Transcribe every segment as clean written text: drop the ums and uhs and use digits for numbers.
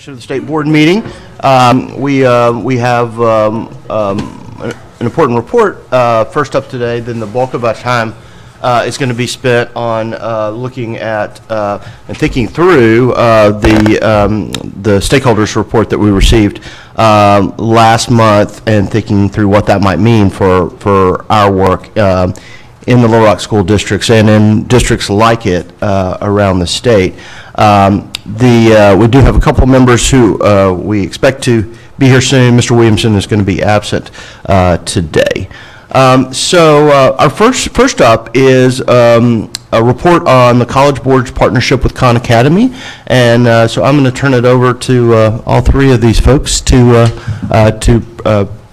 Of the state board meeting. We have an important report first up today. Then the bulk of our time is going to be spent on looking at and thinking through the stakeholders report that we received last month, and thinking through what that might mean for our work in the Little Rock school districts and in districts like it around the state. We do have a couple members who we expect to be here soon. Mr. Williamson is going to be absent today. Our first up is a report on the College Board's partnership with Khan Academy, and so I'm going to turn it over to all three of these folks to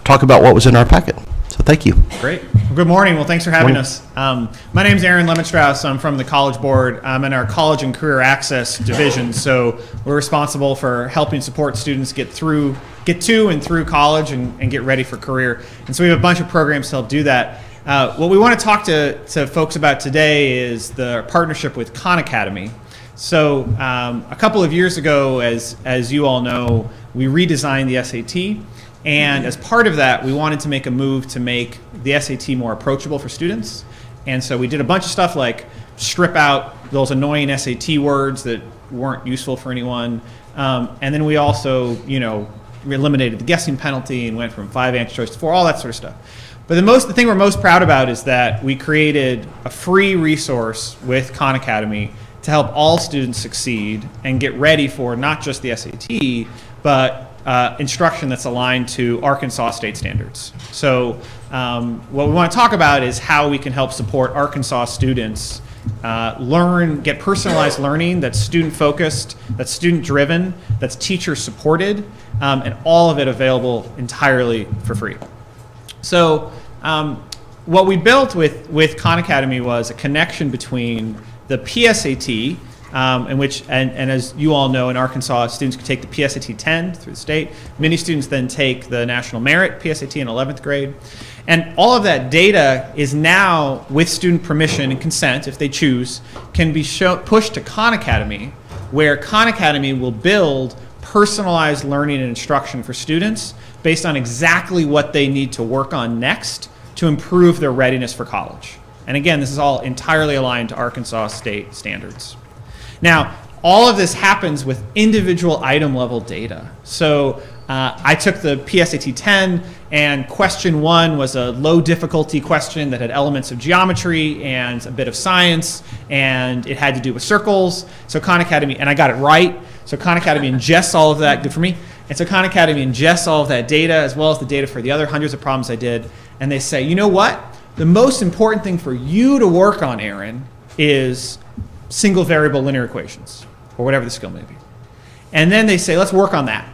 talk about what was in our packet. So thank you. Great. Well, good morning. Well, thanks for having us. My name is Aaron Lemonstrauss. I'm from the College Board. I'm in our College and Career Access division. So we're responsible for helping support students get to and through college and get ready for career. And so we have a bunch of programs to help do that. What we want to talk to folks about today is the partnership with Khan Academy. So a couple of years ago, as you all know, we redesigned the SAT. And as part of that, we wanted to make a move to make the SAT more approachable for students. And so we did a bunch of stuff like strip out those annoying SAT words that weren't useful for anyone. And then we also, we eliminated the guessing penalty and went from 5 answer choice to 4, all that sort of stuff. But the thing we're most proud about is that we created a free resource with Khan Academy to help all students succeed and get ready for not just the SAT, but instruction that's aligned to Arkansas state standards. So what we want to talk about is how we can help support Arkansas students get personalized learning that's student-focused, that's student-driven, that's teacher-supported, and all of it available entirely for free. So what we built with Khan Academy was a connection between the PSAT, and as you all know, in Arkansas, students can take the PSAT 10 through the state. Many students then take the National Merit PSAT in 11th grade. And all of that data is now, with student permission and consent, if they choose, can be pushed to Khan Academy, where Khan Academy will build personalized learning and instruction for students based on exactly what they need to work on next to improve their readiness for college. And again, this is all entirely aligned to Arkansas state standards. Now, all of this happens with individual item level data. So I took the PSAT 10, and question 1 was a low difficulty question that had elements of geometry and a bit of science, and it had to do with circles. So Khan Academy, and I got it right. So Khan Academy ingests all of that, good for me. And so Khan Academy ingests all of that data, as well as the data for the other hundreds of problems I did, and they say, you know what? The most important thing for you to work on, Aaron, is single variable linear equations, or whatever the skill may be. And then they say, let's work on that.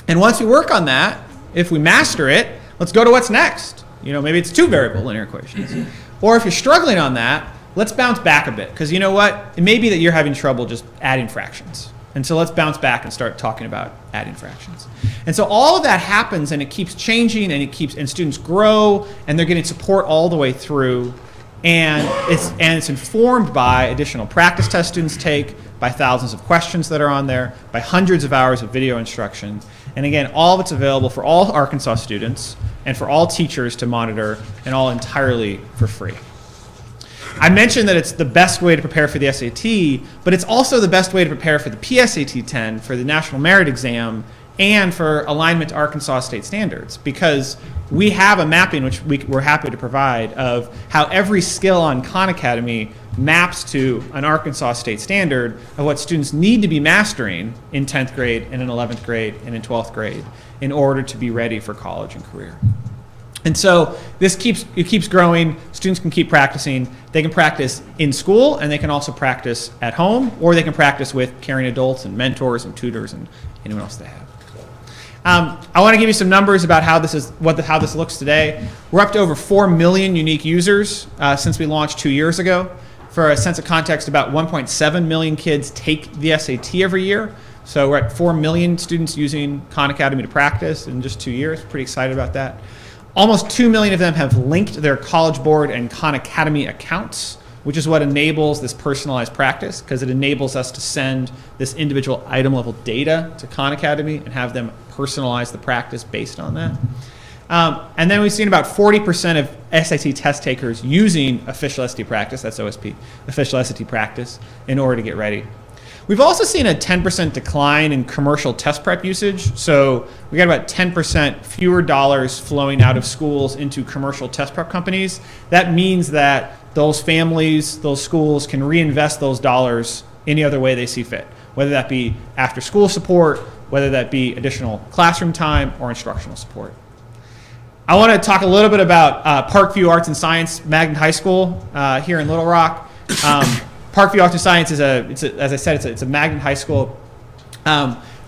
And once we work on that, if we master it, let's go to what's next. Maybe it's 2 variable linear equations. Or if you're struggling on that, let's bounce back a bit, because you know what? It may be that you're having trouble just adding fractions. And so let's bounce back and start talking about adding fractions. And so all of that happens, and it keeps changing, and students grow, and they're getting support all the way through. And it's informed by additional practice tests students take, by thousands of questions that are on there, by hundreds of hours of video instruction. And again, all of it's available for all Arkansas students and for all teachers to monitor, and all entirely for free. I mentioned that it's the best way to prepare for the SAT, but it's also the best way to prepare for the PSAT 10, for the National Merit Exam, and for alignment to Arkansas state standards, because we have a mapping, which we're happy to provide, of how every skill on Khan Academy maps to an Arkansas state standard of what students need to be mastering in 10th grade and in 11th grade and in 12th grade in order to be ready for college and career. And so it keeps growing. Students can keep practicing. They can practice in school, and they can also practice at home, or they can practice with caring adults and mentors and tutors and anyone else they have. I want to give you some numbers about how this looks today. We're up to over 4 million unique users since we launched 2 years ago. For a sense of context, about 1.7 million kids take the SAT every year. So we're at 4 million students using Khan Academy to practice in just 2 years. Pretty excited about that. Almost 2 million of them have linked their College Board and Khan Academy accounts which is what enables this personalized practice, because it enables us to send this individual item level data to Khan Academy and have them personalize the practice based on that. And then we've seen about 40% of SAT test takers using official SAT practice, that's OSP, official SAT practice, in order to get ready. We've also seen a 10% decline in commercial test prep usage. So we got about 10% fewer dollars flowing out of schools into commercial test prep companies. That means that those families, those schools can reinvest those dollars any other way they see fit, whether that be after school support, whether that be additional classroom time or instructional support. I want to talk a little bit about Parkview Arts and Science Magnet High School here in Little Rock. Parkview Arts and Science is as I said, it's a magnet high school.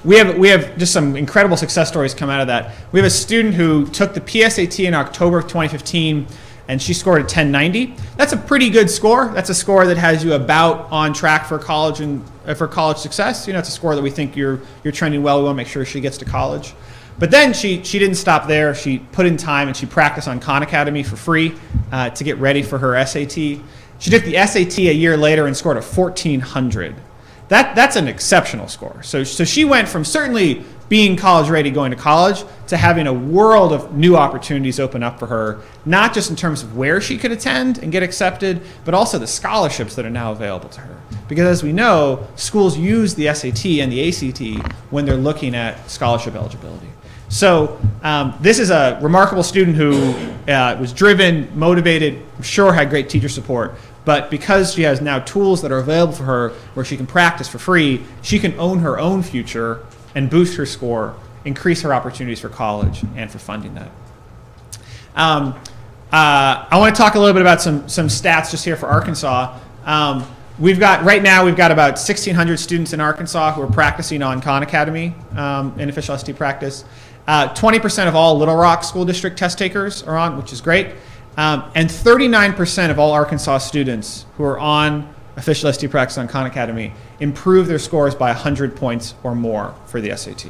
We have just some incredible success stories come out of that. We have a student who took the PSAT in October of 2015, and she scored a 1090. That's a pretty good score. That's a score that has you about on track for college and for college success. You know, it's a score that we think you're trending well. We want to make sure she gets to college. But then she didn't stop there. She put in time and she practiced on Khan Academy for free to get ready for her SAT. She took the SAT a year later and scored a 1400. That's an exceptional score. So she went from certainly being college ready going to college to having a world of new opportunities open up for her, not just in terms of where she could attend and get accepted, but also the scholarships that are now available to her. Because as we know, schools use the SAT and the ACT when they're looking at scholarship eligibility. So this is a remarkable student who was driven, motivated, I'm sure had great teacher support, but because she has now tools that are available for her where she can practice for free, she can own her own future and boost her score, increase her opportunities for college and for funding that. I want to talk a little bit about some stats just here for Arkansas. Right now we've got about 1,600 students in Arkansas who are practicing on Khan Academy in official SAT practice. 20% of all Little Rock School District test takers are on, which is great. And 39% of all Arkansas students who are on official SAT practice on Khan Academy improve their scores by 100 points or more for the SAT.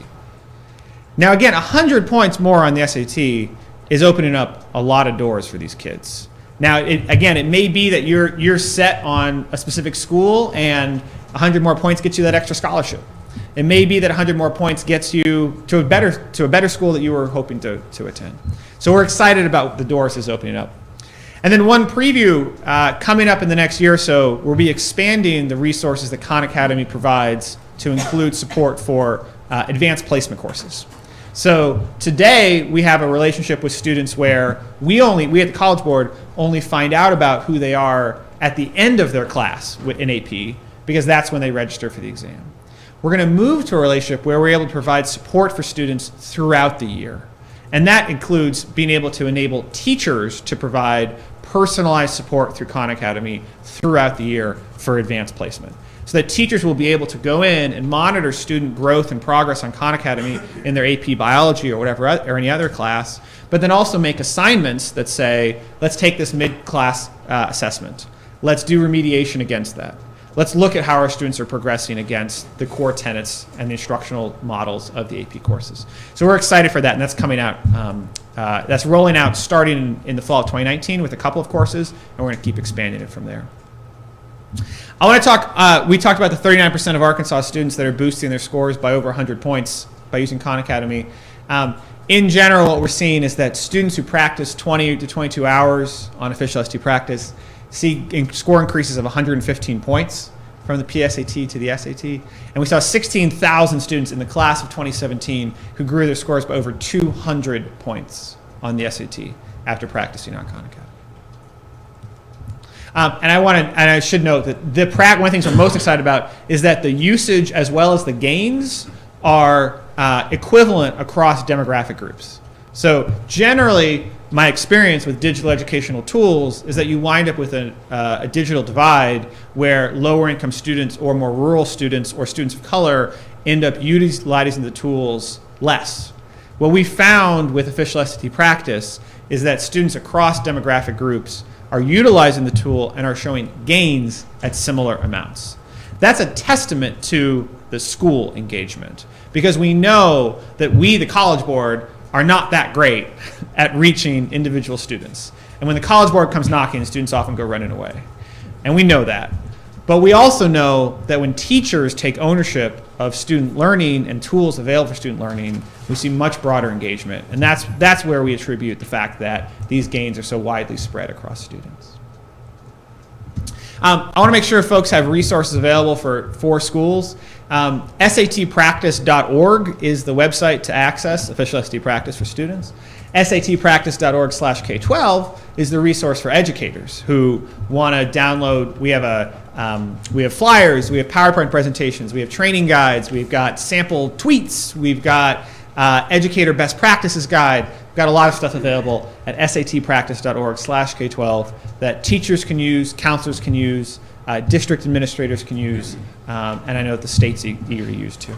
Now again, 100 points more on the SAT is opening up a lot of doors for these kids. Now, it may be that you're set on a specific school and 100 more points gets you that extra scholarship. It may be that 100 more points gets you to a better school that you were hoping to attend. So we're excited about the doors this is opening up. And then one preview, coming up in the next year or so, we'll be expanding the resources that Khan Academy provides to include support for advanced placement courses. So today we have a relationship with students where we at the College Board only find out about who they are at the end of their class in AP, because that's when they register for the exam. We're going to move to a relationship where we're able to provide support for students throughout the year. And that includes being able to enable teachers to provide personalized support through Khan Academy throughout the year for advanced placement. So that teachers will be able to go in and monitor student growth and progress on Khan Academy in their AP biology or whatever, or any other class, but then also make assignments that say, let's take this mid-class assessment. Let's do remediation against that. Let's look at how our students are progressing against the core tenets and the instructional models of the AP courses. So we're excited for that, and that's coming out. That's rolling out starting in the fall of 2019 with a couple of courses, and we're going to keep expanding it from there. I want to talk, we talked about the 39% of Arkansas students that are boosting their scores by over 100 points by using Khan Academy. In general, what we're seeing is that students who practice 20 to 22 hours on official SAT practice see score increases of 115 points from the PSAT to the SAT. And we saw 16,000 students in the class of 2017 who grew their scores by over 200 points on the SAT after practicing on Khan Academy. And I should note that one of the things I'm most excited about is that the usage as well as the gains are equivalent across demographic groups. So generally, my experience with digital educational tools is that you wind up with a digital divide where lower income students or more rural students or students of color end up utilizing the tools less. What we found with official SAT practice is that students across demographic groups are utilizing the tool and are showing gains at similar amounts. That's a testament to the school engagement, because we know that we, the College Board, are not that great at reaching individual students. And when the College Board comes knocking, students often go running away. And we know that. But we also know that when teachers take ownership of student learning and tools available for student learning, we see much broader engagement. And that's where we attribute the fact that these gains are so widely spread across students. I want to make sure folks have resources available for schools. SATpractice.org is the website to access official SAT practice for students. SATpractice.org/K12 is the resource for educators who want to download. We have flyers, we have PowerPoint presentations, we have training guides, we've got sample tweets, we've got educator best practices guide. We've got a lot of stuff available at SATpractice.org/K12 that teachers can use, counselors can use, district administrators can use, and I know that the state's eager to use too.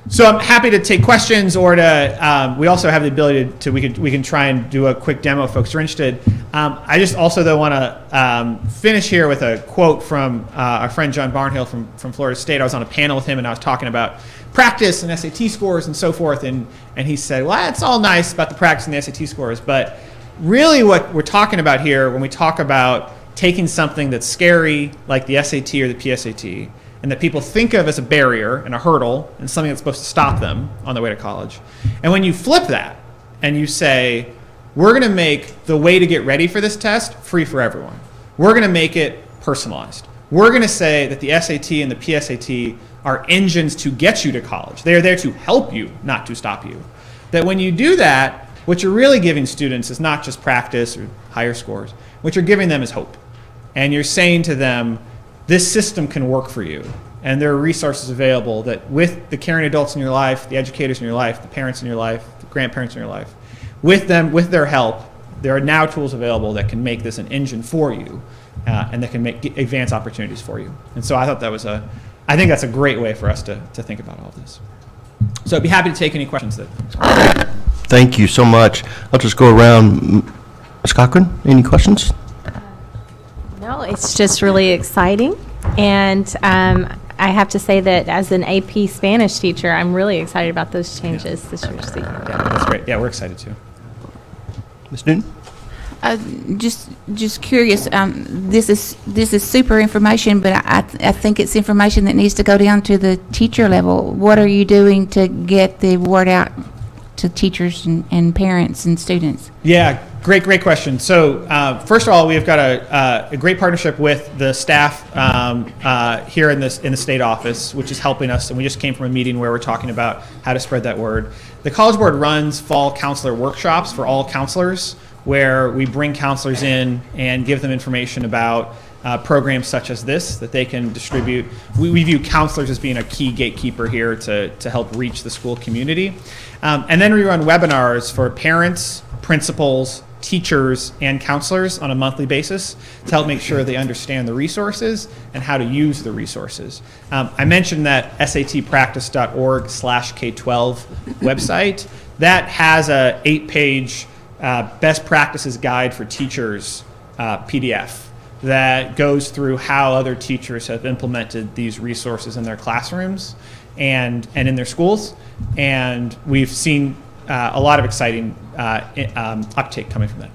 So I'm happy to take questions, or to. We also have the ability to. We can try and do a quick demo if folks are interested. I just also though want to finish here with a quote from our friend John Barnhill from Florida State. I was on a panel with him and I was talking about practice and SAT scores and so forth, and he said, "Well, it's all nice about the practice and the SAT scores, but really what we're talking about here when we talk about taking something that's scary like the SAT or the PSAT." And that people think of as a barrier and a hurdle and something that's supposed to stop them on their way to college. And when you flip that and you say, we're going to make the way to get ready for this test free for everyone. We're going to make it personalized. We're going to say that the SAT and the PSAT are engines to get you to college. They are there to help you, not to stop you. That when you do that, what you're really giving students is not just practice or higher scores. What you're giving them is hope. And you're saying to them, this system can work for you, and there are resources available that with the caring adults in your life, the educators in your life, the parents in your life, the grandparents in your life, with them, with their help, there are now tools available that can make this an engine for you, and that can make advance opportunities for you. And so I thought I think that's a great way for us to think about all this. So I'd be happy to take any questions that. Thank you so much. I'll just go around. Ms. Cochran, any questions? No, it's just really exciting, and I have to say that as an AP Spanish teacher, I'm really excited about those changes this year. Yeah, that's great. Yeah, we're excited too. Ms. Newton? Just curious. This is super information, but I think it's information that needs to go down to the teacher level. What are you doing to get the word out to teachers and parents and students? Yeah, great question. So first of all, we've got a great partnership with the staff here in the state office, which is helping us. And we just came from a meeting where we're talking about how to spread that word. The College Board runs fall counselor workshops for all counselors, where we bring counselors in and give them information about programs such as this that they can distribute. We view counselors as being a key gatekeeper here to help reach the school community. And then we run webinars for parents, principals, teachers, and counselors on a monthly basis to help make sure they understand the resources and how to use the resources. I mentioned that SATpractice.org/K12 website. That has a 8-page best practices guide for teachers PDF that goes through how other teachers have implemented these resources in their classrooms and in their schools. And we've seen a lot of exciting uptake coming from that.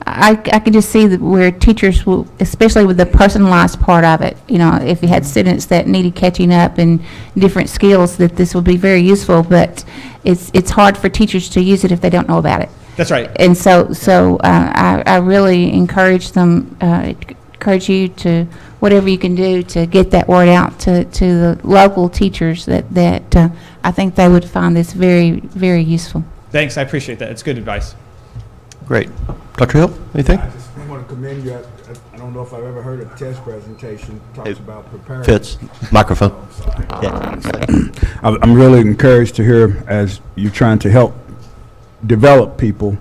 I can just see that where teachers will, especially with the personalized part of it, if you had students that needed catching up in different skills, that this would be very useful, but it's hard for teachers to use it if they don't know about it. That's right. And so I really encourage you to, whatever you can do to get that word out to the local teachers that I think they would find this very, very useful. Thanks, I appreciate that. It's good advice. Great. Dr. Hill, anything? I just want to commend you. I don't know if I've ever heard a test presentation talks about preparing. Fitz, microphone. Sorry. Yeah. I'm really encouraged to hear as you're trying to help develop people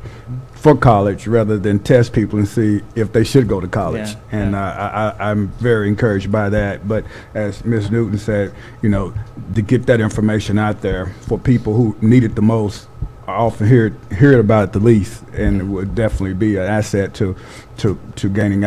for college rather than test people and see if they should go to college. Yeah, and I'm very encouraged by that. But as Ms. Newton said, to get that information out there for people who need it the most, I often hear it about it the least, and it would definitely be an asset to gaining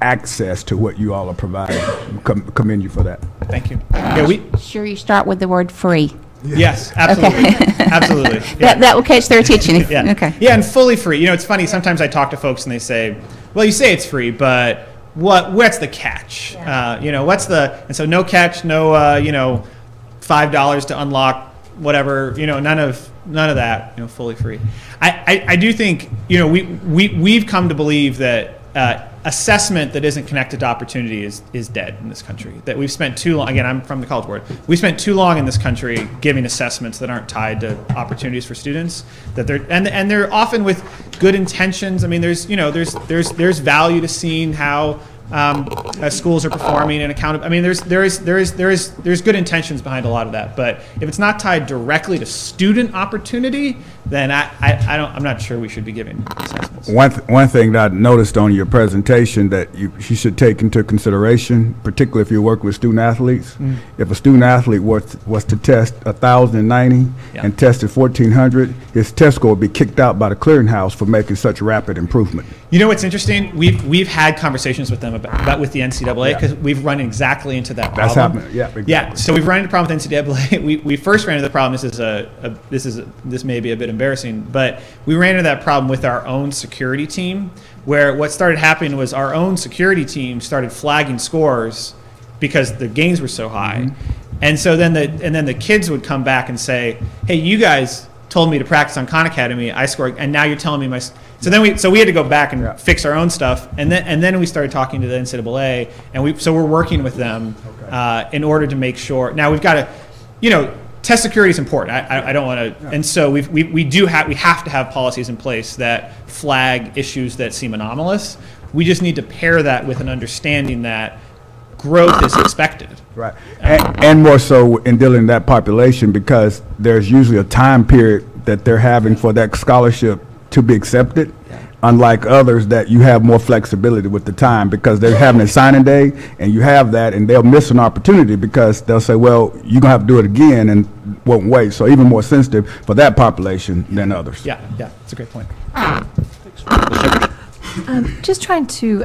access to what you all are providing. Commend you for that. Thank you. Yeah, Sure, you start with the word free. yes, absolutely. Okay. Absolutely. Yeah. That will catch their attention. Yeah. Okay. Yeah, and fully free. It's funny. Sometimes I talk to folks and they say, "Well, you say it's free, but what's the catch? And so no catch, no, $5 to unlock whatever, none of that, fully free. I do think, we've come to believe that assessment that isn't connected to opportunity is dead in this country. That we've spent too long, again, I'm from the College Board, we spent too long in this country giving assessments that aren't tied to opportunities for students, that they're often with good intentions. I mean, there's value to seeing how schools are performing and accountable. I mean, there's good intentions behind a lot of that, but if it's not tied directly to student opportunity, then I'm not sure we should be giving assessments. One thing that I noticed on your presentation that you should take into consideration, particularly if you work with student athletes, if a student athlete was to test 1,090 and tested 1,400, his test score would be kicked out by the clearinghouse for making such rapid improvement. You know what's interesting? We've had conversations with them about with the NCAA, because we've run exactly into that problem. That's happening. Yeah. Exactly. Yeah. So we've run into the problem with NCAA. We first ran into the problem. This may be a bit embarrassing, but we ran into that problem with our own security team, where what started happening was our own security team started flagging scores because the gains were so high, and so then the kids would come back and say, "Hey, you guys told me to practice on Khan Academy. I scored, and now you're telling me my." So we had to go back and fix our own stuff, and then we started talking to the NCAA, and we're working with them in order to make sure. Now we've got to, test security is important. I don't want to, and so we have to have policies in place that flag issues that seem anomalous. We just need to pair that with an understanding that growth is expected. Right, and more so in dealing with that population, because there's usually a time period that they're having for that scholarship to be accepted, unlike others that you have more flexibility with the time, because they're having a signing day and you have that, and they'll miss an opportunity because they'll say, well, you're gonna have to do it again, and won't wait. So even more sensitive for that population than others. Yeah, that's a great point. Just trying to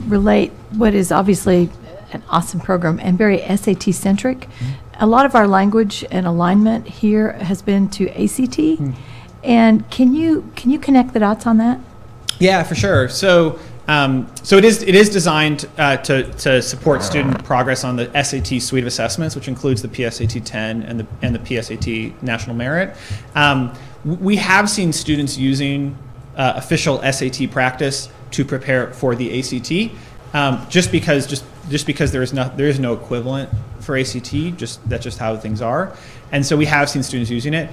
relate what is obviously an awesome program and very SAT centric. A lot of our language and alignment here has been to ACT. And can you connect the dots on that? Yeah, for sure. So it is designed to support student progress on the SAT suite of assessments, which includes the PSAT 10 and the PSAT National Merit. We have seen students using official SAT practice to prepare for the ACT, just because there is no equivalent for ACT. That's just how things are. And so we have seen students using it.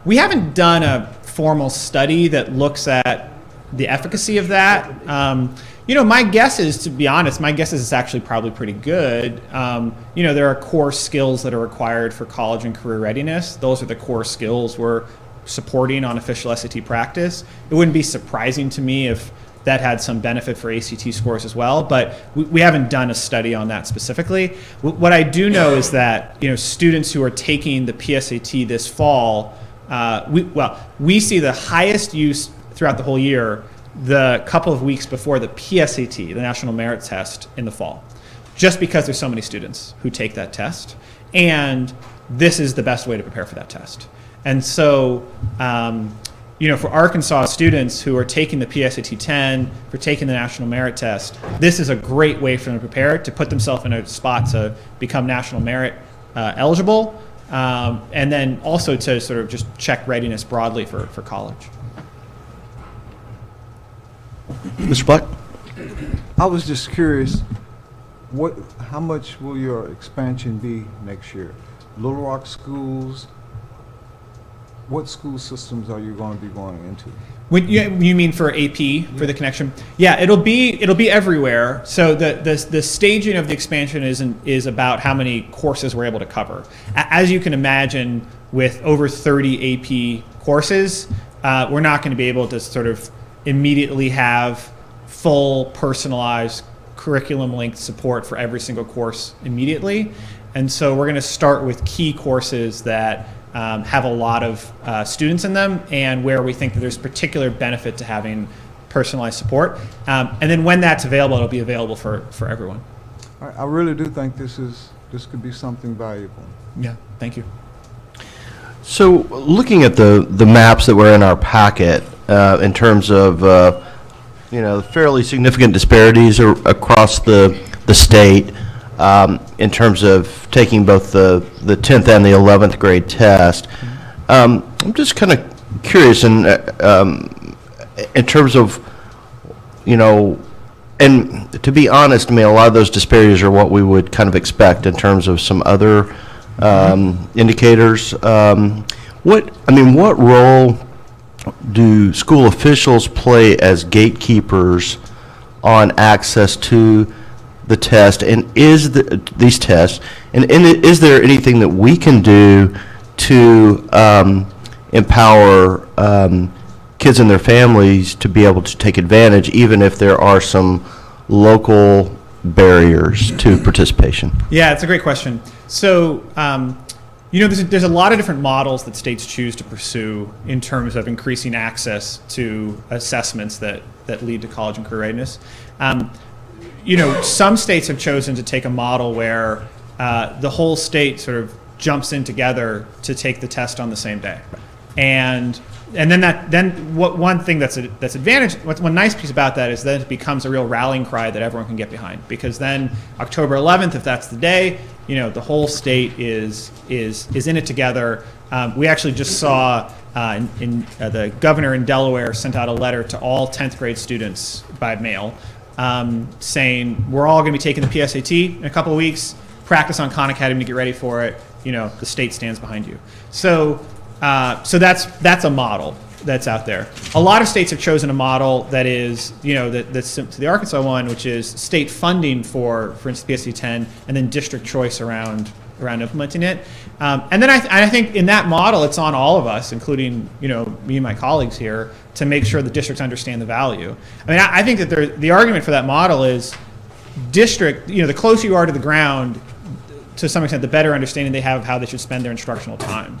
We haven't done a formal study that looks at the efficacy of that. My guess is, to be honest, it's actually probably pretty good. There are core skills that are required for college and career readiness. Those are the core skills we're supporting on official SAT practice. It wouldn't be surprising to me if that had some benefit for ACT scores as well, but we haven't done a study on that specifically. What I do know is that students who are taking the PSAT this fall, we see the highest use throughout the whole year the couple of weeks before the PSAT, the National Merit Test, in the fall, just because there's so many students who take that test, and this is the best way to prepare for that test. And so for Arkansas students who are taking the PSAT 10, for taking the National Merit Test, this is a great way for them to prepare, to put themselves in a spot to become National Merit eligible, and then also to sort of just check readiness broadly for college. Mr. Black? I was just curious, how much will your expansion be next year? Little Rock schools, what school systems are you going to be going into? You mean for AP, for the connection? Yeah, it'll be everywhere. So the staging of the expansion is about how many courses we're able to cover. As you can imagine, with over 30 AP courses, we're not going to be able to sort of immediately have full personalized curriculum-linked support for every single course immediately. And so we're going to start with key courses that have a lot of students in them, and where we think that there's particular benefit to having personalized support. And then when that's available, it'll be available for everyone. I really do think this could be something valuable. Yeah, thank you. So looking at the maps that were in our packet in terms of fairly significant disparities across the state in terms of taking both the 10th and the 11th grade test. I'm just kind of curious in terms of, and to be honest, I mean, a lot of those disparities are what we would kind of expect in terms of some other indicators. What role do school officials play as gatekeepers on access to the test, and these tests, and is there anything that we can do to empower kids and their families to be able to take advantage, even if there are some local barriers to participation? Yeah, it's a great question. So, there's a lot of different models that states choose to pursue in terms of increasing access to assessments that lead to college and career readiness. Some states have chosen to take a model where the whole state sort of jumps in together to take the test on the same day, and then one thing that's advantage. One nice piece about that is that it becomes a real rallying cry that everyone can get behind, because then October 11th, if that's the day, the whole state is in it together. We actually just saw the governor in Delaware sent out a letter to all 10th grade students by mail saying, we're all going to be taking the PSAT in a couple of weeks. Practice on Khan Academy to get ready for it. The state stands behind you. So that's a model that's out there. A lot of states have chosen a model that is, that's to the Arkansas one, which is state funding for instance, PSAT 10, and then district choice around implementing it. And then I think in that model, it's on all of us, including me and my colleagues here, to make sure the districts understand the value. I think that the argument for that model is the closer you are to the ground, to some extent, the better understanding they have of how they should spend their instructional time.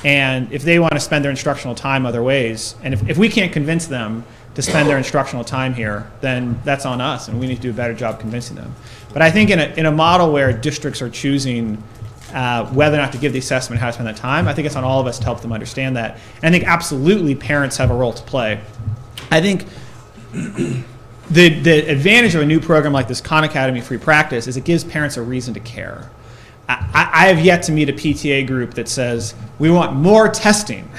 And if they want to spend their instructional time other ways, and if we can't convince them to spend their instructional time here, then that's on us, and we need to do a better job convincing them. But I think in a model where districts are choosing whether or not to give the assessment, how to spend that time, I think it's on all of us to help them understand that. And I think absolutely parents have a role to play. I think the advantage of a new program like this Khan Academy Free Practice is it gives parents a reason to care. I have yet to meet a PTA group that says we want more testing,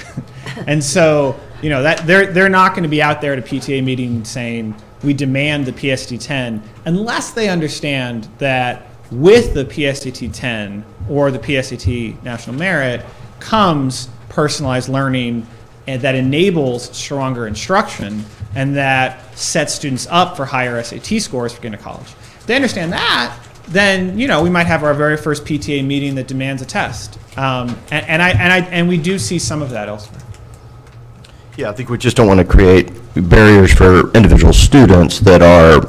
and so that they're not going to be out there at a PTA meeting saying we demand the PSAT 10 unless they understand that with the PSAT 10 or the PSAT National Merit comes personalized learning, and that enables stronger instruction, and that sets students up for higher SAT scores for getting to college. If they understand that, then we might have our very first PTA meeting that demands a test, and we do see some of that elsewhere. Yeah, I think we just don't want to create barriers for individual students that are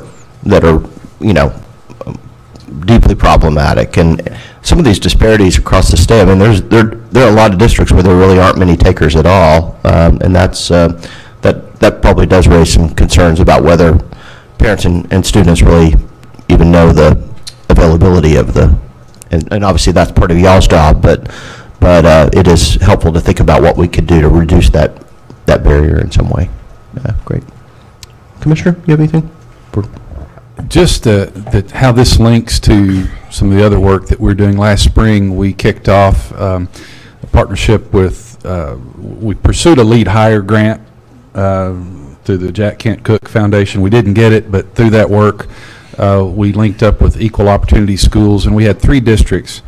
deeply problematic, and some of these disparities across the state. There are a lot of districts where there really aren't many takers at all, and that probably does raise some concerns about whether parents and students really even know the availability of and obviously that's part of y'all's job, but it is helpful to think about what we could do to reduce that barrier in some way. Great. Commissioner, you have anything? Just how this links to some of the other work that we're doing. Last spring, we kicked off a partnership with, we pursued a Lead Hire grant through the Jack Kent Cook Foundation. We didn't get it, but through that work, we linked up with Equal Opportunity Schools, and we had 3 districts,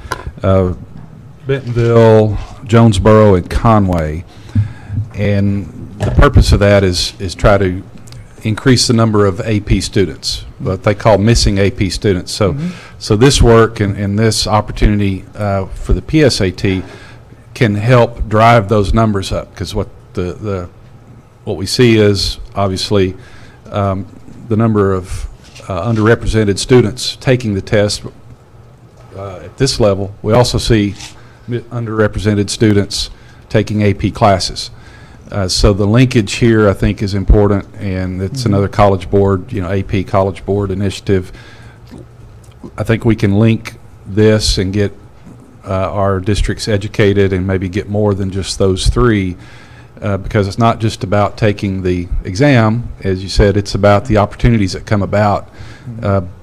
Bentonville, Jonesboro, and Conway. And the purpose of that is try to increase the number of AP students, what they call missing AP students. So this work and this opportunity for the PSAT can help drive those numbers up, because what we see is obviously the number of underrepresented students taking the test at this level. We also see underrepresented students taking AP classes. So the linkage here, I think, is important, and it's another College Board, AP College Board initiative. I think we can link this and get our districts educated and maybe get more than just those 3 because it's not just about taking the exam. As you said, it's about the opportunities that come about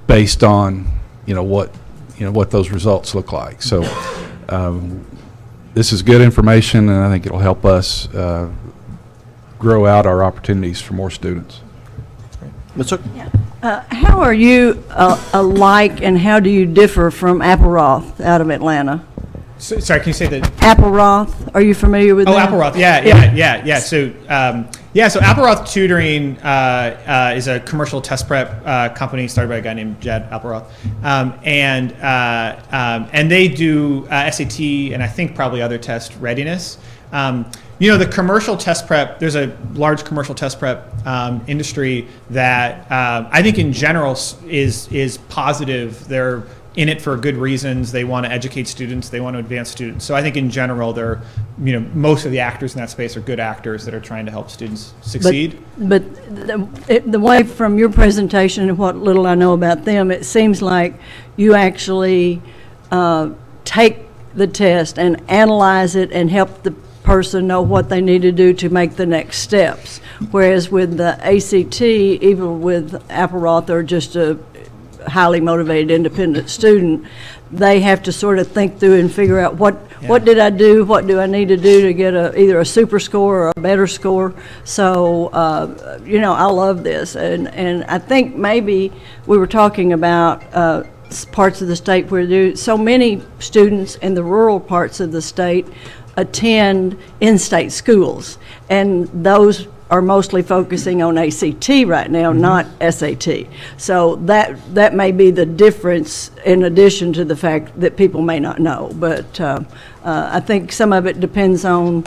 based on, what those results look like. So this is good information, and I think it'll help us grow out our opportunities for more students. Ms. Zook? How are you alike, and how do you differ from Appleroth out of Atlanta? So, sorry, can you say that? Appleroth, are you familiar with Oh, them? Appleroth, yeah. So, so Appleroth Tutoring is a commercial test prep company started by a guy named Jed Appleroth, and they do SAT and I think probably other test readiness. The commercial test prep, there's a large commercial test prep industry that I think in general is positive. They're in it for good reasons. They want to educate students. They want to advance students. So I think in general, they're, most of the actors in that space are good actors that are trying to help students succeed. But the way from your presentation and what little I know about them, it seems like you actually take the test and analyze it and help the person know what they need to do to make the next steps. Whereas with the ACT, even with Appleroth or just a highly motivated independent student, they have to sort of think through and figure out what did I do, what do I need to do to get either a super score or a better score. So I love this, and I think maybe we were talking about parts of the state where so many students in the rural parts of the state attend in-state schools, and those are mostly focusing on ACT right now, not SAT. So that may be the difference, in addition to the fact that people may not know. But I think some of it depends on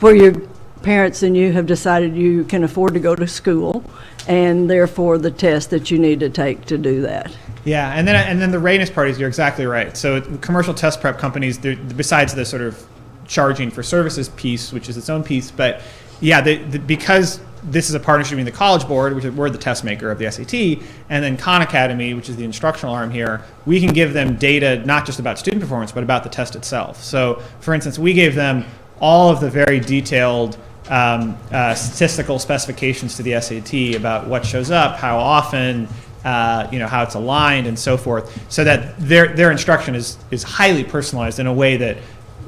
where your parents and you have decided you can afford to go to school, and therefore the test that you need to take to do that. Yeah, and then the readiness part is, you're exactly right. So commercial test prep companies, besides the sort of charging for services piece, which is its own piece, but yeah, because this is a partnership between the College Board, which we're the test maker of the SAT, and then Khan Academy, which is the instructional arm here, we can give them data not just about student performance, but about the test itself. So, for instance, we gave them all of the very detailed statistical specifications to the SAT about what shows up, how often, how it's aligned, and so forth, so that their instruction is highly personalized in a way that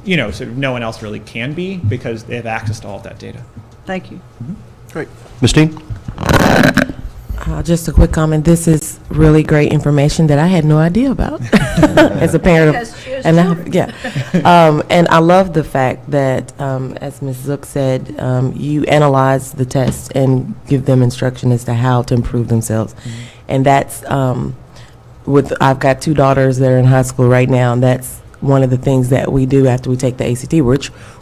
sort of no one else really can be, because they have access to all of that data. Thank you. Great. Ms. Dean? Just a quick comment. This is really great information that I had no idea about as a parent. And I love the fact that, as Ms. Zook said, you analyze the test and give them instruction as to how to improve themselves. And that's I've got 2 daughters that are in high school right now, and that's one of the things that we do after we take the ACT.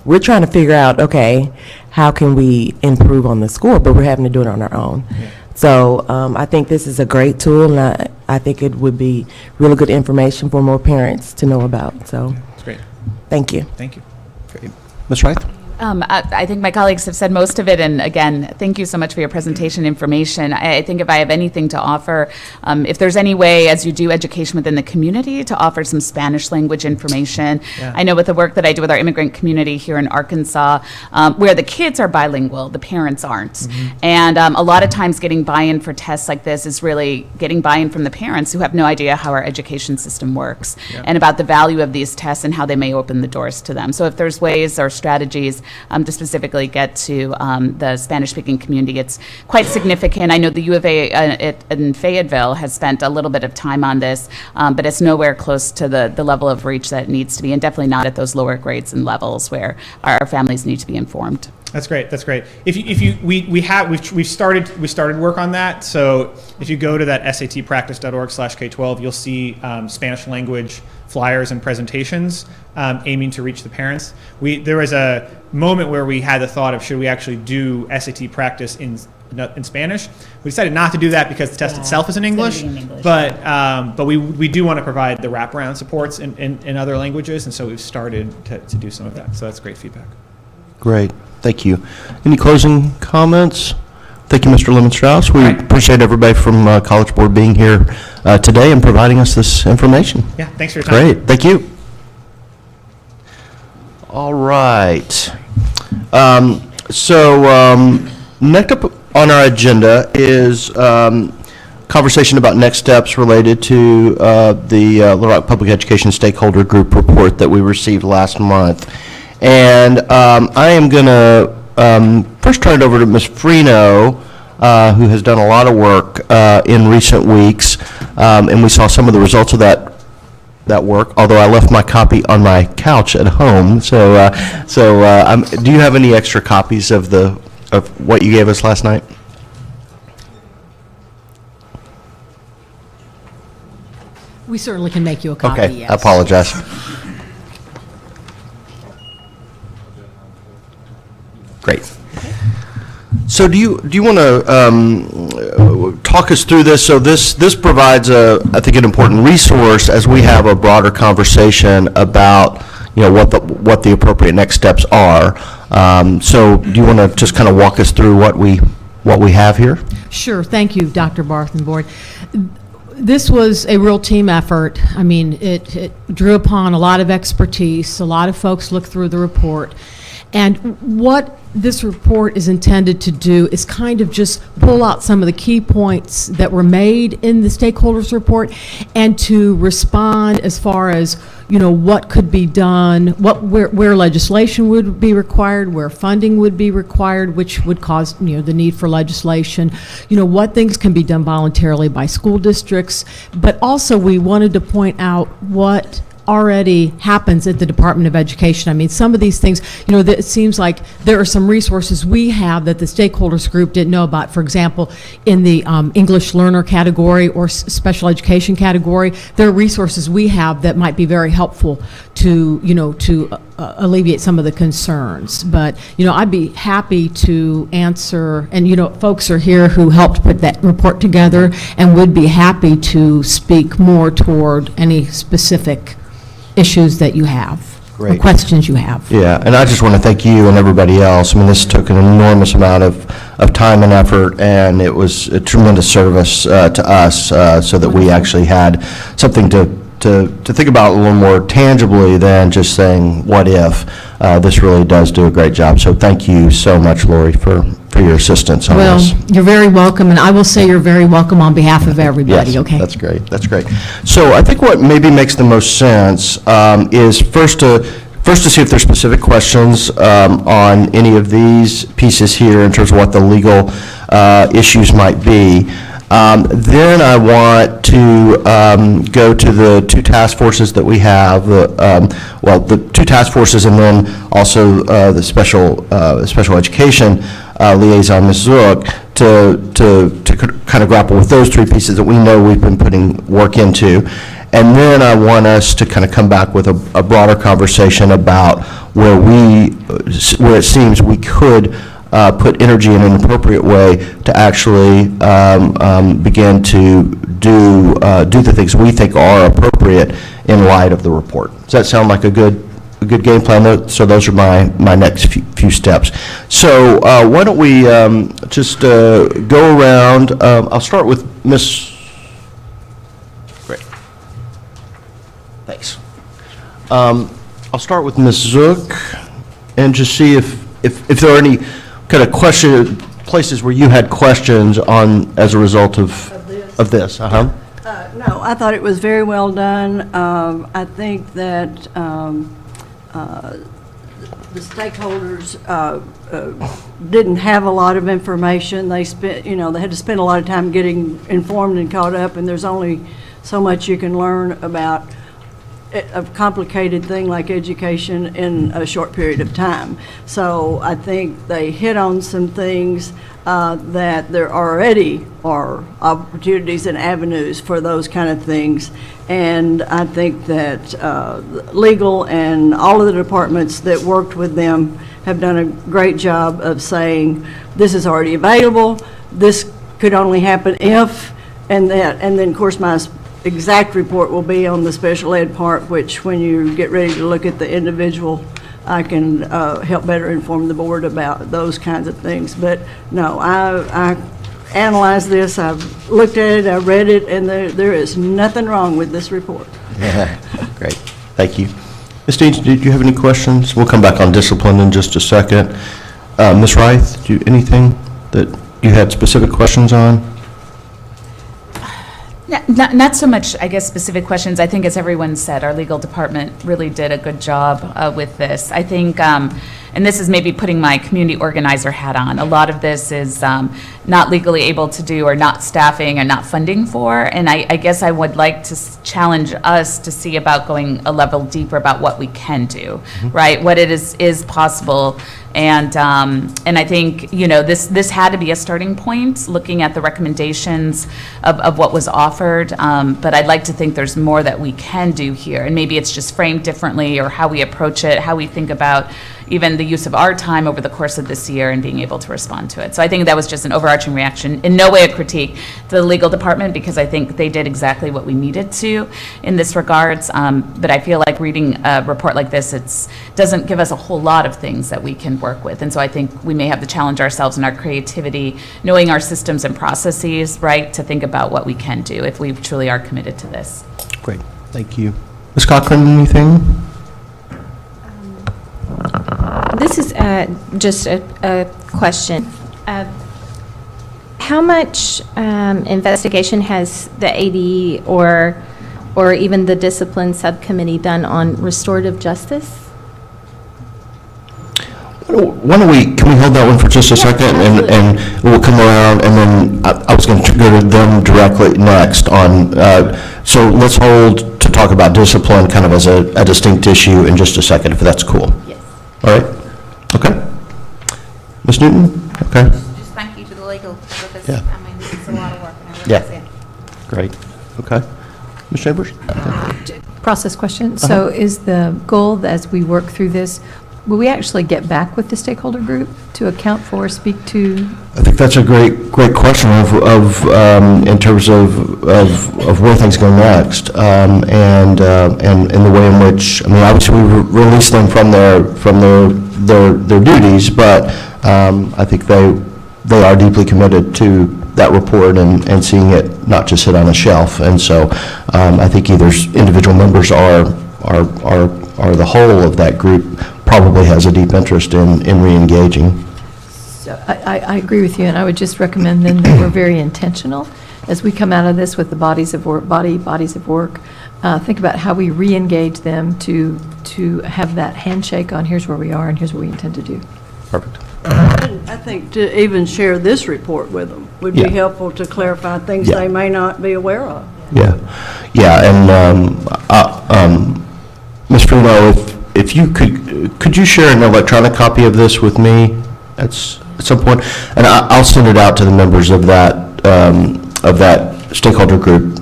We're trying to figure out, okay, how can we improve on the score, but we're having to do it on our own. Yeah. So I think this is a great tool, and I think it would be really good information for more parents to know about. So That's great. Thank you. Thank you. Great. Ms. Reith? I think my colleagues have said most of it, and again, thank you so much for your presentation information. I think if I have anything to offer, if there's any way, as you do education within the community, to offer some Spanish language information. Yeah. I know with the work that I do with our immigrant community here in Arkansas, where the kids are bilingual, the parents aren't. And a lot of times getting buy-in for tests like this is really getting buy-in from the parents who have no idea how our education system works, and about the value of these tests and how they may open the doors to them. So if there's ways or strategies to specifically get to the Spanish-speaking community, it's quite significant. I know the U of A in Fayetteville has spent a little bit of time on this, but it's nowhere close to the level of reach that it needs to be, and definitely not at those lower grades and levels where our families need to be informed. That's great. That's great. We've started work on that. So if you go to that satpractice.org/K12, you'll see Spanish language flyers and presentations aiming to reach the parents. There was a moment where we had the thought of, should we actually do SAT practice in Spanish? We decided not to do that because the test itself is in English. But we do want to provide the wraparound supports in other languages, and so we've started to do some of that. So that's great feedback. Great. Thank you. Any closing comments? Thank you, Mr. Lemon-Strauss. We appreciate everybody from College Board being here today and providing us this information. Yeah, thanks for your time. Great. Thank you. All right. Next up on our agenda is conversation about next steps related to the Little Rock Public Education Stakeholder Group report that we received last month. And I am going to first turn it over to Ms. Freno, who has done a lot of work in recent weeks, and we saw some of the results of that work, although I left my copy on my couch at home. So do you have any extra copies of what you gave us last night? We certainly can make you a copy, Okay, yes. I apologize. Great. So do you want to talk us through this? So this provides I think an important resource as we have a broader conversation about what the appropriate next steps are. So do you want to just kind of walk us through what we have here? Sure. Thank you, Dr. Barth and Board. This was a real team effort. I mean, it drew upon a lot of expertise. A lot of folks looked through the report. And what this report is intended to do is kind of just pull out some of the key points that were made in the stakeholders report and to respond as far as, what could be done, where legislation would be required, where funding would be required, which would cause, the need for legislation, what things can be done voluntarily by school districts. But also we wanted to point out what already happens at the Department of Education. I mean, some of these things, that it seems like there are some resources we have that the stakeholders group didn't know about. For example, in the English learner category or special education category, there are resources we have that might be very helpful to, alleviate some of the concerns. But, I'd be happy to answer, and, folks are here who helped put that report together and would be happy to speak more toward any specific issues that you have, or Great. questions you have. Yeah, and I just want to thank you and everybody else. I mean, this took an enormous amount of time and effort, and it was a tremendous service to us so that we actually had something to think about a little more tangibly than just saying, what if? This really does do a great job. So thank you so much, Lori, for your assistance on Well, this. you're very welcome, and I will say you're very welcome on behalf of everybody, Yes, okay? that's great, that's great. So I think what maybe makes the most sense is first to see if there's specific questions on any of these pieces here in terms of what the legal issues might be. Then I want to go to the two task forces that we have, the two task forces, and then also the special education liaison, Ms. Zook, to kind of grapple with those three pieces that we know we've been putting work into. And then I want us to kind of come back with a broader conversation about where it seems we could put energy in an appropriate way to actually begin to do the things we think are appropriate in light of the report. Does that sound like a good game plan? So those are my next few steps. So why don't we just go around. I'll start with Ms. Great. Thanks. I'll start with Ms. Zook and just see if there are any kind of places where you had questions on as a result of this. Uh-huh. No, I thought it was very well done. I think that the stakeholders didn't have a lot of information. They had to spend a lot of time getting informed and caught up, and there's only so much you can learn about a complicated thing like education in a short period of time. So I think they hit on some things that there already are opportunities and avenues for those kind of things. And I think that legal and all of the departments that worked with them have done a great job of saying, this is already available, this could only happen if, and then of course my exact report will be on the special ed part, which when you get ready to look at the individual, I can help better inform the board about those kinds of things. But no, I analyzed this, I've looked at it, I've read it, and there is nothing wrong with this report. Great, thank you. Ms. Deans, did you have any questions? We'll come back on discipline in just a second. Ms. Reith, anything that you had specific questions on? Not so much, I guess, specific questions. I think, as everyone said, our legal department really did a good job with this. I think, and this is maybe putting my community organizer hat on, a lot of this is not legally able to do, or not staffing, or not funding for. And I guess I would like to challenge us to see about going a level deeper about what we can do, right? What it is possible. And I think, this had to be a starting point, looking at the recommendations of what was offered. But I'd like to think there's more that we can do here. And maybe it's just framed differently, or how we approach it, how we think about even the use of our time over the course of this year and being able to respond to it. So I think that was just an overarching reaction. In no way a critique to the legal department, because I think they did exactly what we needed to in this regards. But I feel like reading a report like this, it doesn't give us a whole lot of things that we can work with. And so I think we may have to challenge ourselves in our creativity, knowing our systems and processes, right, to think about what we can do if we truly are committed to this. Great, thank you. Ms. Cochran, anything? This is just a question. How much investigation has the AD or even the discipline subcommittee done on restorative justice? Can we hold that one for just a second, and we'll come around, and then I was going to go to them directly next on, so let's hold to talk about discipline kind of as a distinct issue in just a second, if that's cool. Yes. All right? Okay. Ms. Newton? Okay. Just thank you to the legal, because, Yeah. I mean, it's a lot of work. And I really Yeah. see it. Great. Okay. Ms. Chambers? Process question. So is the goal, as we work through this, will we actually get back with the stakeholder group to account for, speak to? I think that's a great question in terms of where things go next, and the way in which, I mean, obviously we release them from their duties, but I think they are deeply committed to that report and seeing it not just sit on a shelf. And so I think either individual members or the whole of that group probably has a deep interest in re-engaging. So I agree with you, and I would just recommend then that we're very intentional as we come out of this with the bodies of work. Think about how we re-engage them to have that handshake on here's where we are and here's what we intend to do. Perfect. I think to even share this report with them would be Yeah. helpful to clarify things Yeah. they may not be aware of. Yeah, and Ms. Bruno, if you could you share an electronic copy of this with me at some point? And I'll send it out to the members of that stakeholder group,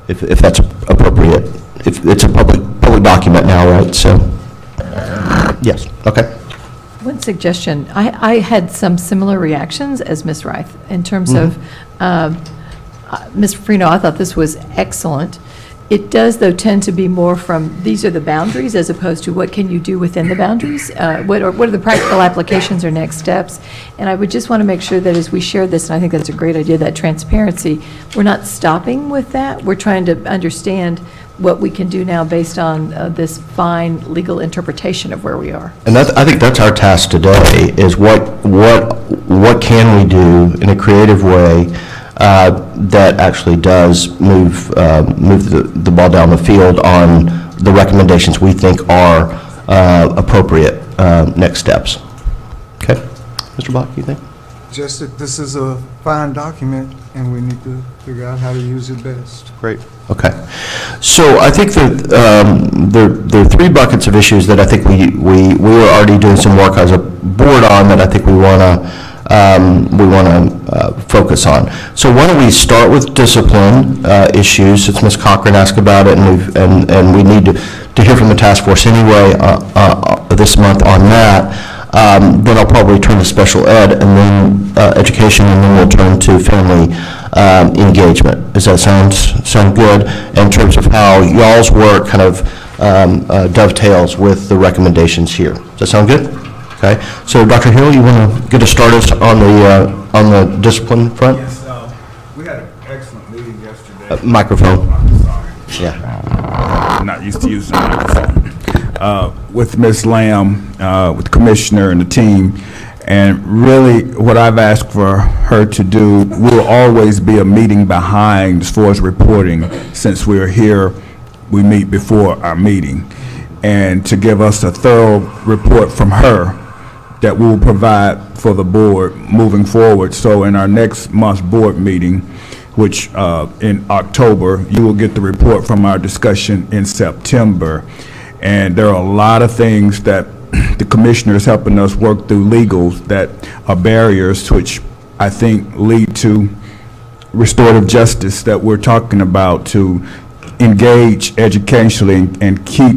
if that's appropriate. If it's a public document now, right? So, yes, okay. One suggestion, I had some similar reactions as Ms. Reith in terms of, Ms. Freno, I thought this was excellent. It does, though, tend to be more from, these are the boundaries, as opposed to what can you do within the boundaries? What are the practical applications or next steps? And I would just want to make sure that as we share this, and I think that's a great idea, that transparency, we're not stopping with that. We're trying to understand what we can do now based on this fine legal interpretation of where we are. And I think that's our task today, is what can we do in a creative way that actually does move the ball down the field on the recommendations we think are appropriate next steps. Okay? Mr. Bach, you think? Just that this is a fine document, and we need to figure out how to use it best. Great. Okay. So I think that there are three buckets of issues that I think we are already doing some work as a board on that I think we want to focus on. So why don't we start with discipline issues, since Ms. Cochran asked about it, and we need to hear from the task force anyway this month on that. Then I'll probably turn to special ed, and then education, and then we'll turn to family engagement. Does that sound good in terms of how y'all's work kind of dovetails with the recommendations here? Does that sound good? Okay. So Dr. Hill, you want to get us started on the discipline front? Yes, we had an excellent meeting yesterday. Microphone. I'm sorry. Yeah. I'm not used to using a microphone. with Ms. Lamb, with the commissioner and the team. And really, what I've asked for her to do will always be a meeting behind as far as reporting. Since we're here, we meet before our meeting. And to give us a thorough report from her that we will provide for the board moving forward. So in our next month's board meeting, which in October, you will get the report from our discussion in September. And there are a lot of things that the commissioner is helping us work through legals that are barriers which I think lead to restorative justice that we're talking about to engage educationally and keep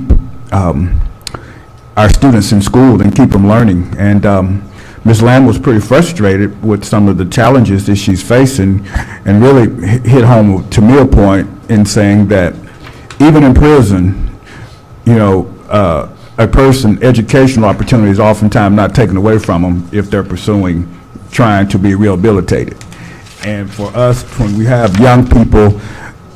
our students in school and keep them learning. And Ms. Lamb was pretty frustrated with some of the challenges that she's facing and really hit home to me a point in saying that even in prison, you know, a person, educational opportunities oftentimes not taken away from them if they're pursuing trying to be rehabilitated. And for us, when we have young people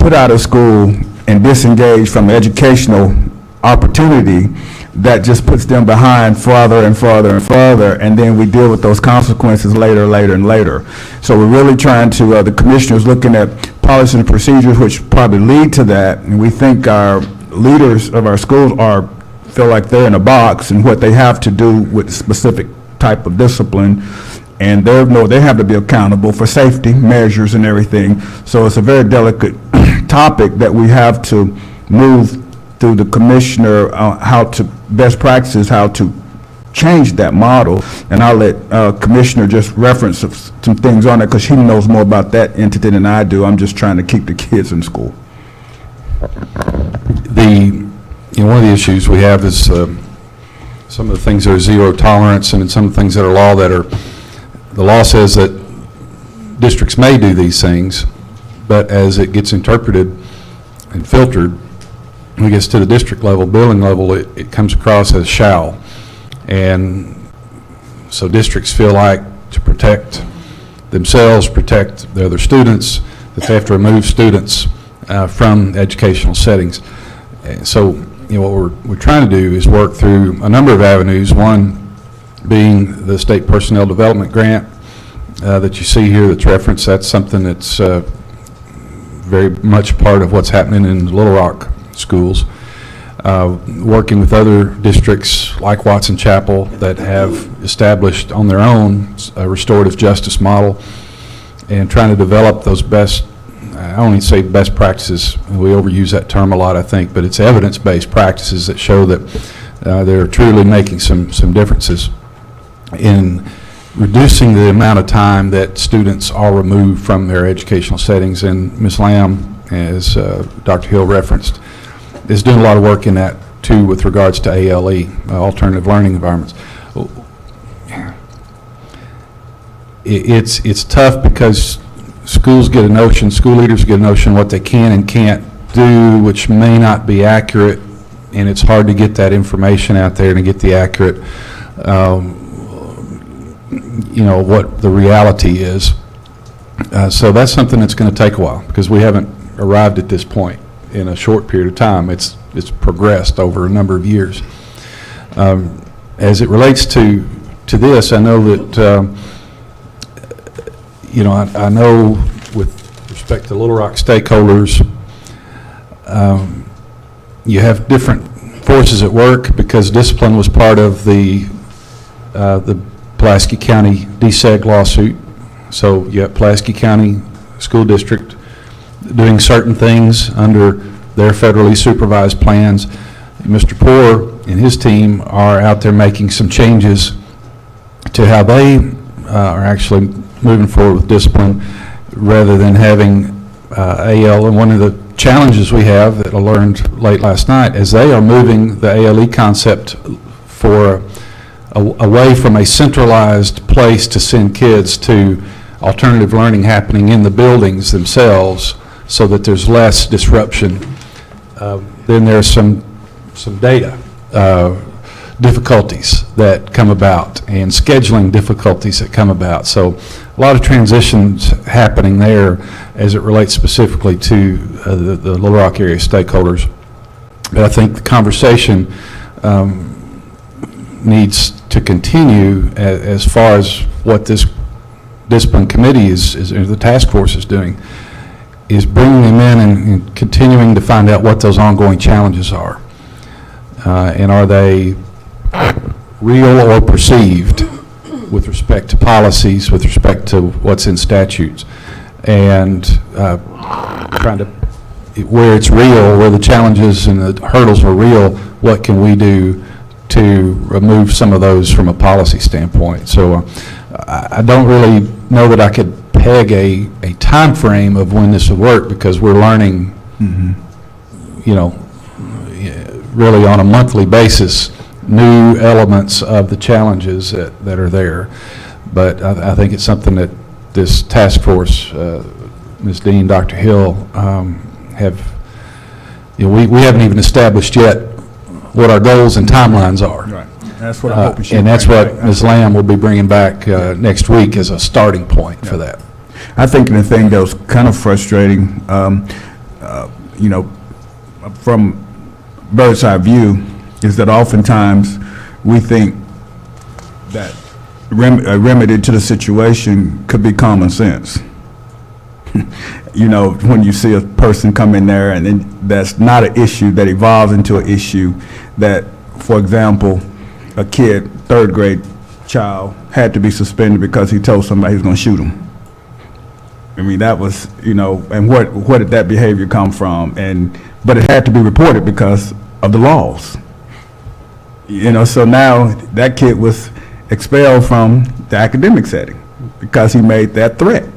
put out of school and disengaged from the educational opportunity, that just puts them behind farther and farther and farther, and then we deal with those consequences later, and later. So we're really trying to, the commissioner's looking at policies and procedures which probably lead to that, and we think our leaders of our schools feel like they're in a box and what they have to do with specific type of discipline, and they have to be accountable for safety measures and everything. So it's a very delicate topic that we have to move through the commissioner, how to best practices, how to change that model. And I'll let Commissioner just reference some things on it because he knows more about that entity than I do. I'm just trying to keep the kids in school. One of the issues we have is some of the things that are zero tolerance, and some of the things that are law the law says that districts may do these things, but as it gets interpreted and filtered, when it gets to the district level, building level, it comes across as shall. And so districts feel like to protect themselves, protect the other students, that they have to remove students from educational settings. So what we're trying to do is work through a number of avenues, one being the state personnel development grant that you see here that's referenced. That's something that's very much part of what's happening in Little Rock schools. Working with other districts like Watson Chapel that have established on their own a restorative justice model and trying to develop those best, I don't even say best practices, we overuse that term a lot I think, but it's evidence-based practices that show that they're truly making some differences in reducing the amount of time that students are removed from their educational settings. And Ms. Lamb, as Dr. Hill referenced, is doing a lot of work in that too with regards to ALE, alternative learning environments. It's tough because schools get a notion, school leaders get a notion what they can and can't do, which may not be accurate, and it's hard to get that information out there and to get the accurate, what the reality is. So that's something that's going to take a while because we haven't arrived at this point in a short period of time. It's progressed over a number of years. As it relates to this, I know that I know with respect to Little Rock stakeholders, you have different forces at work because discipline was part of the Pulaski County DSEG lawsuit. So you have Pulaski County School District doing certain things under their federally supervised plans. Mr. Poore and his team are out there making some changes to how they are actually moving forward with discipline rather than having AL. And one of the challenges we have that I learned late last night is they are moving the ALE concept for away from a centralized place to send kids to alternative learning happening in the buildings themselves so that there's less disruption. Then there's some data difficulties that come about and scheduling difficulties that come about. So a lot of transitions happening there as it relates specifically to the Little Rock area stakeholders. But I think the conversation needs to continue as far as what this discipline committee or the task force is doing, is bringing them in and continuing to find out what those ongoing challenges are. And are they real or perceived with respect to policies, with respect to what's in statutes, and trying to, where it's real, where the challenges and the hurdles are real, what can we do to remove some of those from a policy standpoint? So I don't really know that I could peg a time frame of when this would work, because we're learning, you know, really on a monthly basis, new elements of the challenges that are there. But I think it's something that this task force, Ms. Dean, Dr. Hill, have, you know, we haven't even established yet what our goals and timelines are. Right. That's what I'm hoping she and that's brings what back. Ms. Lamb will be bringing back next week as a starting point for that. I think the thing that was kind of frustrating, you know, from bird's eye view, is that oftentimes we think that a remedy to the situation could be common sense. You know, when you see a person come in there and then that's not an issue that evolves into an issue that, for example, a kid, third grade child, had to be suspended because he told somebody he was going to shoot him. I mean, that was, you know, and where did that behavior come from? But it had to be reported because of the laws. You know, so now that kid was expelled from the academic setting because he made that threat.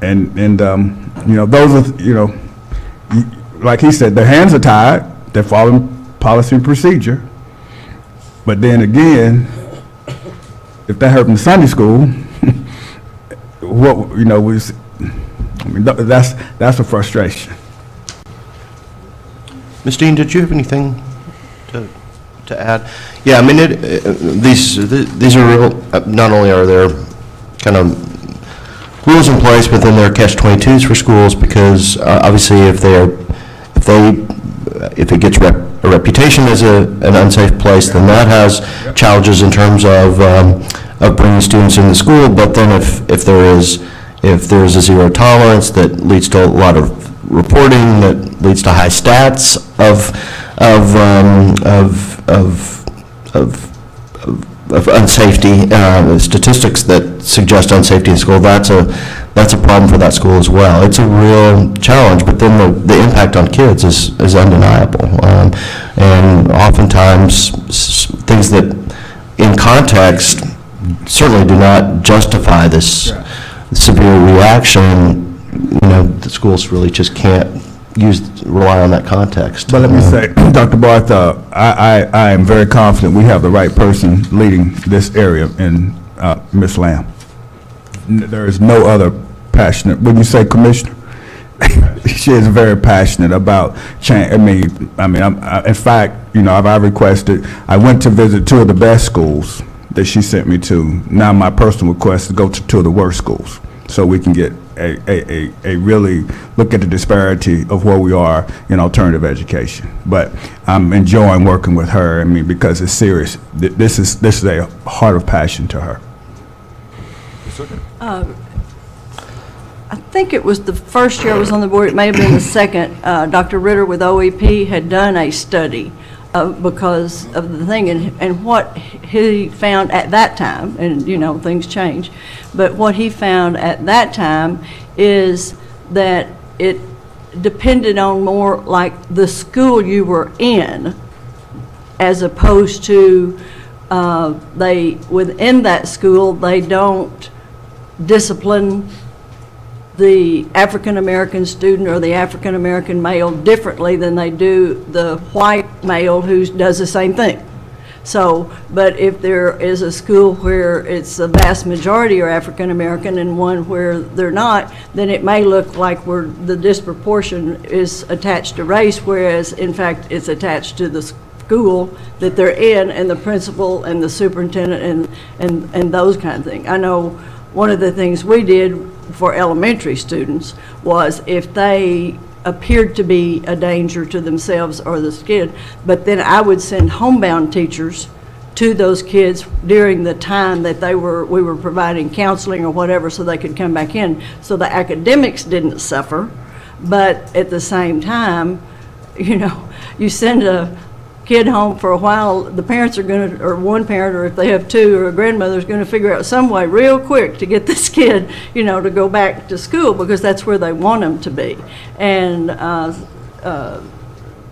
And you know, those are, you know, like he said, their hands are tied, they're following policy and procedure. But then again, if that happened in Sunday school, what, you know, I mean, that's a frustration. Ms. Dean, did you have anything to add? Yeah, I mean, these are real, not only are there kind of rules in place, but then there are catch-22s for schools, because obviously if it gets a reputation as an unsafe place, then that has challenges in terms of bringing students in the school. But then if there is a zero tolerance that leads to a lot of reporting, that leads to high stats of unsafety, statistics that suggest unsafety in school, that's a problem for that school as well. It's a real challenge, but then the impact on kids is undeniable. And oftentimes, things that in context certainly do not justify this severe reaction, you know, the schools really just can't rely on that context. But let me say, Dr. Barth, I am very confident we have the right person leading this area in Ms. Lamb. There is no other passionate, would you say, Commissioner? She is very passionate about change. I mean, in fact, you know, I requested, I went to visit two of the best schools that she sent me to. Now my personal request is to go to two of the worst schools, so we can get a really look at the disparity of where we are in alternative education. But I'm enjoying working with her, I mean, because it's serious. This is a heart of passion to her. I think it was the first year I was on the board, it may have been the second, Dr. Ritter with OEP had done a study because of the thing, and what he found at that time, and you know, things change, but what he found at that time is that it depended on more like the school you were in, as opposed to within that school, they don't discipline the African-American student or the African-American male differently than they do the white male who does the same thing. So, but if there is a school where it's the vast majority are African-American and one where they're not, then it may look like the disproportion is attached to race, whereas in fact it's attached to the school that they're in and the principal and the superintendent and those kind of things. I know one of the things we did for elementary students was if they appeared to be a danger to themselves or the kid, but then I would send homebound teachers to those kids during the time that we were providing counseling or whatever, so they could come back in. So the academics didn't suffer, but at the same time, you know, you send a kid home for a while, the parents are going to, or one parent, or if they have two, or a grandmother is going to figure out some way real quick to get this kid, you know, to go back to school, because that's where they want them to be. And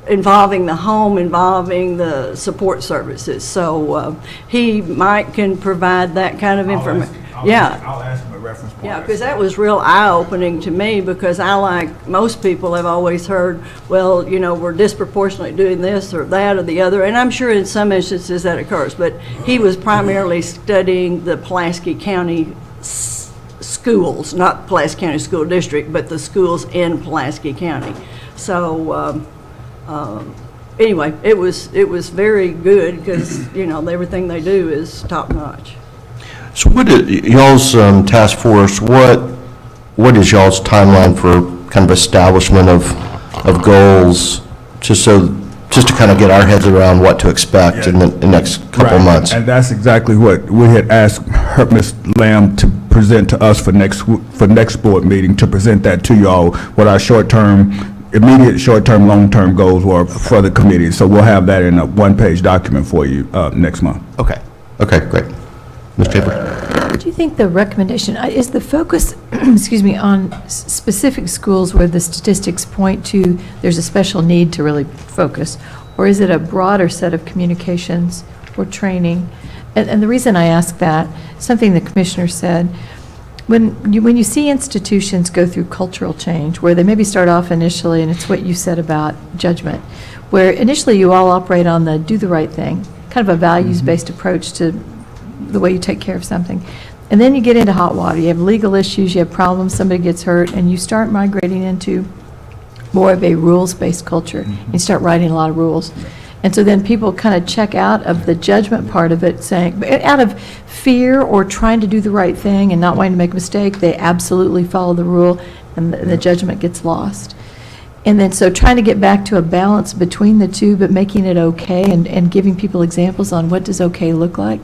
involving the home, involving the support services. So Mike can provide that kind of information. Yeah. I'll ask him a reference point. Yeah, because that was real eye-opening to me, because I, like most people, have always heard, well, you know, we're disproportionately doing this or that or the other, and I'm sure in some instances that occurs, but he was primarily studying the Pulaski County schools, not Pulaski County School District, but the schools in Pulaski County. So, anyway, it was very good, because, you know, everything they do is top-notch. So what is y'all's task force, what is y'all's timeline for kind of establishment of goals, just to kind of get our heads around what to expect in the next couple of months? And that's exactly what we had asked Ms. Lamb to present to us for next board meeting, to present that to y'all, what our immediate short-term, long-term goals were for the committee. So we'll have that in a one-page document for you next month. Okay, great. Ms. Tabor? Do you think the recommendation, is the focus, excuse me, on specific schools where the statistics point to there's a special need to really focus, or is it a broader set of communications or training? And the reason I ask that, something the commissioner said, when you see institutions go through cultural change, where they maybe start off initially, and it's what you said about judgment, where initially you all operate on the do the right thing, kind of a values-based approach to the way you take care of something. And then you get into hot water. You have legal issues, you have problems, somebody gets hurt, and you start migrating into more of a rules-based culture. You start writing a lot of rules. And so then people kind of check out of the judgment part of it, saying, out of fear or trying to do the right thing and not wanting to make a mistake, they absolutely follow the rule, and the judgment gets lost. And then so trying to get back to a balance between the two, but making it okay, and giving people examples on what does okay look like.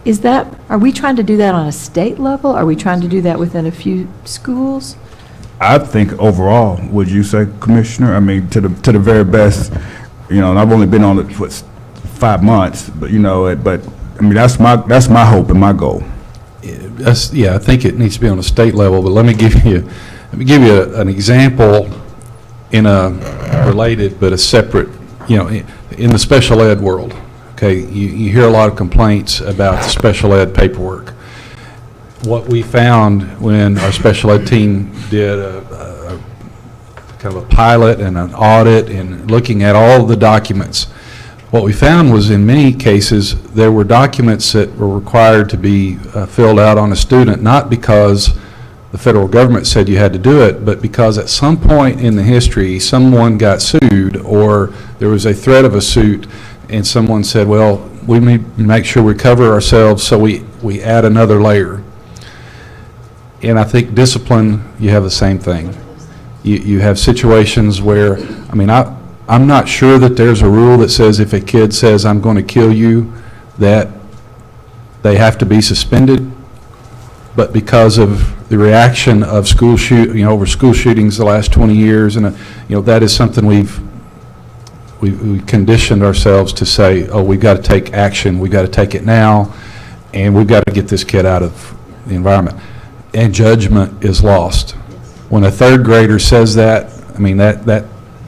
Are we trying to do that on a state level? Are we trying to do that within a few schools? I think overall, would you say, Commissioner? I mean, to the very best, you know, and I've only been on it for 5 months, but, you know, but, I mean, that's my hope and my goal. Yeah, I think it needs to be on a state level, but let me give you an example in a related but a separate, you know, in the special ed world. Okay, you hear a lot of complaints about the special ed paperwork. What we found when our special ed team did a kind of a pilot and an audit and looking at all of the documents, what we found was in many cases there were documents that were required to be filled out on a student, not because the federal government said you had to do it, but because at some point in the history someone got sued or there was a threat of a suit, and someone said, well, we need to make sure we cover ourselves, so we add another layer. And I think discipline, you have the same thing. You have situations where, I mean, I'm not sure that there's a rule that says if a kid says, I'm going to kill you, that they have to be suspended. But because of the reaction of over school shootings the last 20 years, and that is something we've conditioned ourselves to say, oh, we've got to take action, we've got to take it now, and we've got to get this kid out of the environment. And judgment is lost. When a third grader says that, I mean, that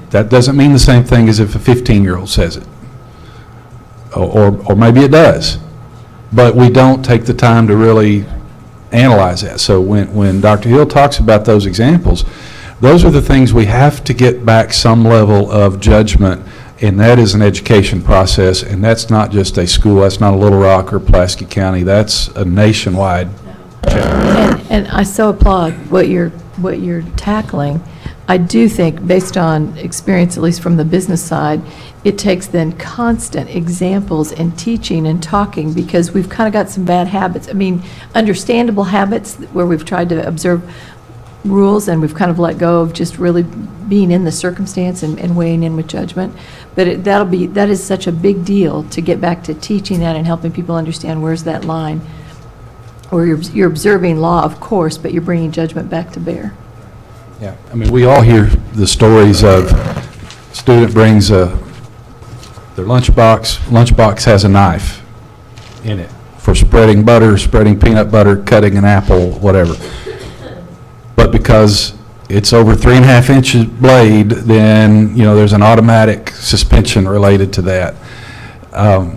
doesn't mean the same thing as if a 15-year-old says it. Or maybe it does. But we don't take the time to really analyze that. So when Dr. Hill talks about those examples, those are the things we have to get back some level of judgment, and that is an education process, and that's not just a school, that's not a Little Rock or Pulaski County, that's a nationwide challenge. And I so applaud what you're tackling. I do think, based on experience, at least from the business side, it takes then constant examples and teaching and talking, because we've kind of got some bad habits. I mean, understandable habits where we've tried to observe rules, and we've kind of let go of just really being in the circumstance and weighing in with judgment. But that is such a big deal to get back to teaching that and helping people understand where's that line, where you're observing law, of course, but you're bringing judgment back to bear. Yeah, I mean, we all hear the stories of student brings their lunchbox has a knife in it for spreading butter, spreading peanut butter, cutting an apple, whatever. But because it's over 3.5 inches blade, then, there's an automatic suspension related to that. How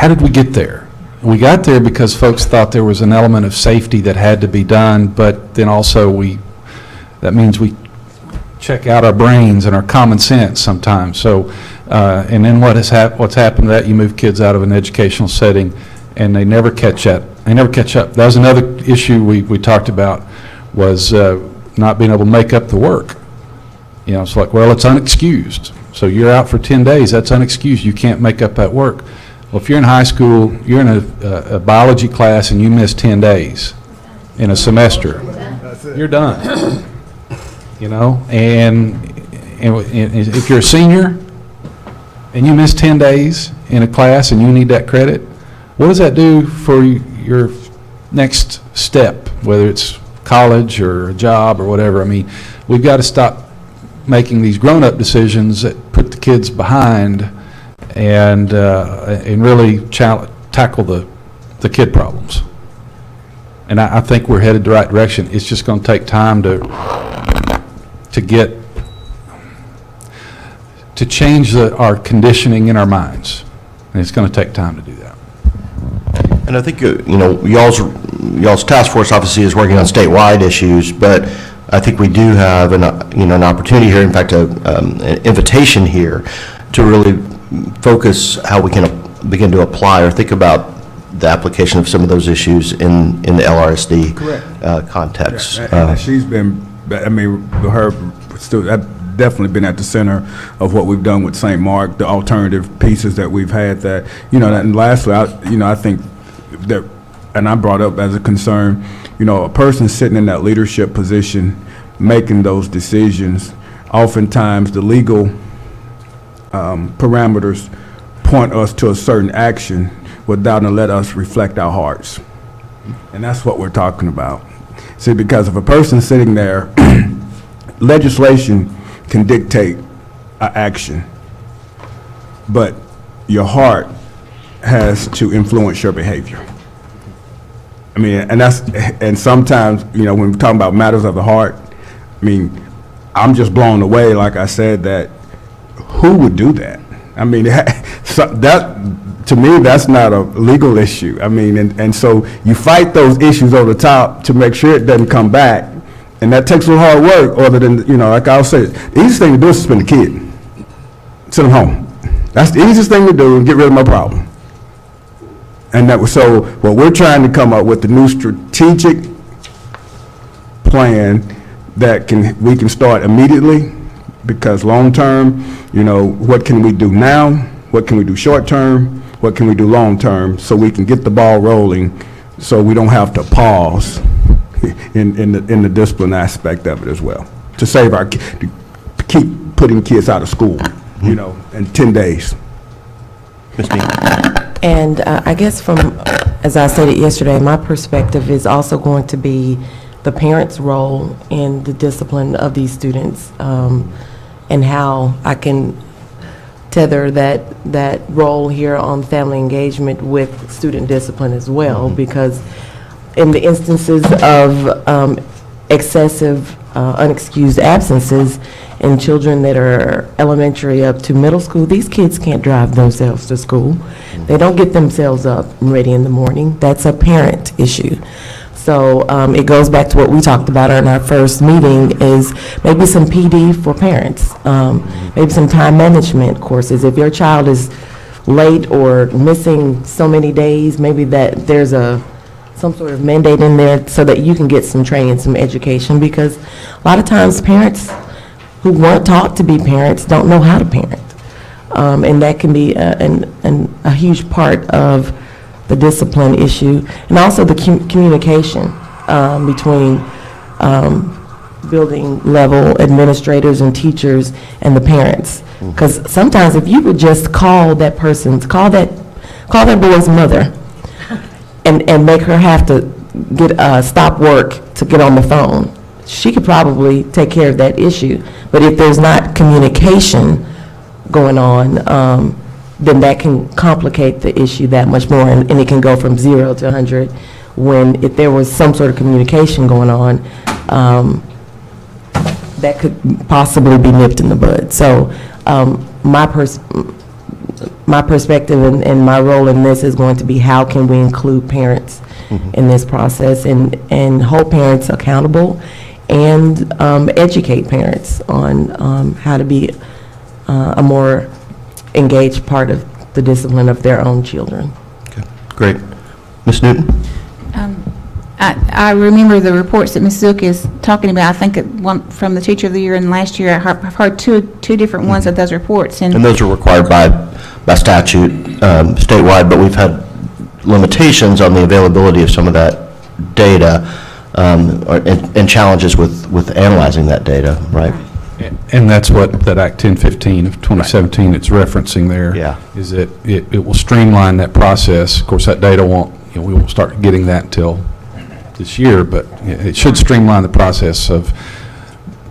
did we get there? We got there because folks thought there was an element of safety that had to be done, but then also that means we check out our brains and our common sense sometimes. So, and then what's happened to that, you move kids out of an educational setting and they never catch up. That was another issue we talked about, was not being able to make up the work. It's like, well, it's unexcused. So you're out for 10 days, that's unexcused. You can't make up that work. Well, if you're in high school, you're in a biology class and you miss 10 days in a semester, you're done. And if you're a senior and you miss 10 days in a class and you need that credit, what does that do for your next step, whether it's college or a job or whatever? I mean, we've got to stop making these grown-up decisions that put the kids behind and really tackle the kid problems. And I think we're headed the right direction. It's just going to take time to change our conditioning in our minds, and it's going to take time to do that. And I think, y'all's task force obviously is working on statewide issues, but I think we do have an opportunity here, in fact, an invitation here to really focus how we can begin to apply or think about the application of some of those issues in the LRSD context. And she's been, I've definitely been at the center of what we've done with St. Mark, the alternative pieces that we've had that, and lastly, I think that, and I brought up as a concern, a person sitting in that leadership position, making those decisions, oftentimes the legal parameters point us to a certain action without let us reflect our hearts. And that's what we're talking about. See, because if a person's sitting there, legislation can dictate an action, but your heart has to influence your behavior. And sometimes, when we're talking about matters of the heart, I'm just blown away, like I said, that who would do that? To me, that's not a legal issue. And so you fight those issues over the top to make sure it doesn't come back. And that takes a little hard work, other than, like I'll say, the easiest thing to do is suspend the kid. Send them home. That's the easiest thing to do and get rid of my problem. And so what we're trying to come up with, the new strategic plan that we can start immediately, because long term, what can we do now? What can we do short term? What can we do long term, so we can get the ball rolling, so we don't have to pause in the discipline aspect of it as well, to save to keep putting kids out of school, in 10 days. Ms. Meek. And I guess as I stated yesterday, my perspective is also going to be the parents' role in the discipline of these students, and how I can tether that role here on family engagement with student discipline as well, because in the instances of excessive unexcused absences in children that are elementary up to middle school, these kids can't drive themselves to school. They don't get themselves up and ready in the morning. That's a parent issue. So it goes back to what we talked about in our first meeting, is maybe some PD for parents, maybe some time management courses. If your child is late or missing so many days, maybe that there's some sort of mandate in there so that you can get some training, some education, because a lot of times parents who weren't taught to be parents don't know how to parent. And that can be a huge part of the discipline issue, and also the communication. between building level administrators and teachers and the parents. Because sometimes if you would just call that boy's mother and make her have to stop work to get on the phone, she could probably take care of that issue. But if there's not communication going on, then that can complicate the issue that much more, and it can go from 0 to 100, when if there was some sort of communication going on, that could possibly be nipped in the bud. So my perspective and my role in this is going to be, how can we include parents in this process and hold parents accountable and educate parents on how to be a more engaged part of the discipline of their own children. Okay, great. Ms. Newton? I remember the reports that Ms. Zook is talking about. I think one from the Teacher of the Year and last year, I've heard two different ones of those reports. And those are required by statute statewide, but we've had limitations on the availability of some of that data and challenges with analyzing that data, right? And that's what that Act 1015 of 2017 it's referencing there. Yeah. Is that it will streamline that process. Of course, that data won't, we won't start getting that until this year, but it should streamline the process of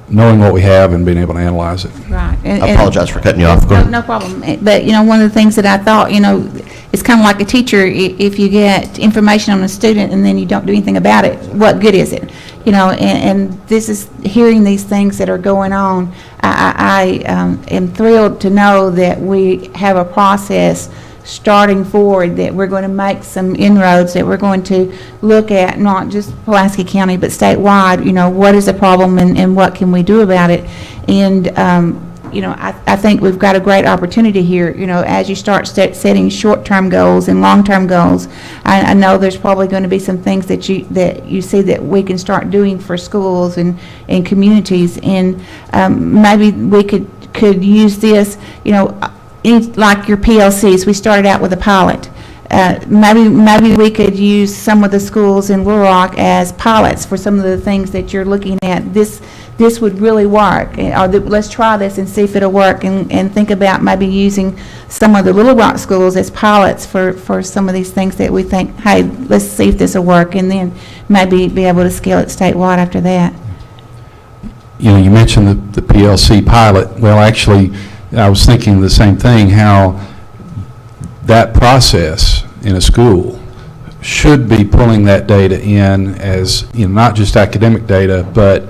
knowing what we have and being able to analyze it. Right. I apologize for cutting you off. Go ahead. No problem. But, one of the things that I thought, it's kind of like a teacher, if you get information on a student and then you don't do anything about it, what good is it? And this is hearing these things that are going on. I am thrilled to know that we have a process starting forward, that we're going to make some inroads, that we're going to look at not just Pulaski County, but statewide, what is the problem and what can we do about it? And, I think we've got a great opportunity here, as you start setting short-term goals and long-term goals. I know there's probably going to be some things that you see that we can start doing for schools and communities, and maybe we could use this, like your PLCs. We started out with a pilot. Maybe we could use some of the schools in Little Rock as pilots for some of the things that you're looking at. This would really work. Or let's try this and see if it'll work, and think about maybe using some of the Little Rock schools as pilots for some of these things that we think, hey, let's see if this will work, and then maybe be able to scale it statewide after that. You mentioned the PLC pilot. Well, actually, I was thinking the same thing, how that process in a school should be pulling that data in as, not just academic data, but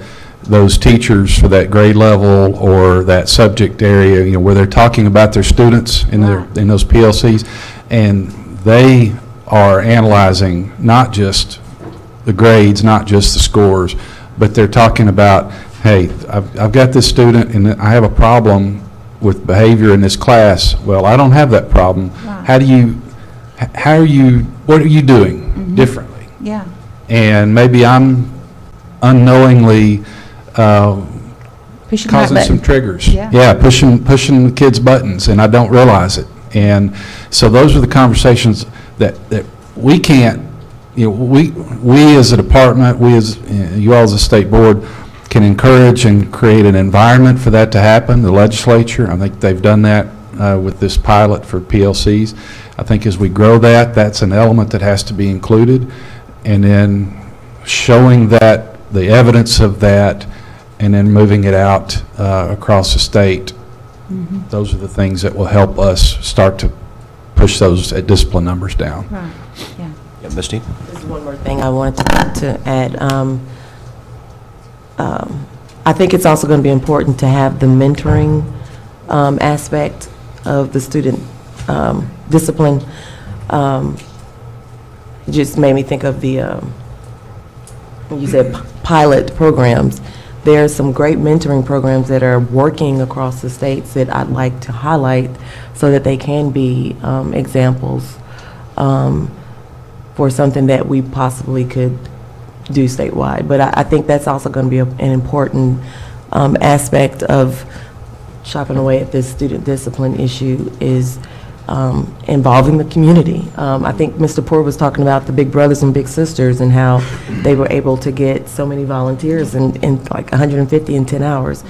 those teachers for that grade level or that subject area, where they're talking about their students in those PLCs, and they are analyzing not just the grades, not just the scores, but they're talking about, hey, I've got this student and I have a problem with behavior in this class. Well, I don't have that problem. Right. What are you doing differently? Yeah. And maybe I'm unknowingly causing some triggers. Yeah, pushing the kids' buttons, and I don't realize it. And so those are the conversations that we can't, we as a department, we as, you all as a state board, can encourage and create an environment for that to happen. The legislature, I think they've done that with this pilot for PLCs. I think as we grow that, that's an element that has to be included, and then showing that, the evidence of that, and then moving it out across the state. Mm-hmm. Those are the things that will help us start to push those discipline numbers down. Right. Yeah. Yeah, Misty? There's one more thing I wanted to add. I think it's also going to be important to have the mentoring aspect of the student discipline. It just made me think of the, you said pilot programs. There are some great mentoring programs that are working across the states that I'd like to highlight so that they can be examples for something that we possibly could do statewide. But I think that's also going to be an important aspect of chopping away at this student discipline issue, is involving the community. I think Mr. Poor was talking about the big brothers and big sisters and how they were able to get so many volunteers in like 150 in 10 hours.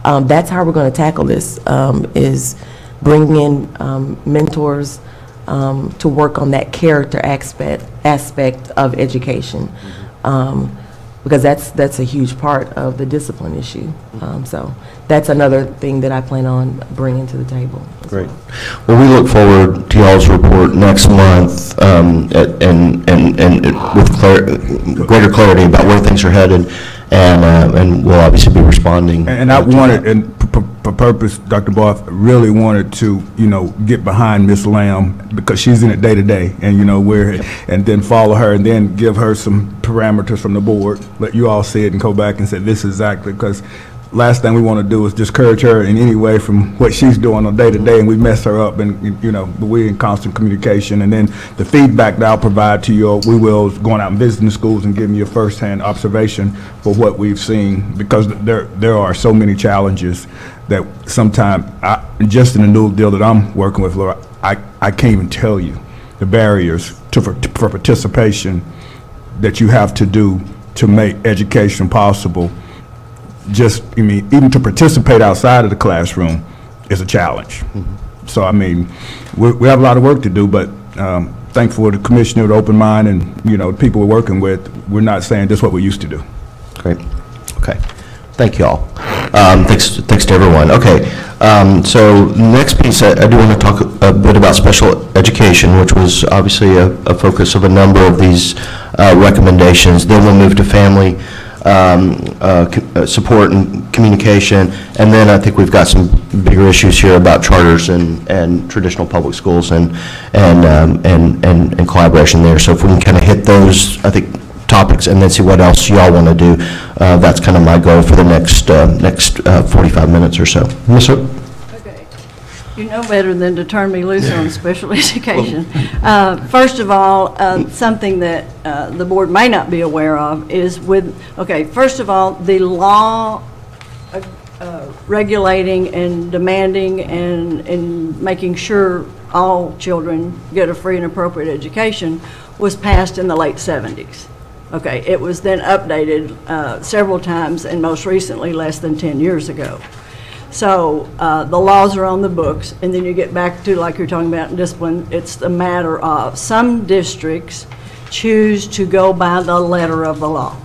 That's how we're going to tackle this, is bringing in mentors to work on that character aspect of education, because that's a huge part of the discipline issue. So that's another thing that I plan on bringing to the table. Great. Well, we look forward to y'all's report next month, and with greater clarity about where things are headed, and we'll obviously be responding. And I wanted, and for purpose, Dr. Barth really wanted to, get behind Ms. Lamb, because she's in it day to day, and and then follow her, and then give her some parameters from the board, let you all see it and go back and say, this is exactly, because last thing we want to do is discourage her in any way from what she's doing on day to day, and we mess her up, and but we're in constant communication. And then the feedback that I'll provide to you, we will, going out and visiting the schools and giving you a firsthand observation for what we've seen, because there are so many challenges that sometimes, just in the new deal that I'm working with, Laura, I can't even tell you the barriers for participation that you have to do to make education possible. Even to participate outside of the classroom is a challenge. So, we have a lot of work to do, but thankful for the commissioner, the open mind, and, the people we're working with. We're not saying this is what we used to do. Great. Okay. Thank you all. Thanks to everyone. Okay. So next piece, I do want to talk a bit about special education, which was obviously a focus of a number of these recommendations. Then we'll move to family support and communication, and then I think we've got some bigger issues here about charters and traditional public schools and collaboration there. So if we can kind of hit those, I think, topics, and then see what else y'all want to do, that's kind of my goal for the next 45 minutes or so. Ms. Hook? Okay. You know better than to turn me loose on special education. First of all, something that the board may not be aware of is first of all, the law regulating and demanding and making sure all children get a free and appropriate education was passed in the late 70s. Okay, it was then updated several times, and most recently less than 10 years ago. So the laws are on the books, and then you get back to, like you're talking about in discipline, it's a matter of some districts choose to go by the letter of the law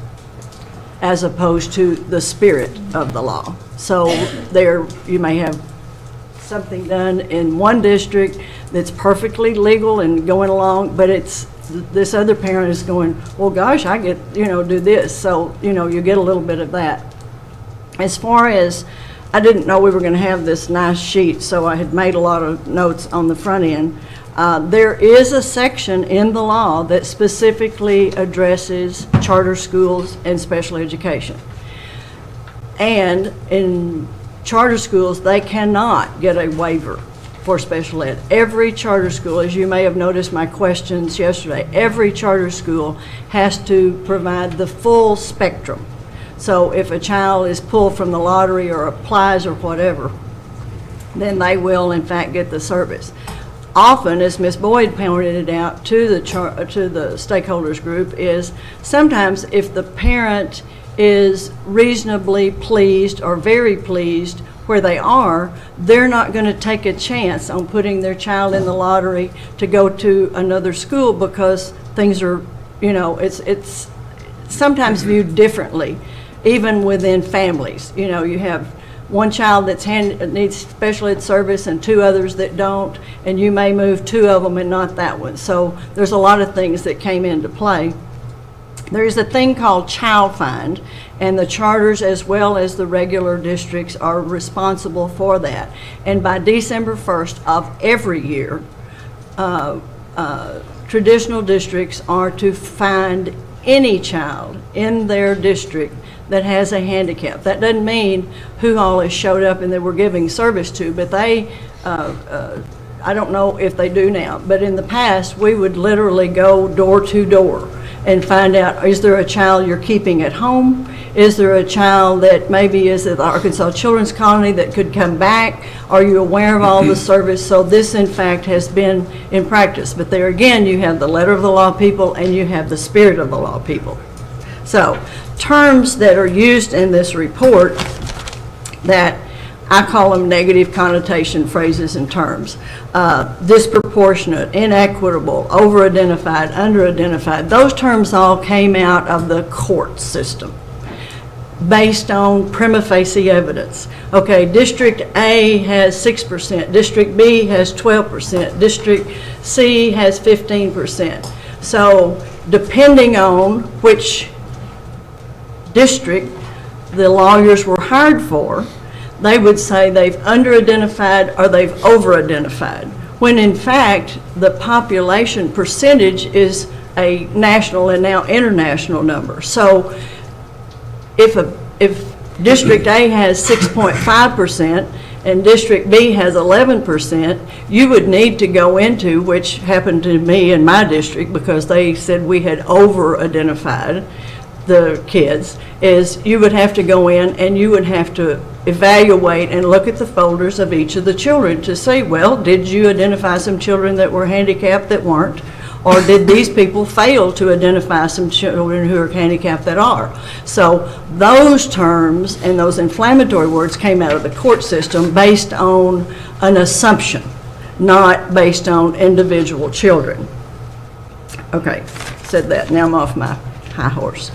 as opposed to the spirit of the law. So you may have something done in one district that's perfectly legal and going along, but this other parent is going, well, gosh, I get, do this. So, you get a little bit of that. As far as, I didn't know we were going to have this nice sheet, so I had made a lot of notes on the front end. There is a section in the law that specifically addresses charter schools and special education. And in charter schools, they cannot get a waiver for special ed. Every charter school, as you may have noticed my questions yesterday, every charter school has to provide the full spectrum. So if a child is pulled from the lottery or applies or whatever, then they will in fact get the service. Often, as Ms. Boyd pointed out to the stakeholders group, is sometimes if the parent is reasonably pleased or very pleased where they are, they're not going to take a chance on putting their child in the lottery to go to another school, because things are, it's sometimes viewed differently, even within families. You have one child that needs special ed service and two others that don't, and you may move two of them and not that one. So there's a lot of things that came into play. There's a thing called Child Find, and the charters as well as the regular districts are responsible for that. And by December 1st of every year, traditional districts are to find any child in their district that has a handicap. That doesn't mean who all has showed up and that we're giving service to, but they, I don't know if they do now, but in the past, we would literally go door to door and find out, is there a child you're keeping at home? Is there a child that maybe is at the Arkansas Children's Colony that could come back? Are you aware of all the service? So this, in fact, has been in practice. But there again, you have the letter of the law people and you have the spirit of the law people. So terms that are used in this report that I call them negative connotation phrases and terms. Disproportionate, inequitable, over-identified, under-identified. Those terms all came out of the court system based on prima facie evidence. Okay, District A has 6%, District B has 12%, District C has 15%. So depending on which district the lawyers were hired for, they would say they've under-identified or they've over-identified, when in fact the population percentage is a national and now international number. So if District A has 6.5% and District B has 11%, you would need to go into, which happened to me in my district because they said we had over-identified the kids, is you would have to go in and you would have to evaluate and look at the folders of each of the children to say, well, did you identify some children that were handicapped that weren't? Or did these people fail to identify some children who are handicapped that are? So those terms and those inflammatory words came out of the court system based on an assumption, not based on individual children. Okay, said that. Now I'm off my high horse.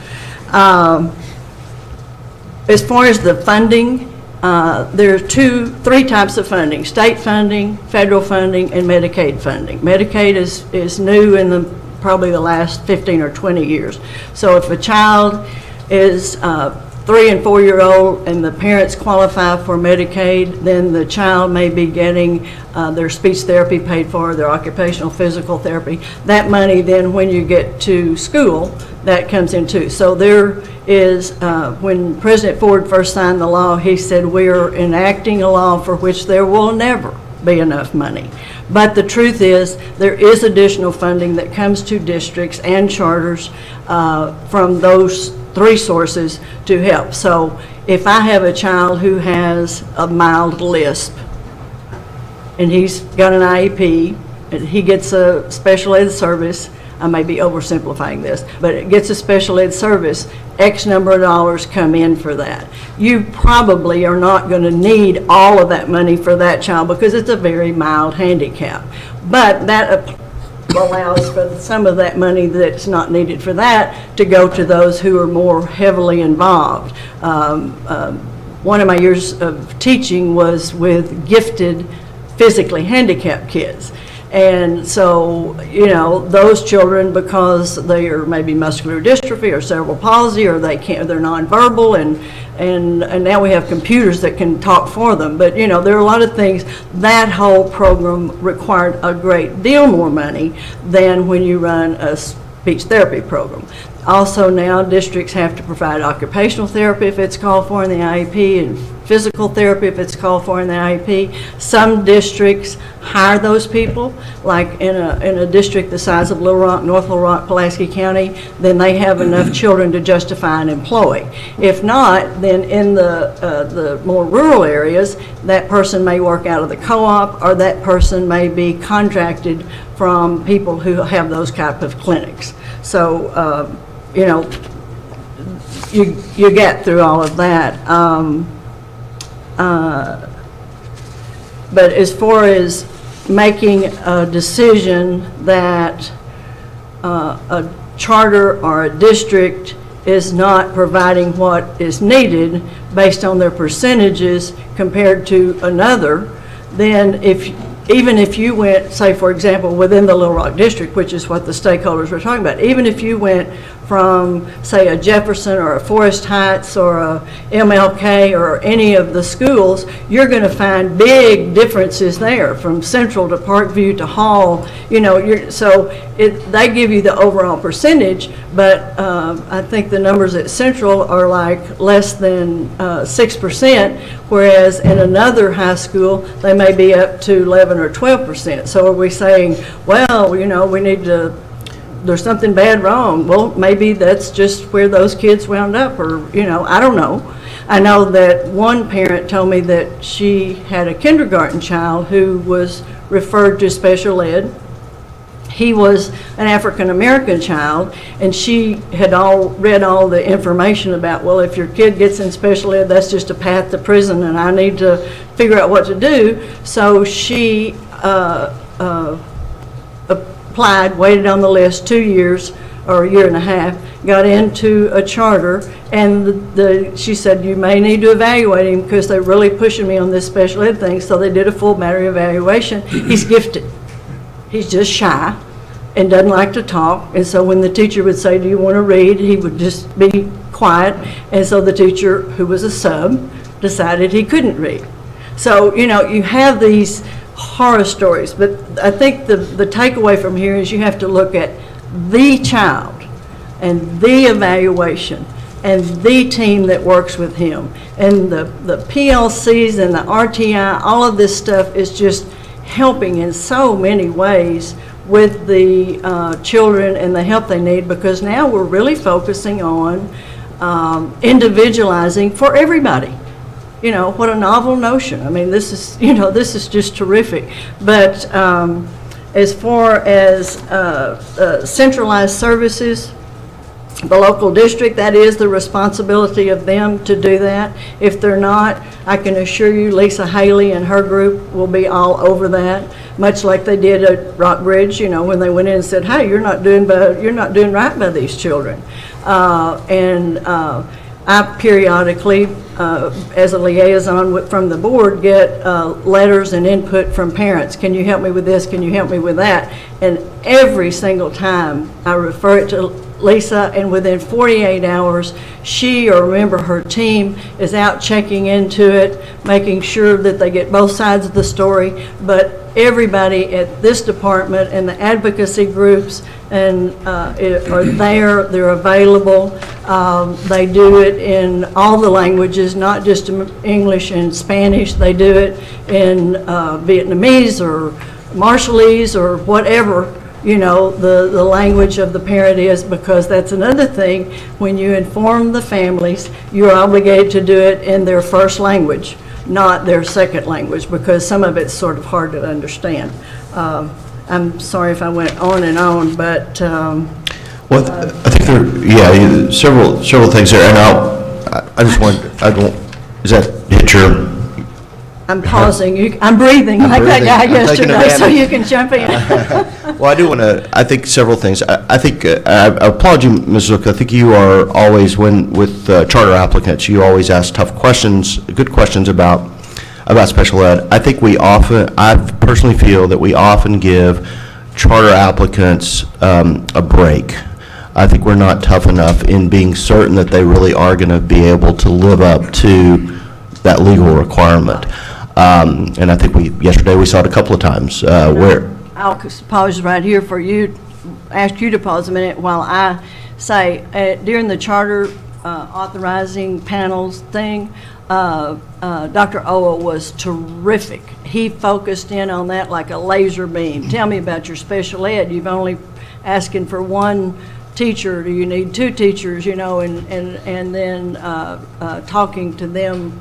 As far as the funding, there are three types of funding: state funding, federal funding, and Medicaid funding. Medicaid is new in probably the last 15 or 20 years. So if a child is 3 and 4 year old and the parents qualify for Medicaid, then the child may be getting their speech therapy paid for, their occupational physical therapy. That money then when you get to school, that comes in too. So there is, when President Ford first signed the law, he said we're enacting a law for which there will never be enough money. But the truth is, there is additional funding that comes to districts and charters from those three sources to help. So if I have a child who has a mild lisp and he's got an IEP and he gets a special ed service, I may be oversimplifying this, but it gets a special ed service, X number of dollars come in for that. You probably are not going to need all of that money for that child because it's a very mild handicap. But that allows for some of that money that's not needed for that to go to those who are more heavily involved. One of my years of teaching was with gifted, physically handicapped kids. And so, you know, those children, because they are maybe muscular dystrophy or cerebral palsy, or they're nonverbal, and now we have computers that can talk for them. But, you know, there are a lot of things. That whole program required a great deal more money than when you run a speech therapy program. Also now districts have to provide occupational therapy if it's called for in the IEP, and physical therapy if it's called for in the IEP. Some districts hire those people, like in a district the size of Little Rock, North Little Rock, Pulaski County, then they have enough children to justify an employee. If not, then in the more rural areas, that person may work out of the co-op, or that person may be contracted from people who have those type of clinics. So, you know, you get through all of that. But as far as making a decision that a charter or a district is not providing what is needed based on their percentages compared to another, then even if you went, say for example, within the Little Rock district, which is what the stakeholders were talking about, even if you went from, say, a Jefferson or a Forest Heights or a MLK or any of the schools, you're going to find big differences there, from Central to Parkview to Hall. You know, they give you the overall percentage, but I think the numbers at Central are like less than 6%, whereas in another high school they may be up to 11 or 12%. So are we saying, well, you know, we need to there's something bad wrong. Well, maybe that's just where those kids wound up, or, I don't know. I know that one parent told me that she had a kindergarten child who was referred to special ed. He was an African-American child, and she had read all the information about, well, if your kid gets in special ed, that's just a path to prison, and I need to figure out what to do. So she applied, waited on the list 2 years or a year and a half, got into a charter, and she said, you may need to evaluate him because they're really pushing me on this special ed thing. So they did a full battery evaluation. He's gifted. He's just shy and doesn't like to talk. And so when the teacher would say, do you want to read? He would just be quiet. And so the teacher, who was a sub, decided he couldn't read. So, you have these horror stories, but I think the takeaway from here is you have to look at the child and the evaluation and the team that works with him. And the PLCs and the RTI, all of this stuff is just helping in so many ways with the children and the help they need, because now we're really focusing on individualizing for everybody. What a novel notion. I mean, this is just terrific. But as far as centralized services, the local district, that is the responsibility of them to do that. If they're not, I can assure you Lisa Haley and her group will be all over that, much like they did at Rockbridge, when they went in and said, hey, you're not doing right by these children. I periodically, as a liaison from the board, get letters and input from parents. Can you help me with this? Can you help me with that? And every single time I refer it to Lisa, and within 48 hours, she or a member of her team is out checking into it, making sure that they get both sides of the story. But everybody at this department and the advocacy groups are there, they're available. They do it in all the languages, not just English and Spanish. They do it in Vietnamese or Marshallese or whatever, the language of the parent is, because that's another thing. When you inform the families, you're obligated to do it in their first language, not their second language, because some of it's sort of hard to understand. I'm sorry if I went on and on, but Well, I think there, several things there, and does that hit your? I'm pausing. I'm breathing like that guy yesterday, so you can jump in. Well, I do want to, I think several things. I think, I applaud you, Ms. Zook. I think you are always, with charter applicants, you always ask tough questions, good questions about special ed. I think I personally feel that we often give charter applicants a break. I think we're not tough enough in being certain that they really are going to be able to live up to that legal requirement. And I think yesterday we saw it a couple of times where. I'll pause right here for you, ask you to pause a minute while I say, during the charter authorizing panels thing, Dr. Owa was terrific. He focused in on that like a laser beam. Tell me about your special ed. You've only asking for one teacher. Do you need two teachers, and then talking to them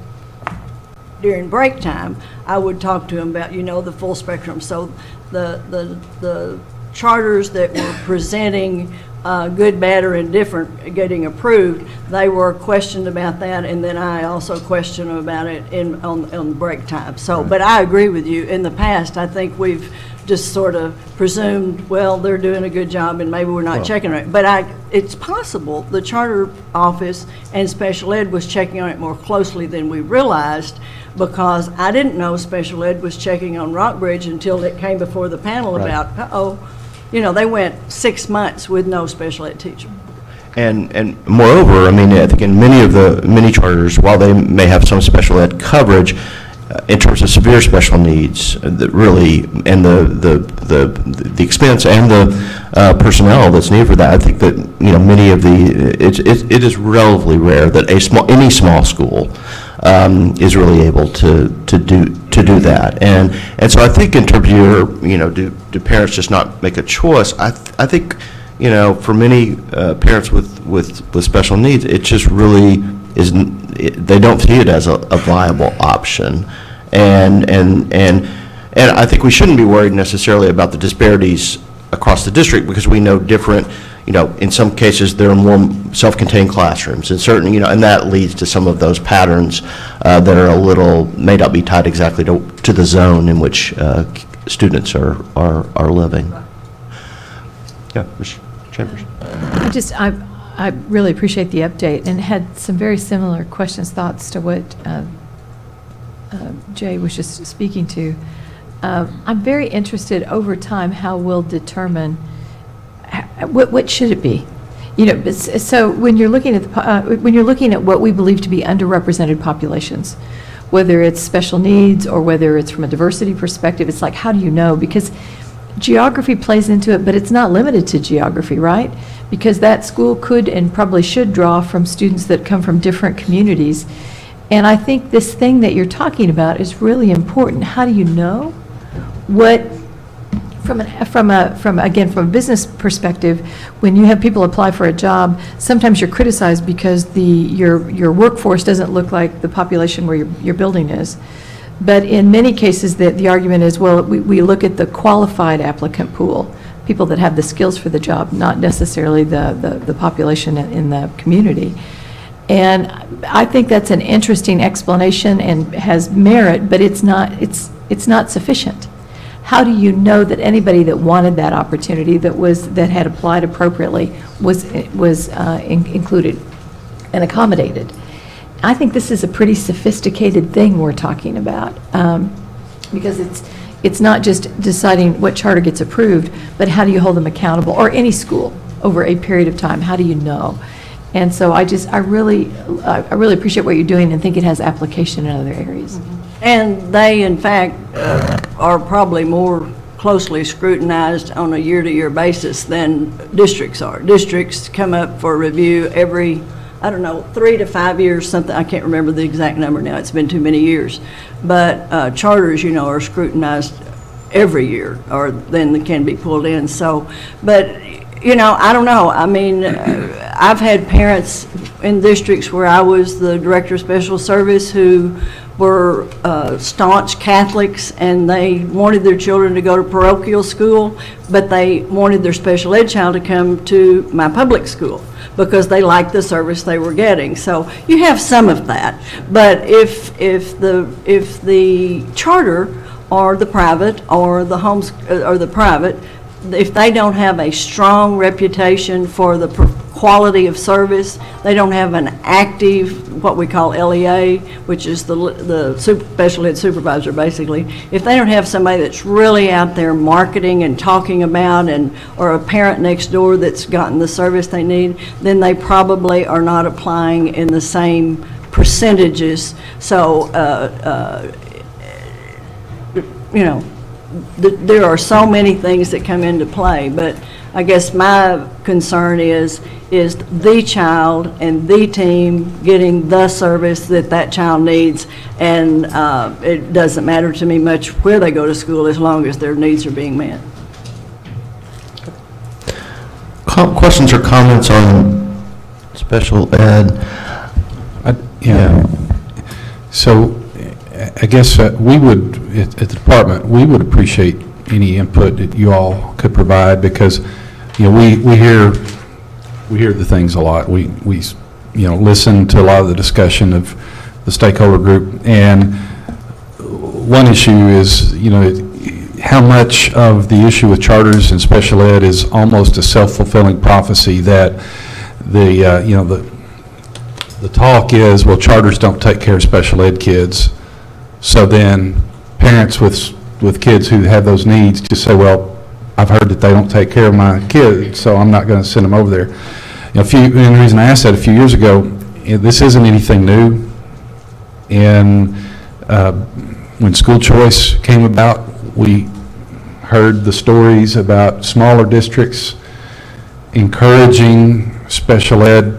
during break time, I would talk to him about, the full spectrum. So the charters that were presenting good, bad, or indifferent getting approved, they were questioned about that, and then I also questioned them about it on break time. So, but I agree with you. In the past, I think we've just sort of presumed, well, they're doing a good job and maybe we're not checking it. But it's possible the charter office and special ed was checking on it more closely than we realized, because I didn't know special ed was checking on Rockbridge until it came before the panel about, they went 6 months with no special ed teacher. And moreover, I mean, I think in many charters, while they may have some special ed coverage, in terms of severe special needs, that really, and the expense and the personnel that's needed for that, I think that many of it is relatively rare that any small school is really able to do that, and so I think in terms of your do parents just not make a choice? I think you know, for many parents with special needs, it just really isn't, they don't see it as a viable option. And I think we shouldn't be worried necessarily about the disparities across the district, because we know different, you know, in some cases there are more self-contained classrooms, and certainly, you know, and that leads to some of those patterns that are a little, may not be tied exactly to the zone in which students are living. Yeah, Ms. Chambers. I really appreciate the update and had some very similar questions, thoughts to what Jay was just speaking to. I'm very interested over time how we'll determine what should it be. You know, so when you're looking at what we believe to be underrepresented populations, whether it's special needs or whether it's from a diversity perspective, it's like, how do you know? Because geography plays into it, but it's not limited to geography, right? Because that school could and probably should draw from students that come from different communities. And I think this thing that you're talking about is really important. How do you know what, from a business perspective, when you have people apply for a job, sometimes you're criticized because your workforce doesn't look like the population where your building is. But in many cases, the argument is, well, we look at the qualified applicant pool, people that have the skills for the job, not necessarily the population in the community. And I think that's an interesting explanation and has merit, but it's not sufficient. How do you know that anybody that wanted that opportunity, that had applied appropriately, was included and accommodated? I think this is a pretty sophisticated thing we're talking about, because it's not just deciding what charter gets approved, but how do you hold them accountable, or any school over a period of time? How do you know? And so I really appreciate what you're doing and think it has application in other areas. And they, in fact, are probably more closely scrutinized on a year-to-year basis than districts are. Districts come up for review every, 3 to 5 years, something, I can't remember the exact number now, it's been too many years. But charters, are scrutinized every year, or then they can be pulled in. So, but, I don't know. I mean, I've had parents in districts where I was the director of special service who were staunch Catholics, and they wanted their children to go to parochial school, but they wanted their special ed child to come to my public school because they liked the service they were getting. So you have some of that, but if the charter or the private or the homes or the private, if they don't have a strong reputation for the quality of service, they don't have an active, what we call LEA, which is the special ed supervisor, basically. If they don't have somebody that's really out there marketing and talking about, or a parent next door that's gotten the service they need, then they probably are not applying in the same percentages. So, there are so many things that come into play, but I guess my concern is the child and the team getting the service that child needs, and it doesn't matter to me much where they go to school as long as their needs are being met. Questions or comments on special ed? Yeah. So I guess we would, at the department, we would appreciate any input that you all could provide, because, we hear the things a lot. We listen to a lot of the discussion of the stakeholder group, and one issue is, how much of the issue with charters and special ed is almost a self-fulfilling prophecy that the talk is, well, charters don't take care of special ed kids. So then parents with kids who have those needs just say, well, I've heard that they don't take care of my kids, so I'm not going to send them over there. And the reason I asked that a few years ago, this isn't anything new. And when school choice came about, we heard the stories about smaller districts encouraging special ed,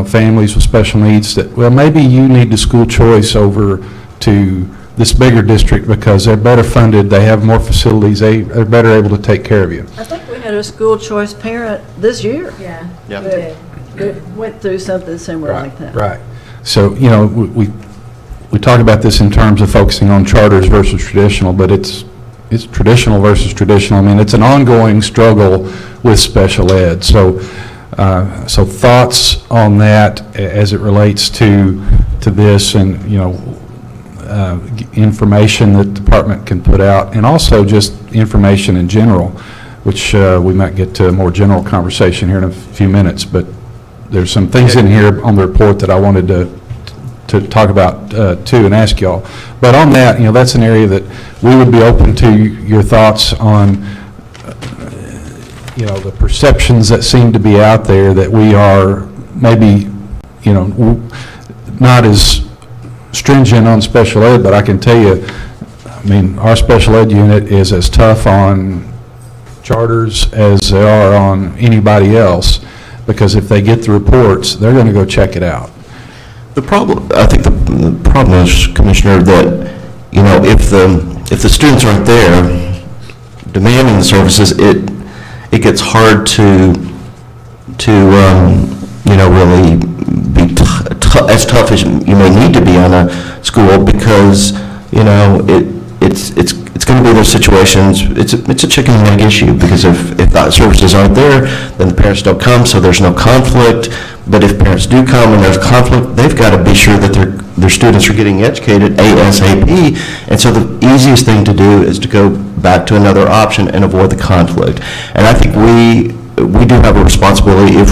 families with special needs, that, well, maybe you need to school choice over to this bigger district because they're better funded, they have more facilities, they're better able to take care of you. I think we had had a school choice parent this year. Yeah. Yeah. That went through something similar like that. Right. So, you know, we talk about this in terms of focusing on charters versus traditional, but it's traditional versus traditional. I mean, it's an ongoing struggle with special ed. So, so thoughts on that as it relates to this, and, you know, information that the department can put out, and also just information in general, which we might get to a more general conversation here in a few minutes, but there's some things in here on the report that I wanted to talk about too and ask y'all. But on that, you know, that's an area that we would be open to your thoughts on, you know, the perceptions that seem to be out there that we are maybe, you know, not as stringent on special ed, but I can tell you, I mean, our special ed unit is as tough on charters as they are on anybody else, because if they get the reports, they're going to go check it out. The problem, I think the problem is, Commissioner, that, you know, if the students aren't there demanding the services, it gets hard to you know, really be as tough as you may need to be on a school, because, you know, it's going to be those situations. It's a chicken and egg issue, because if the services aren't there, then the parents don't come, so there's no conflict. But if parents do come and there's conflict, they've got to be sure that their students are getting educated ASAP. And so the easiest thing to do is to go back to another option and avoid the conflict. And I think we do have a responsibility, if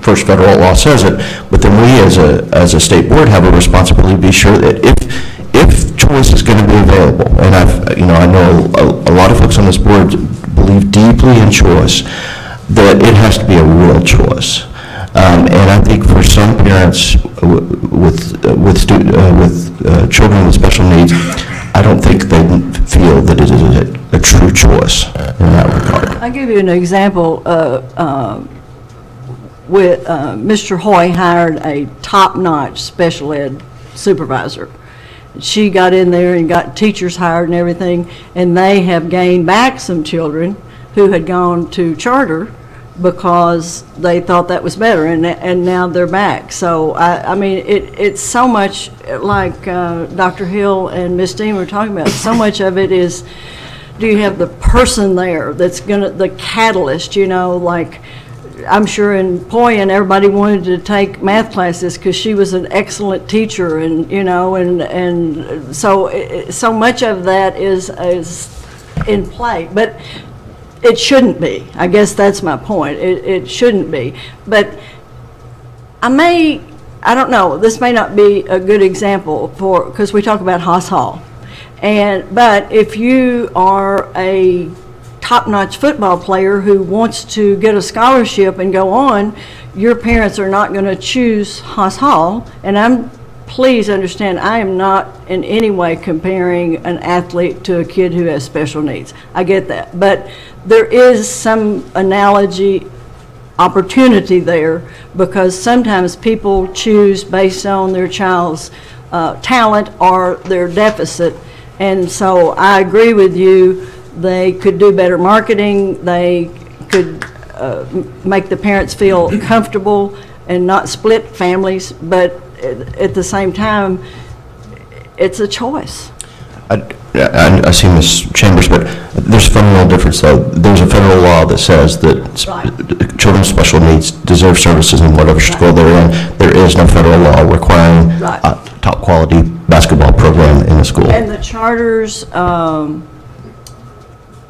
first federal law says it, but then we as a state board have a responsibility to be sure that if choice is going to be available, and I know a lot of folks on this board believe deeply in choice, that it has to be a real choice. And I think for some parents with children with special needs, I don't think they feel that it is a true choice in that regard. I'll give you an example. With Mr. Hoy hired a top-notch special ed supervisor. She got in there and got teachers hired and everything, and they have gained back some children who had gone to charter because they thought that was better, and now they're back. So, I mean, it's so much like Dr. Hill and Ms. Dean were talking about. So much of it is, do you have the person there that's the catalyst, you know, like, I'm sure in Poyen, everybody wanted to take math classes because she was an excellent teacher, and, you know, and so much of that is in play. But it shouldn't be. I guess that's my point. It shouldn't be. But I don't know, this may not be a good example because we talk about Haas Hall. But if you are a top-notch football player who wants to get a scholarship and go on, your parents are not going to choose Haas Hall. And please understand, I am not in any way comparing an athlete to a kid who has special needs. I get that. But there is some analogy opportunity there, because sometimes people choose based on their child's talent or their deficit. And so I agree with you. They could do better marketing. They could make the parents feel comfortable and not split families. But at the same time, it's a choice. I see Ms. Chambers, but there's a fundamental difference, though. There's a federal law that says that children with special needs deserve services in whatever school they're in. There is no federal law requiring a top-quality basketball program in the school. And the charter's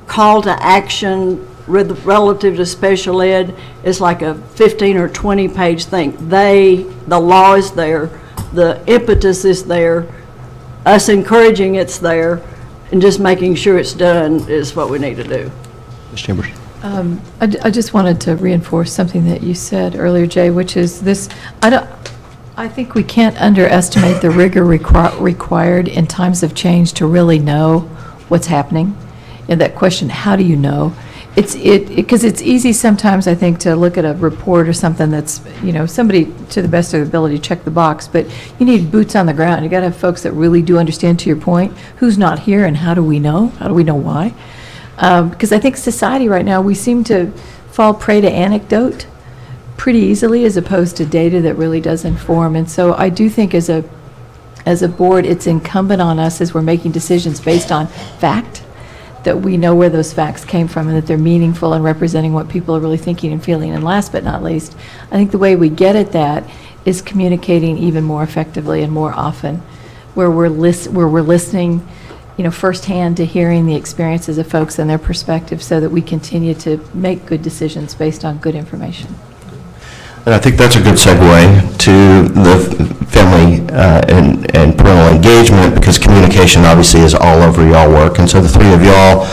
call to action relative to special ed is like a 15 or 20 page thing. The law is there, the impetus is there, us encouraging it's there, and just making sure it's done is what we need to do. Ms. Chambers. I just wanted to reinforce something that you said earlier, Jay, which is this, I think we can't underestimate the rigor required in times of change to really know what's happening. And that question, how do you know? Because it's easy sometimes, I think, to look at a report or something that's, you know, somebody to the best of their ability check the box, but you need boots on the ground. You got to have folks that really do understand, to your point, who's not here and how do we know? How do we know why? Because I think society right now, we seem to fall prey to anecdote pretty easily as opposed to data that really does inform. And so I do think as a board, it's incumbent on us as we're making decisions based on fact, that we know where those facts came from and that they're meaningful and representing what people are really thinking and feeling. And last but not least, I think the way we get at that is communicating even more effectively and more often, where we're listening, firsthand to hearing the experiences of folks and their perspectives, so that we continue to make good decisions based on good information. And I think that's a good segue to the family and parental engagement, because communication obviously is all over y'all work. And so the three of y'all,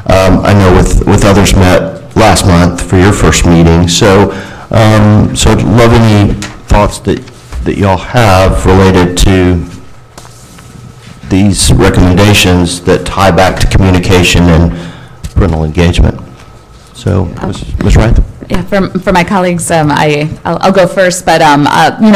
I know with others met last month for your first meeting. So I'd love any thoughts that y'all have related to these recommendations that tie back to communication and parental engagement. So, Ms. Wright? Yeah, for my colleagues, I'll go first, but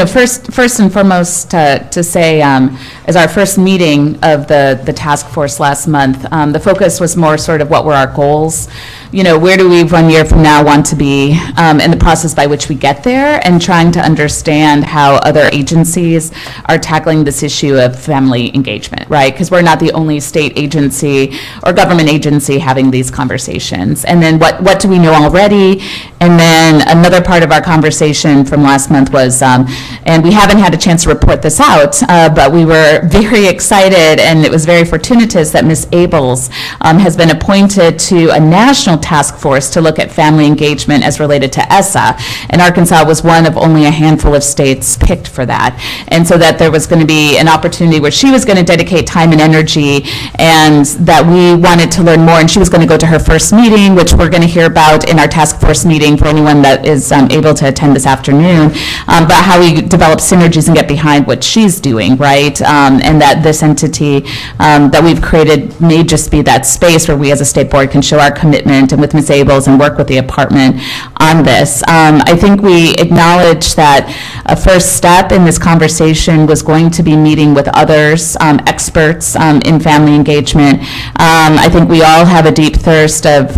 first and foremost to say, as our first meeting of the task force last month, the focus was more sort of what were our goals. Where do we 1 year from now want to be, and the process by which we get there, and trying to understand how other agencies are tackling this issue of family engagement, right? Because we're not the only state agency or government agency having these conversations. And then what do we know already? And then another part of our conversation from last month was, and we haven't had a chance to report this out, but we were very excited, and it was very fortuitous that Ms. Abels has been appointed to a national task force to look at family engagement as related to ESSA. And Arkansas was one of only a handful of states picked for that. And so that there was going to be an opportunity where she was going to dedicate time and energy, and that we wanted to learn more. And she was going to go to her first meeting, which we're going to hear about in our task force meeting for anyone that is able to attend this afternoon, about how we develop synergies and get behind what she's doing, right? And that this entity that we've created may just be that space where we as a state board can show our commitment and with Ms. Abels and work with the department on this. I think we acknowledge that a first step in this conversation was going to be meeting with others, experts in family engagement. I think we all have a deep thirst of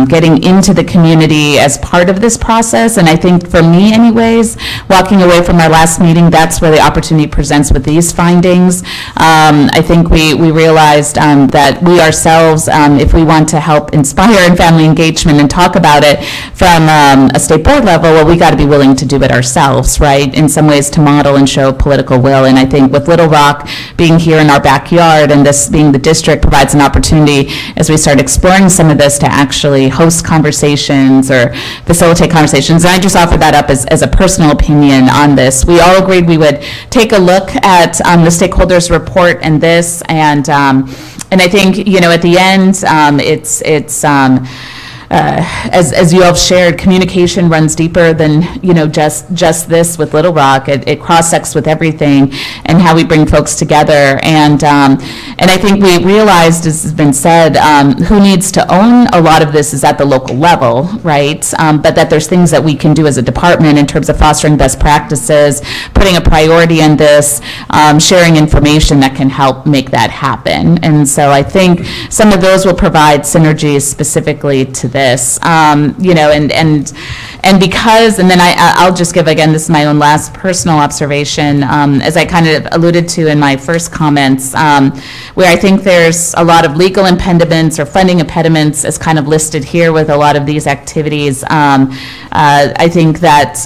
getting into the community as part of this process, and I think for me anyways, walking away from our last meeting, that's where the opportunity presents with these findings. I think we realized that we ourselves, if we want to help inspire in family engagement and talk about it from a state board level, well, we got to be willing to do it ourselves, right? In some ways to model and show political will. And I think with Little Rock being here in our backyard and this being the district provides an opportunity as we start exploring some of this to actually host conversations or facilitate conversations. And I just offer that up as a personal opinion on this. We all agreed we would take a look at the stakeholders report and this, and I think, at the end, as you all shared, communication runs deeper than, just this with Little Rock. It cross-sects with everything and how we bring folks together. And I think we realized, as has been said, who needs to own a lot of this is at the local level, right? But that there's things that we can do as a department in terms of fostering best practices, putting a priority on this, sharing information that can help make that happen. And so I think some of those will provide synergies specifically to this, and because, and then I'll just give, again, this is my own last personal observation, as I kind of alluded to in my first comments, where I think there's a lot of legal impediments or funding impediments as kind of listed here with a lot of these activities. I think that,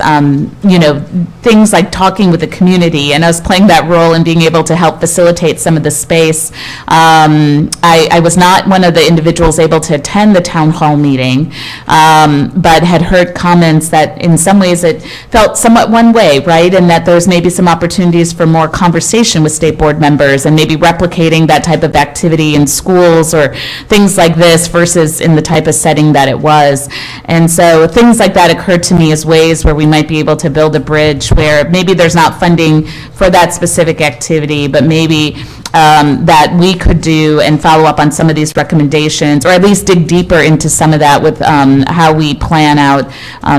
things like talking with the community and us playing that role and being able to help facilitate some of the space. I was not one of the individuals able to attend the town hall meeting, but had heard comments that in some ways it felt somewhat one way, right? And that there's maybe some opportunities for more conversation with state board members and maybe replicating that type of activity in schools or things like this versus in the type of setting that it was. And so things like that occurred to me as ways where we might be able to build a bridge where maybe there's not funding for that specific activity, but maybe that we could do and follow up on some of these recommendations, or at least dig deeper into some of that with how we plan out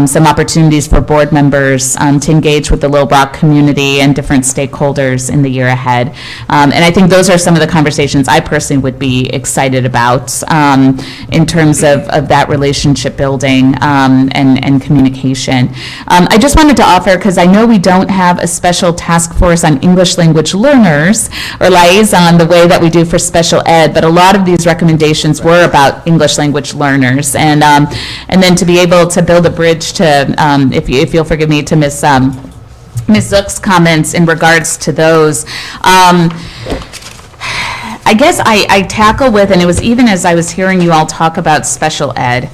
some opportunities for board members to engage with the Little Rock community and different stakeholders in the year ahead. And I think those are some of the conversations I personally would be excited about in terms of that relationship building and communication. I just wanted to offer, because I know we don't have a special task force on English language learners or liaison the way that we do for special ed, but a lot of these recommendations were about English language learners. And then to be able to build a bridge to, if you'll forgive me, to Ms. Zook's comments in regards to those. I guess I tackle with, and it was even as I was hearing you all talk about special ed,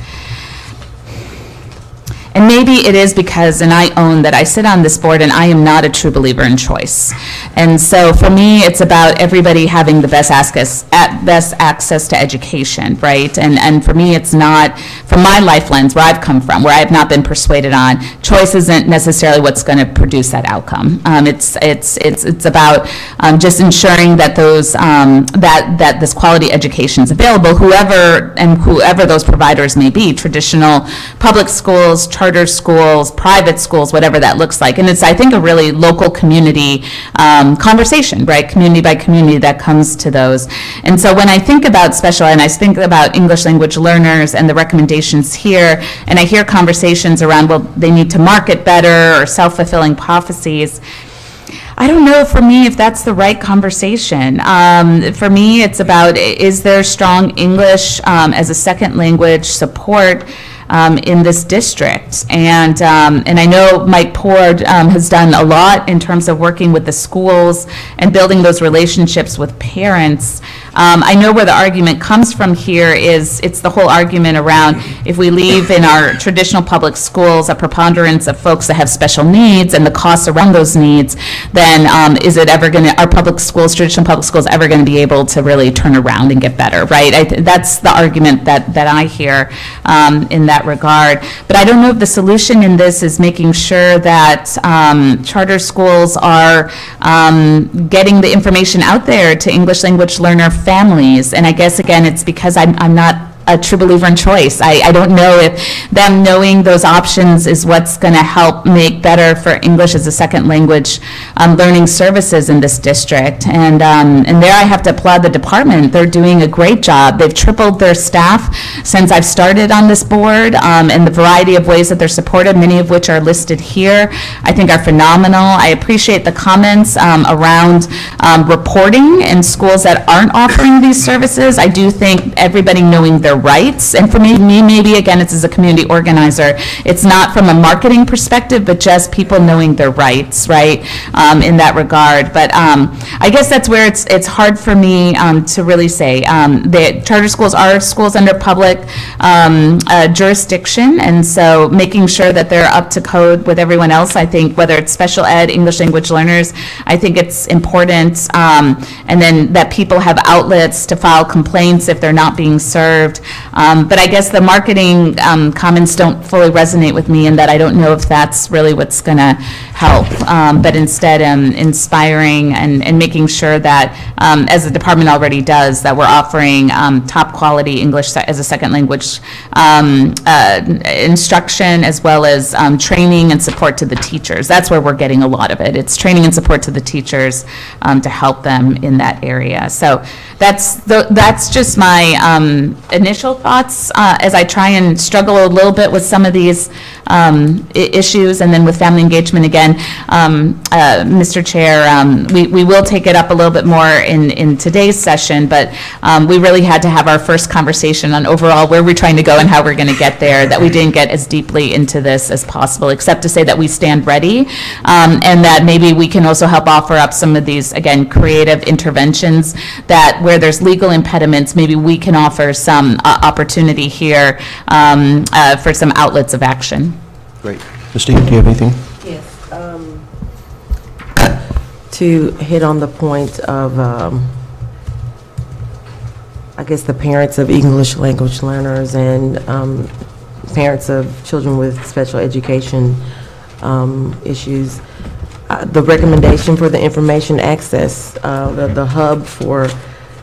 and maybe it is because, and I own that I sit on this board and I am not a true believer in choice. And so for me, it's about everybody having the best access to education, right? And for me, it's not, from my life lens, where I've come from, where I have not been persuaded on, choice isn't necessarily what's going to produce that outcome. It's about just ensuring that those, that this quality education is available, whoever those providers may be, traditional public schools, charter schools, private schools, whatever that looks like. And it's, I think, a really local community conversation, right? Community by community that comes to those. And so when I think about special ed, and I think about English language learners and the recommendations here, and I hear conversations around, well, they need to market better or self-fulfilling prophecies, I don't know for me if that's the right conversation. For me, it's about, is there strong English as a second language support in this district? And I know Mike Pord has done a lot in terms of working with the schools and building those relationships with parents. I know where the argument comes from here is, it's the whole argument around, if we leave in our traditional public schools a preponderance of folks that have special needs and the costs around those needs, then is it ever going to, our public schools, traditional public schools, ever going to be able to really turn around and get better, right? That's the argument that I hear in that regard. But I don't know if the solution in this is making sure that charter schools are getting the information out there to English language learner families. And I guess, again, it's because I'm not a true believer in choice. I don't know if them knowing those options is what's going to help make better for English as a second language learning services in this district. And there I have to applaud the department. They're doing a great job. They've tripled their staff since I've started on this board, and the variety of ways that they're supported, many of which are listed here, I think are phenomenal. I appreciate the comments around reporting in schools that aren't offering these services. I do think everybody knowing their rights, and for me, maybe again, it's as a community organizer, it's not from a marketing perspective, but just people knowing their rights, right, in that regard. But I guess that's where it's hard for me to really say. The charter schools are schools under public jurisdiction, and so making sure that they're up to code with everyone else, I think, whether it's special ed, English language learners, I think it's important, and then that people have outlets to file complaints if they're not being served. But I guess the marketing comments don't fully resonate with me in that I don't know if that's really what's going to help, but instead inspiring and making sure that, as the department already does, that we're offering top quality English as a second language instruction, as well as training and support to the teachers. That's where we're getting a lot of it. It's training and support to the teachers to help them in that area. So that's just my initial thoughts as I try and struggle a little bit with some of these issues, and then with family engagement again, Mr. Chair, we will take it up a little bit more in today's session, but we really had to have our first conversation on overall where we're trying to go and how we're going to get there, that we didn't get as deeply into this as possible, except to say that we stand ready, and that maybe we can also help offer up some of these, again, creative interventions, that where there's legal impediments, maybe we can offer some opportunity here for some outlets of action. Great. Ms. Steve, do you have anything? Yes. To hit on the point of, I guess, the parents of English language learners and parents of children with special education issues, the recommendation for the information access, the hub for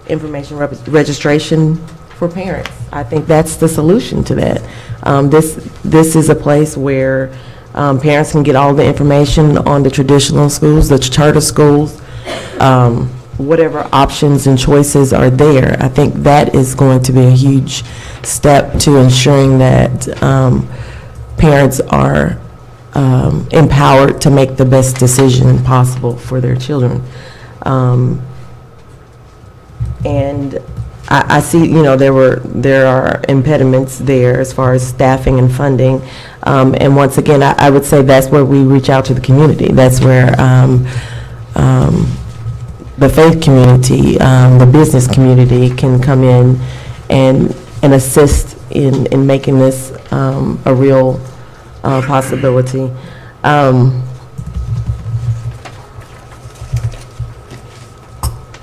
information registration for parents. I think that's the solution to that. This is a place where parents can get all the information on the traditional schools, the charter schools, whatever options and choices are there. I think that is going to be a huge step to ensuring that parents are empowered to make the best decision possible for their children. And I see, there are impediments there as far as staffing and funding. And once again, I would say that's where we reach out to the community. That's where the faith community, the business community can come in and assist in making this a real possibility.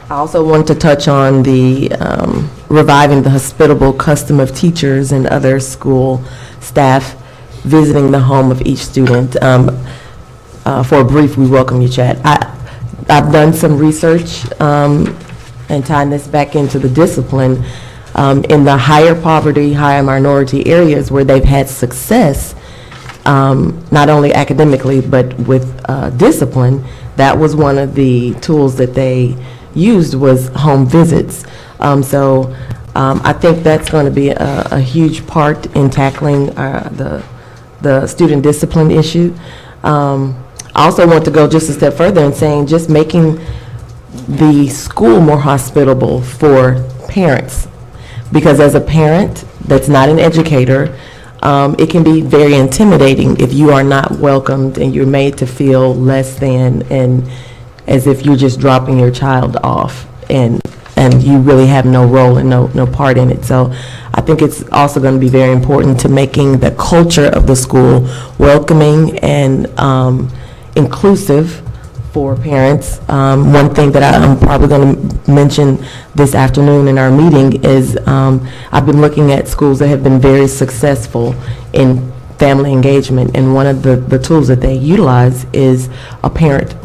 I also want to touch on the reviving the hospitable custom of teachers and other school staff visiting the home of each student. For a brief, we welcome you, Chad. I've done some research and tying this back into the discipline. In the higher poverty, higher minority areas where they've had success, not only academically, but with discipline, that was one of the tools that they used was home visits. So I think that's going to be a huge part in tackling the student discipline issue. I also want to go just a step further and saying just making the school more hospitable for parents. Because as a parent that's not an educator, it can be very intimidating if you are not welcomed and you're made to feel less than and as if you're just dropping your child off and you really have no role and no part in it. So I think it's also going to be very important to making the culture of the school welcoming and inclusive for parents. One thing that I'm probably going to mention this afternoon in our meeting is I've been looking at schools that have been very successful in family engagement, and one of the tools that they utilize is a parent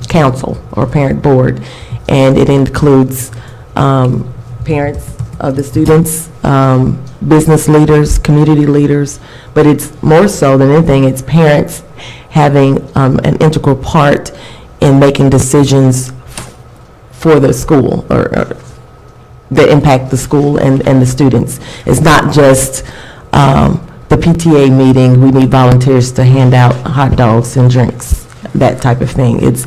council or parent board, and it includes parents of the students, business leaders, community leaders, but it's more so than anything, it's parents having an integral part in making decisions for the school or that impact the school and the students. It's not just the PTA meeting, we need volunteers to hand out hot dogs and drinks, that type of thing. It's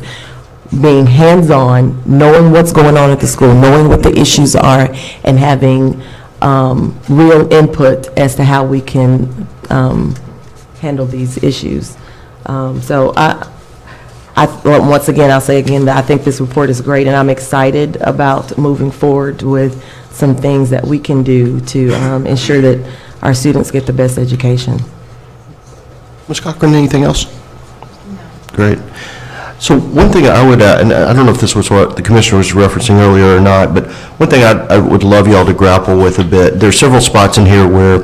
being hands-on, knowing what's going on at the school, knowing what the issues are, and having real input as to how we can handle these issues. So once again, I'll say again that I think this report is great, and I'm excited about moving forward with some things that we can do to ensure that our students get the best education. Ms. Cochran, anything else? No. Great. So one thing I would, and I don't know if this was what the commissioner was referencing earlier or not, but one thing I would love y'all to grapple with a bit. There's several spots in here where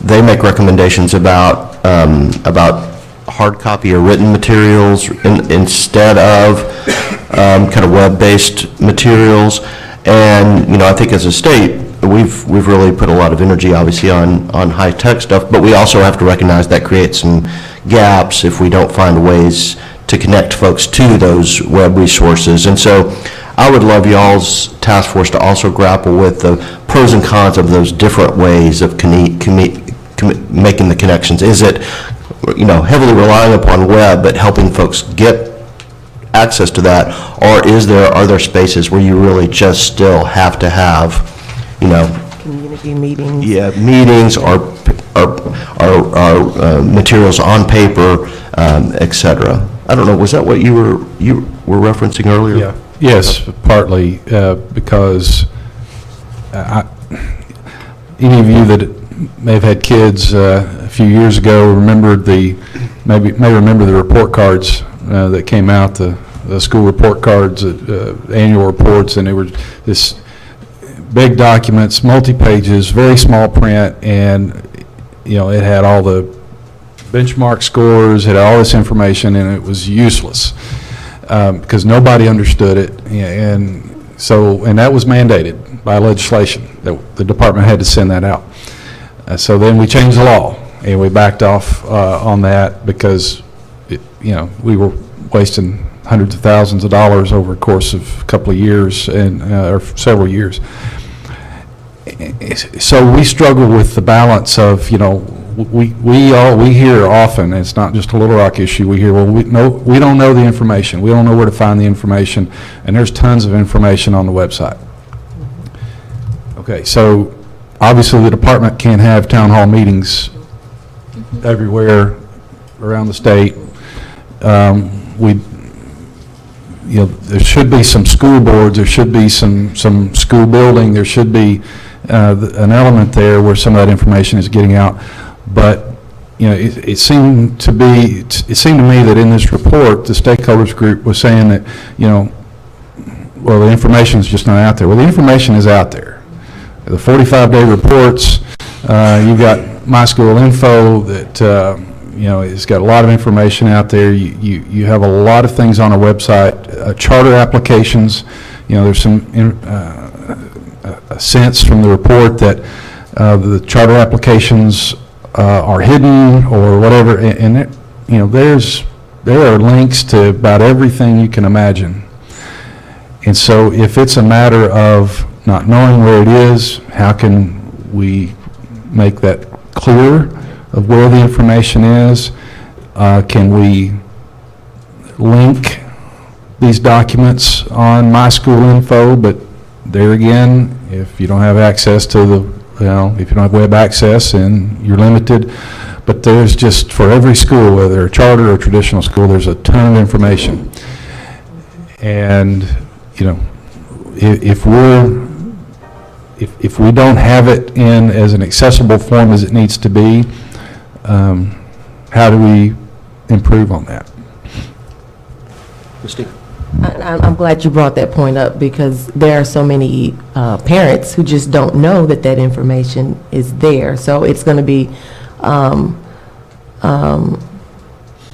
they make recommendations about hard copy or written materials instead of kind of web-based materials. And I think as a state, we've really put a lot of energy, obviously, on high-tech stuff, but we also have to recognize that creates some gaps if we don't find ways to connect folks to those web resources. And so I would love y'all's task force to also grapple with the pros and cons of those different ways of making the connections. Is it heavily relying upon web, but helping folks get access to that, or are there spaces where you really just still have to have, Community meetings. Yeah, meetings or materials on paper, et cetera. I don't know. Was that what you were referencing earlier? Yeah. Yes, partly because any of you that may have had kids a few years ago may remember the report cards that came out, the school report cards, annual reports, and they were this big documents, multi-pages, very small print, and it had all the benchmark scores, had all this information, and it was useless because nobody understood it. And so, and that was mandated by legislation, that the department had to send that out. So then we changed the law, and we backed off on that because, we were wasting hundreds of thousands of dollars over a course of a couple of years or several years. So we struggle with the balance of, we hear often, and it's not just a Little Rock issue, we hear, well, we don't know the information. We don't know where to find the information, and there's tons of information on the website. Okay, so obviously the department can't have town hall meetings everywhere around the state. There should be some school boards, there should be some school building, there should be an element there where some of that information is getting out. But, it seemed to me that in this report, the stakeholders group was saying that, well, the information is just not out there. Well, the information is out there. The 45-day reports, you've got My School Info that, it's got a lot of information out there. You have a lot of things on our website. Charter applications, there's some a sense from the report that the charter applications are hidden or whatever, and there are links to about everything you can imagine. And so if it's a matter of not knowing where it is, how can we make that clear of where the information is? Can we link these documents on My School Info? But there again, if you don't have access to if you don't have web access, then you're limited. But there's just, for every school, whether a charter or traditional school, there's a ton of information. And, if we don't have it in as an accessible form as it needs to be, how do we improve on that? Christine? I'm glad you brought that point up because there are so many parents who just don't know that that information is there. So it's going to be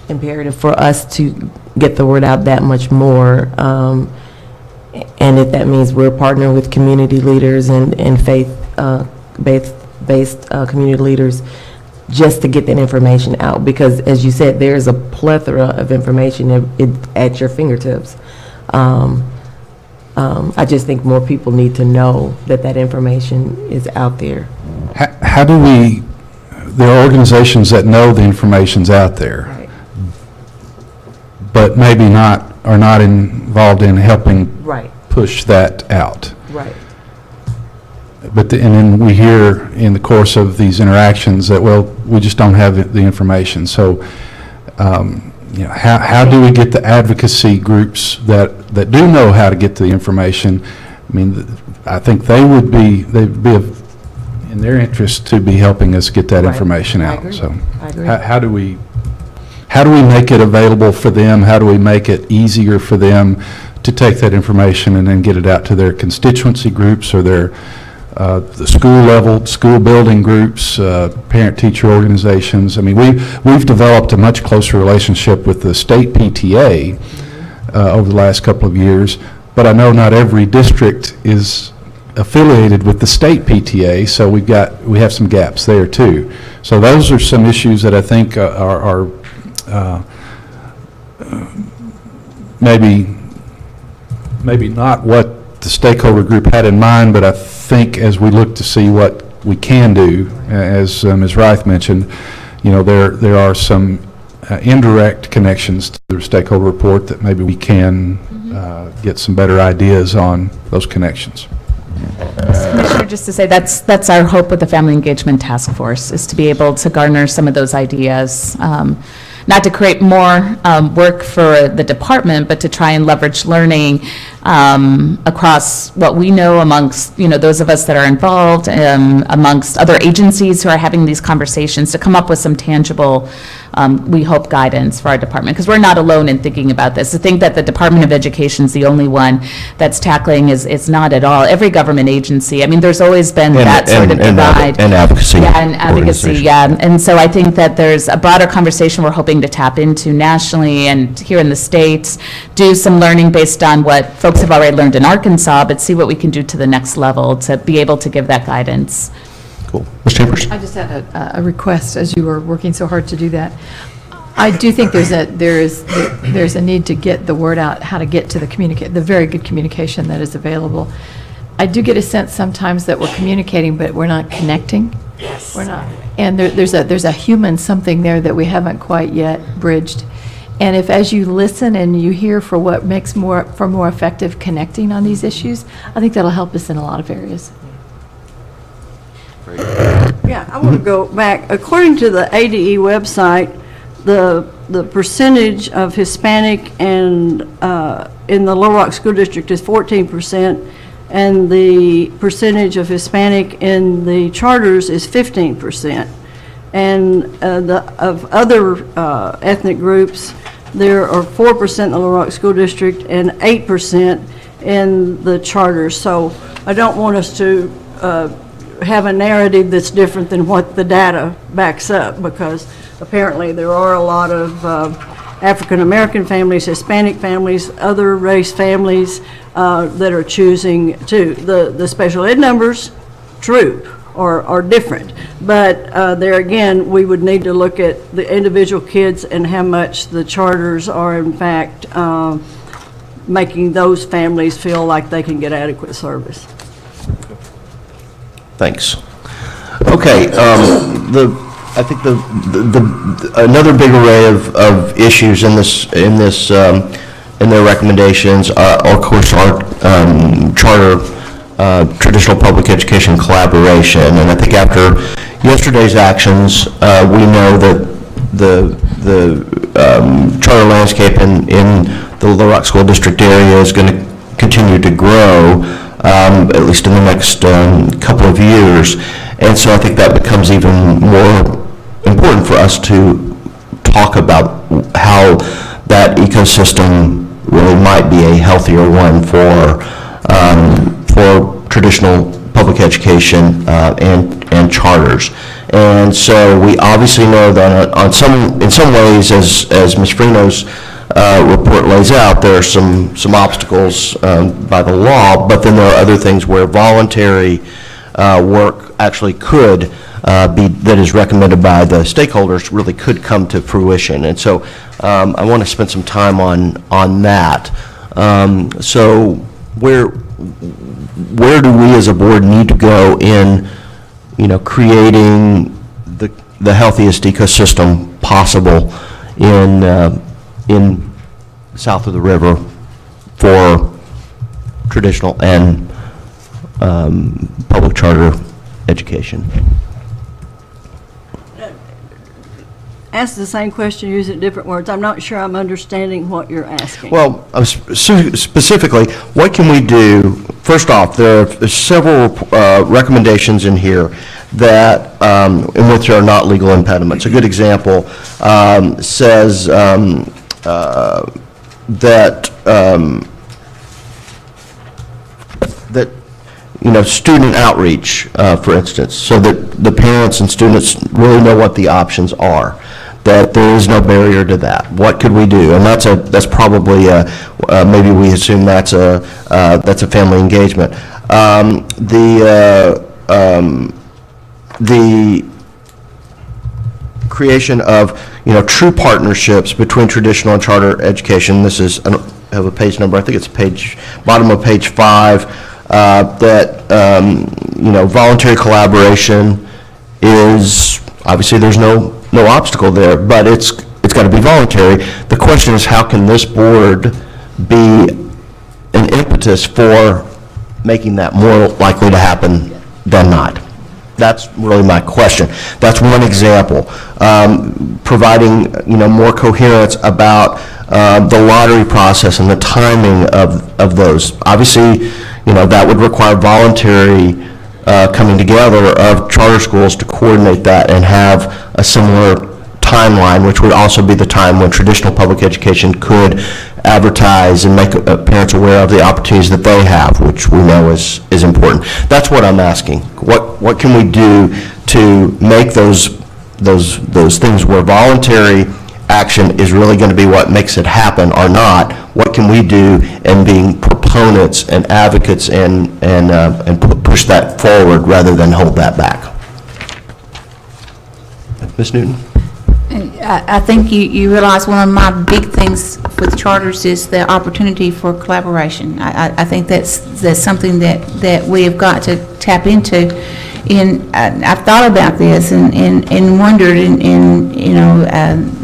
imperative for us to get the word out that much more. And if that means we're partnering with community leaders and faith-based community leaders just to get that information out. Because as you said, there's a plethora of information at your fingertips. I just think more people need to know that information is out there. How do there are organizations that know the information's out there, Right. but maybe are not involved in helping Right, push that out. right. And then we hear in the course of these interactions that, well, we just don't have the information. So, how do we get the advocacy groups that do know how to get to the information? I mean, I think they'd be in their interest to be helping us get that Right. information I out. agree. So, I agree. how do we make it available for them? How do we make it easier for them to take that information and then get it out to their constituency groups or their the school level, school building groups, parent-teacher organizations? I mean, we've developed a much closer relationship with the state PTA over the last couple of years, but I know not every district is affiliated with the state PTA, so we have some gaps there too. So those are some issues that I think are maybe not what the stakeholder group had in mind, but I think as we look to see what we can do, as Ms. Reith mentioned, there are some indirect connections to the stakeholder report that maybe we can get some better ideas on those connections. Commissioner, just to say, that's our hope with the Family Engagement Task Force, is to be able to garner some of those ideas. Not to create more work for the department, but to try and leverage learning across what we know amongst, those of us that are involved, amongst other agencies who are having these conversations, to come up with some tangible we hope, guidance for our department, because we're not alone in thinking about this. To think that the Department of Education is the only one that's tackling is not at all. Every government agency, I mean, there's always been that sort of divide. And advocacy. Yeah, and advocacy, yeah. And so I think that there's a broader conversation we're hoping to tap into nationally and here in the States, do some learning based on what folks have already learned in Arkansas, but see what we can do to the next level to be able to give that guidance. Cool. Ms. Chambers? I just had a request, as you were working so hard to do that. I do think there's a need to get the word out, how to get to the very good communication that is available. I do get a sense sometimes that we're communicating, but we're not connecting. Yes. We're not. And there's a human something there that we haven't quite yet bridged. And if, as you listen and you hear for what makes more effective connecting on these issues, I think that'll help us in a lot of areas. Yeah, I want to go back. According to the ADE website, the percentage of Hispanic and in the Little Rock School District is 14%, and the percentage of Hispanic in the charters is 15%. And of other ethnic groups, there are 4% in the Little Rock School District and 8% in the charters. So I don't want us to have a narrative that's different than what the data backs up, because apparently there are a lot of African-American families, Hispanic families, other race families that are choosing to. The special ed numbers, true, are different. But there again, we would need to look at the individual kids and how much the charters are in fact making those families feel like they can get adequate service. Thanks. Okay, I think another big array of issues in their recommendations, of course, are charter, traditional public education collaboration, and I think after yesterday's actions, we know that the charter landscape in the Little Rock School District area is going to continue to grow, at least in the next couple of years. And so I think that becomes even more important for us to talk about how that ecosystem really might be a healthier one for traditional public education and charters. And so we obviously know that in some ways, as Ms. Freno's report lays out, there are some obstacles by the law, but then there are other things where voluntary work actually could be, that is recommended by the stakeholders, really could come to fruition. And so I want to spend some time on that. So where do we as a board need to go in, creating the healthiest ecosystem possible in south of the river for traditional and public charter education? Ask the same question, use it different words. I'm not sure I'm understanding what you're asking. Well, specifically, what can we do? First off, there are several recommendations in here that, in which there are not legal impediments. A good example says that student outreach, for instance, so that the parents and students really know what the options are, that there is no barrier to that. What could we do? And that's probably maybe we assume that's a family engagement. The creation of true partnerships between traditional and charter education. This is, I don't have a page number, I think it's bottom of page 5. That voluntary collaboration is, obviously there's no obstacle there, but it's got to be voluntary. The question is, how can this board be an impetus for making that more likely to happen than not? That's really my question. That's one example. Providing more coherence about the lottery process and the timing of those. Obviously, that would require voluntary coming together of charter schools to coordinate that and have a similar timeline, which would also be the time when traditional public education could advertise and make parents aware of the opportunities that they have, which we know is important. That's what I'm asking. What can we do to make those things where voluntary action is really going to be what makes it happen or not? What can we do in being proponents and advocates and push that forward rather than hold that back? Ms. Newton? I think you realize one of my big things with charters is the opportunity for collaboration. I think that's something that we have got to tap into. And I've thought about this and wondered, and you know,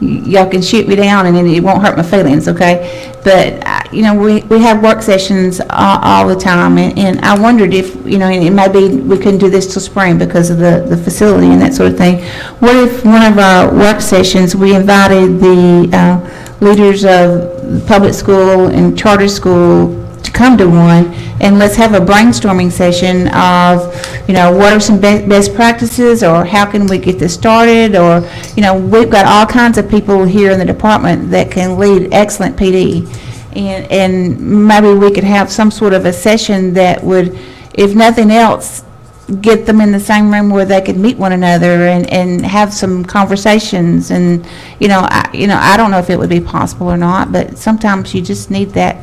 y'all can shoot me down and it won't hurt my feelings, okay? But, you know, we have work sessions all the time, and I wondered if, you know, and maybe we couldn't do this till spring because of the facility and that sort of thing. What if one of our work sessions, we invited the leaders of public school and charter school to come to one, and let's have a brainstorming session of, you know, what are some best practices, or how can we get this started, or, you know, we've got all kinds of people here in the department that can lead excellent PD, and maybe we could have some sort of a session that would, if nothing else, get them in the same room where they could meet one another and have some conversations. And, you know, I don't know if it would be possible or not, but sometimes you just need that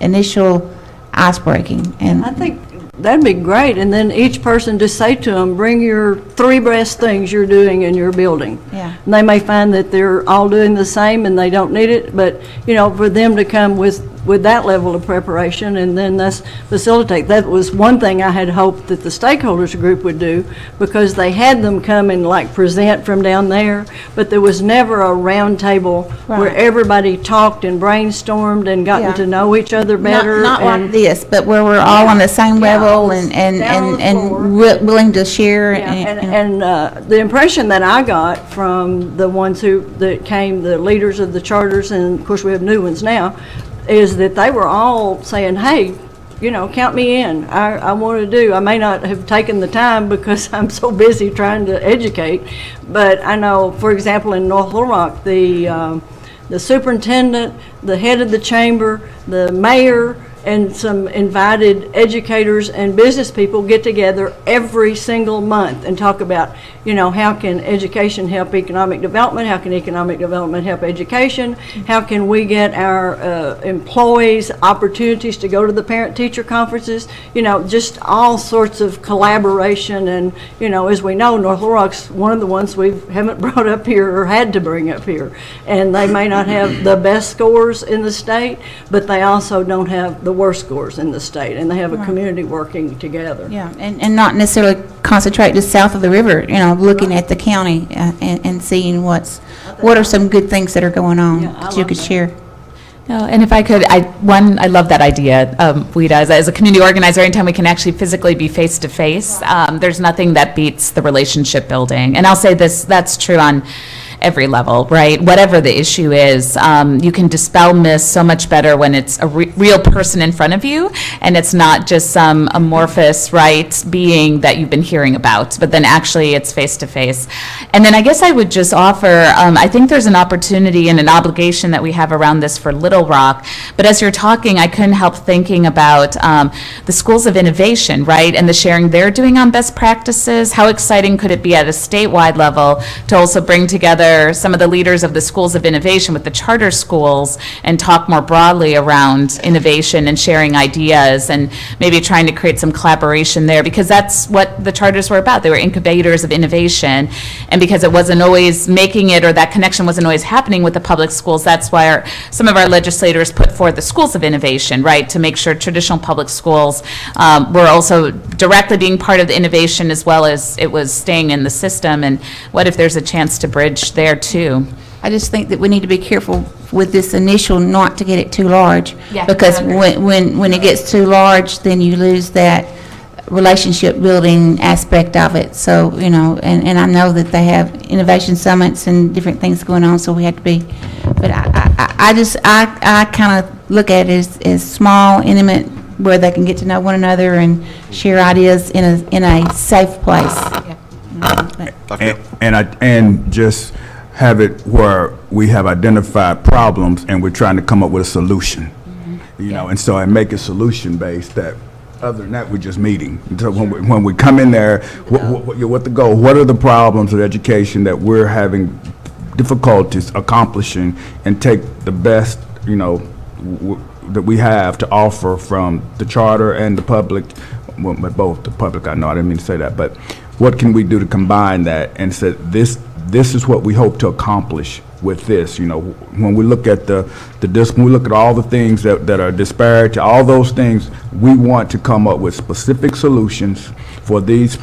initial ice breaking. And I think that'd be great, and then each person just say to them, bring your 3 best things you're doing in your building. Yeah. And they may find that they're all doing the same and they don't need it, but, you know, for them to come with that level of preparation and then that's facilitate. That was one thing I had hoped that the stakeholders group would do, because they had them come and like present from down there, but there was never a round table where Right. everybody talked and brainstormed and gotten Yeah. to know each other better. Not like and- this, but where we're all on the same Yeah, level down and on the floor. willing to share. Yeah, and the impression that I got from the ones that came, the leaders of the charters, and of course we have new ones now, is that they were all saying, hey, you know, count me in. I want to do. I may not have taken the time because I'm so busy trying to educate, but I know, for example, in North Little Rock, the superintendent, the head of the chamber, the mayor, and some invited educators and business people get together every single month and talk about, you know, how can education help economic development? How can economic development help education? How can we get our employees opportunities to go to the parent-teacher conferences? You know, just all sorts of collaboration. And, you know, as we know, North Little Rock's one of the ones we haven't brought up here or had to bring up here. And they may not have the best scores in the state, but they also don't have the worst scores in the state, and they have a community working together. Yeah, and not necessarily concentrate just south of the river, you know, looking at the county and seeing what are some good things that are going on Yeah, I that you love could that. share. No, and if I could, I love that idea, Wida, as a community organizer, anytime we can actually physically be face-to-face, there's nothing that beats the relationship building. And I'll say this, that's true on every level, right? Whatever the issue is, you can dispel myths so much better when it's a real person in front of you, and it's not just some amorphous, right, being that you've been hearing about, but then actually it's face-to-face. And then I guess I would just offer, I think there's an opportunity and an obligation that we have around this for Little Rock, but as you're talking, I couldn't help thinking about the schools of innovation, right, and the sharing they're doing on best practices. How exciting could it be at a statewide level to also bring together some of the leaders of the schools of innovation with the charter schools and talk more broadly around innovation and sharing ideas and maybe trying to create some collaboration there, because that's what the charters were about. They were incubators of innovation, and because it wasn't always making it, or that connection wasn't always happening with the public schools, that's why some of our legislators put forth the schools of innovation, right, to make sure traditional public schools were also directly being part of the innovation as well as it was staying in the system. And what if there's a chance to bridge there too? I just think that we need to be careful with this initial, not to get it too large. Yeah, Because I agree. when it gets too large, then you lose that relationship building aspect of it. So, you know, and I know that they have innovation summits and different things going on, so we have to be, but I kind of look at it as small, intimate, where they can get to know one another and share ideas in a safe place. Yeah. But And just have it where we have identified problems and we're trying to come up with a solution. You know, and so, and make it solution-based, that other than that, we're just meeting. So when we come in there, what the goal, what are the problems of education that we're having difficulties accomplishing, and take the best, you know, that we have to offer from the charter and the public, well, both the public, I know, I didn't mean to say that, but what can we do to combine that and say, this is what we hope to accomplish with this, you know, when we look at when we look at all the things that are disparate, all those things, we want to come up with specific solutions for these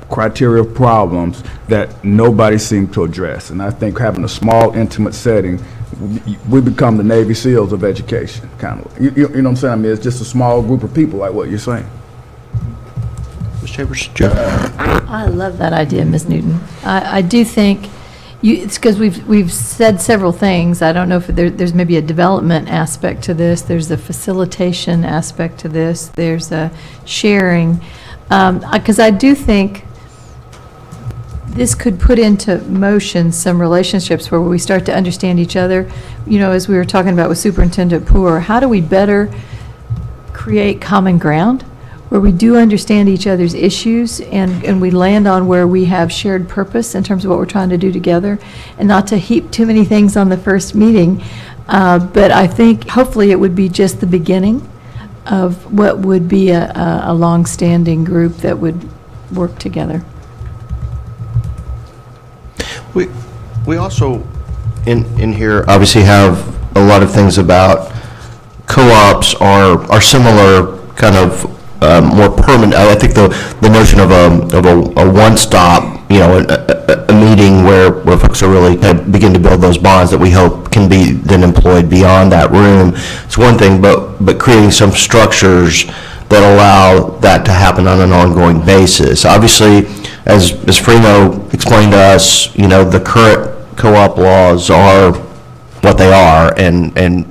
criteria problems that nobody seemed to address. And I think having a small, intimate setting, we become the Navy SEALs of education, kind of. You know what I'm saying? I mean, it's just a small group of people, like what you're saying. Ms. Chambers, Joe? I love that idea, Ms. Newton. I do think it's because we've said several things. I don't know if there's maybe a development aspect to this. There's a facilitation aspect to this. There's a sharing. Because I do think this could put into motion some relationships where we start to understand each other. You know, as we were talking about with Superintendent Poore, how do we better create common ground where we do understand each other's issues and we land on where we have shared purpose in terms of what we're trying to do together, and not to heap too many things on the first meeting. But I think hopefully it would be just the beginning of what would be a long-standing group that would work together. We also, in here, obviously have a lot of things about co-ops are similar, kind of more permanent. I think the notion of a one-stop, you know, a meeting where folks are really kind of begin to build those bonds that we hope can be then employed beyond that room. It's one thing, but creating some structures that allow that to happen on an ongoing basis. Obviously, as Ms. Freno explained to us, you know, the current co-op laws are what they are and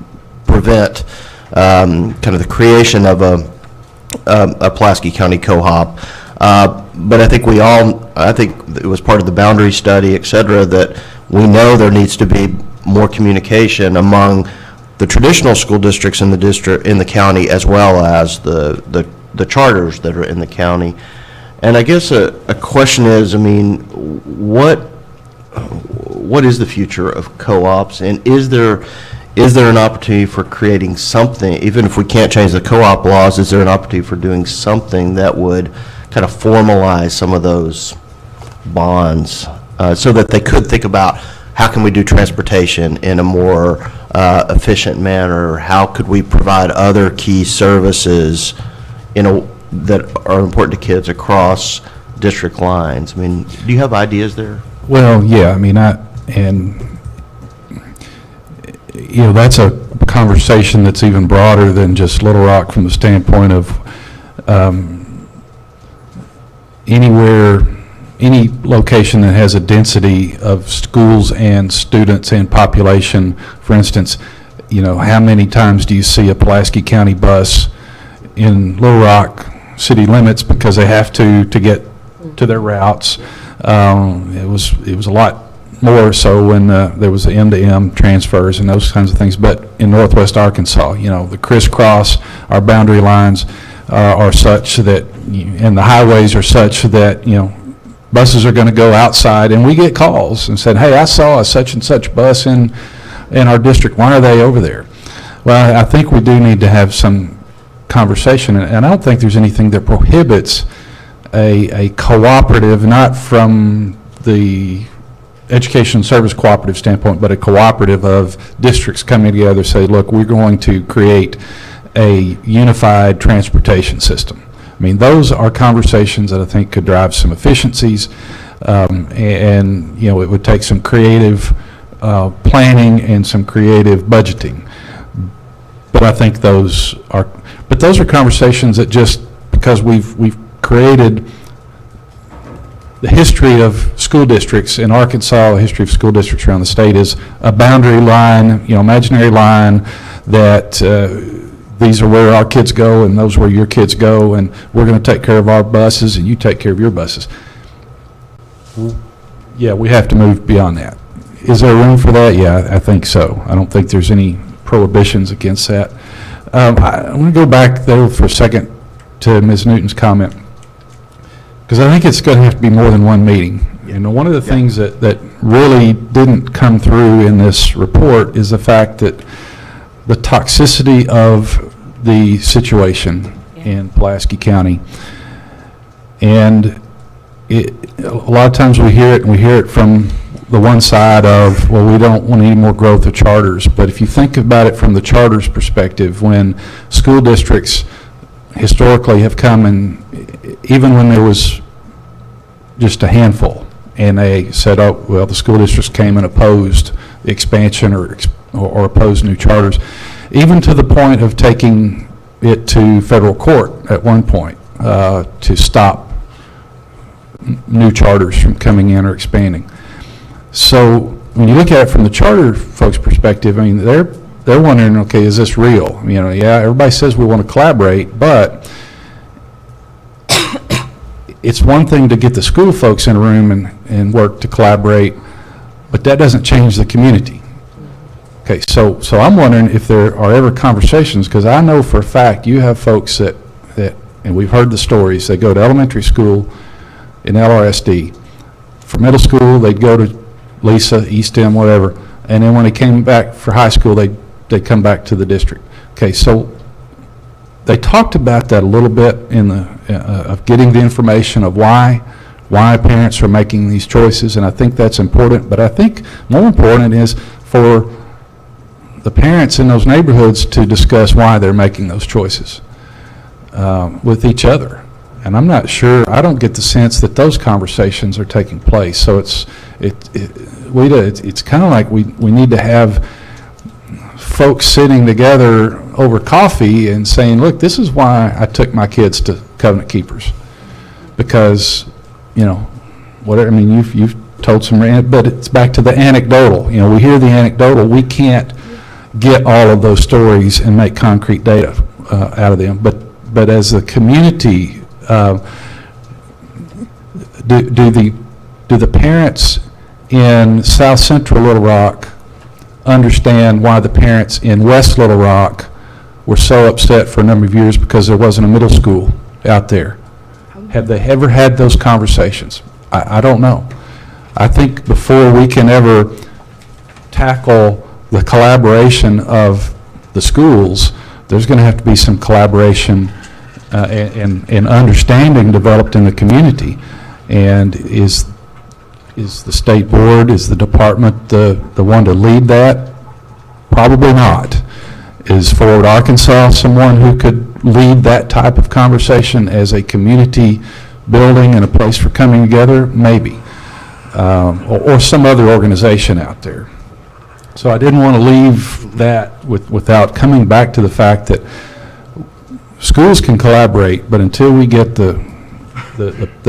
prevent kind of the creation of a Pulaski County co-op. But I think I think it was part of the boundary study, et cetera, that we know there needs to be more communication among the traditional school districts in the county, as well as the charters that are in the county. And I guess a question is, I mean, what is the future of co-ops, and is there an opportunity for creating something, even if we can't change the co-op laws, is there an opportunity for doing something that would kind of formalize some of those bonds so that they could think about how can we do transportation in a more efficient manner? How could we provide other key services that are important to kids across district lines? I mean, do you have ideas there? Well, yeah, I mean, you know, that's a conversation that's even broader than just Little Rock from the standpoint of any location that has a density of schools and students and population. For instance, you know, how many times do you see a Pulaski County bus in Little Rock city limits because they have to get to their routes? It was a lot more so when there was the M-to-M transfers and those kinds of things. But in Northwest Arkansas, you know, the crisscross, our boundary lines are such that, and the highways are such that, you know, buses are going to go outside, and we get calls and said, hey, I saw a such and such bus in our district. Why are they over there? Well, I think we do need to have some conversation, and I don't think there's anything that prohibits a cooperative, not from the education service cooperative standpoint, but a cooperative of districts coming together, say, look, we're going to create a unified transportation system. I mean, those are conversations that I think could drive some efficiencies, and you know, it would take some creative planning and some creative budgeting. But I think those are conversations that, just because we've created the history of school districts in Arkansas, the history of school districts around the state is a boundary line, you know, imaginary line that these are where our kids go and those are where your kids go, and we're going to take care of our buses and you take care of your buses. yeah, we have to move beyond that. Is there room for that? Yeah, I think so. I don't think there's any prohibitions against that. I want to go back, though, for a second to Ms. Newton's comment, because I think it's going to have to be more than one meeting. You know, one of the things that really didn't come through in this report is the fact that the toxicity of the situation in Pulaski County. And a lot of times we hear it, and we hear it from the one side of, well, we don't want any more growth of charters. But if you think about it from the charters perspective, when school districts historically have come and even when there was just a handful, and they said, oh, well, the school districts came and opposed the expansion or opposed new charters, even to the point of taking it to federal court at one point to stop new charters from coming in or expanding. So when you look at it from the charter folks' perspective, I mean, they're wondering, okay, is this real? You know, yeah, everybody says we want to collaborate, but it's one thing to get the school folks in a room and work to collaborate, but that doesn't change the community. Okay, so I'm wondering if there are ever conversations, because I know for a fact you have folks that, and we've heard the stories, they go to elementary school in LRSD. For middle school, they'd go to Lisa, East End, whatever, and then when they came back for high school, they'd come back to the district. Okay, so they talked about that a little bit in the of getting the information of why parents are making these choices, and I think that's important. But I think more important is for the parents in those neighborhoods to discuss why they're making those choices with each other. And I'm not sure, I don't get the sense that those conversations are taking place. So it's kind of like we need to have folks sitting together over coffee and saying, look, this is why I took my kids to Covenant Keepers. Because, you know, whatever, I mean, you've told some, but it's back to the anecdotal. You know, we hear the anecdotal, we can't get all of those stories and make concrete data out of them. But as a community, do the parents in South Central Little Rock understand why the parents in West Little Rock were so upset for a number of years because there wasn't a middle school out there? Have they ever had those conversations? I don't know. I think before we can ever tackle the collaboration of the schools, there's going to have to be some collaboration and understanding developed in the community. And is the state board, is the department the one to lead that? Probably not. Is Forward Arkansas someone who could lead that type of conversation as a community building and a place for coming together? Maybe. Or some other organization out there. So I didn't want to leave that without coming back to the fact that schools can collaborate, but until we get the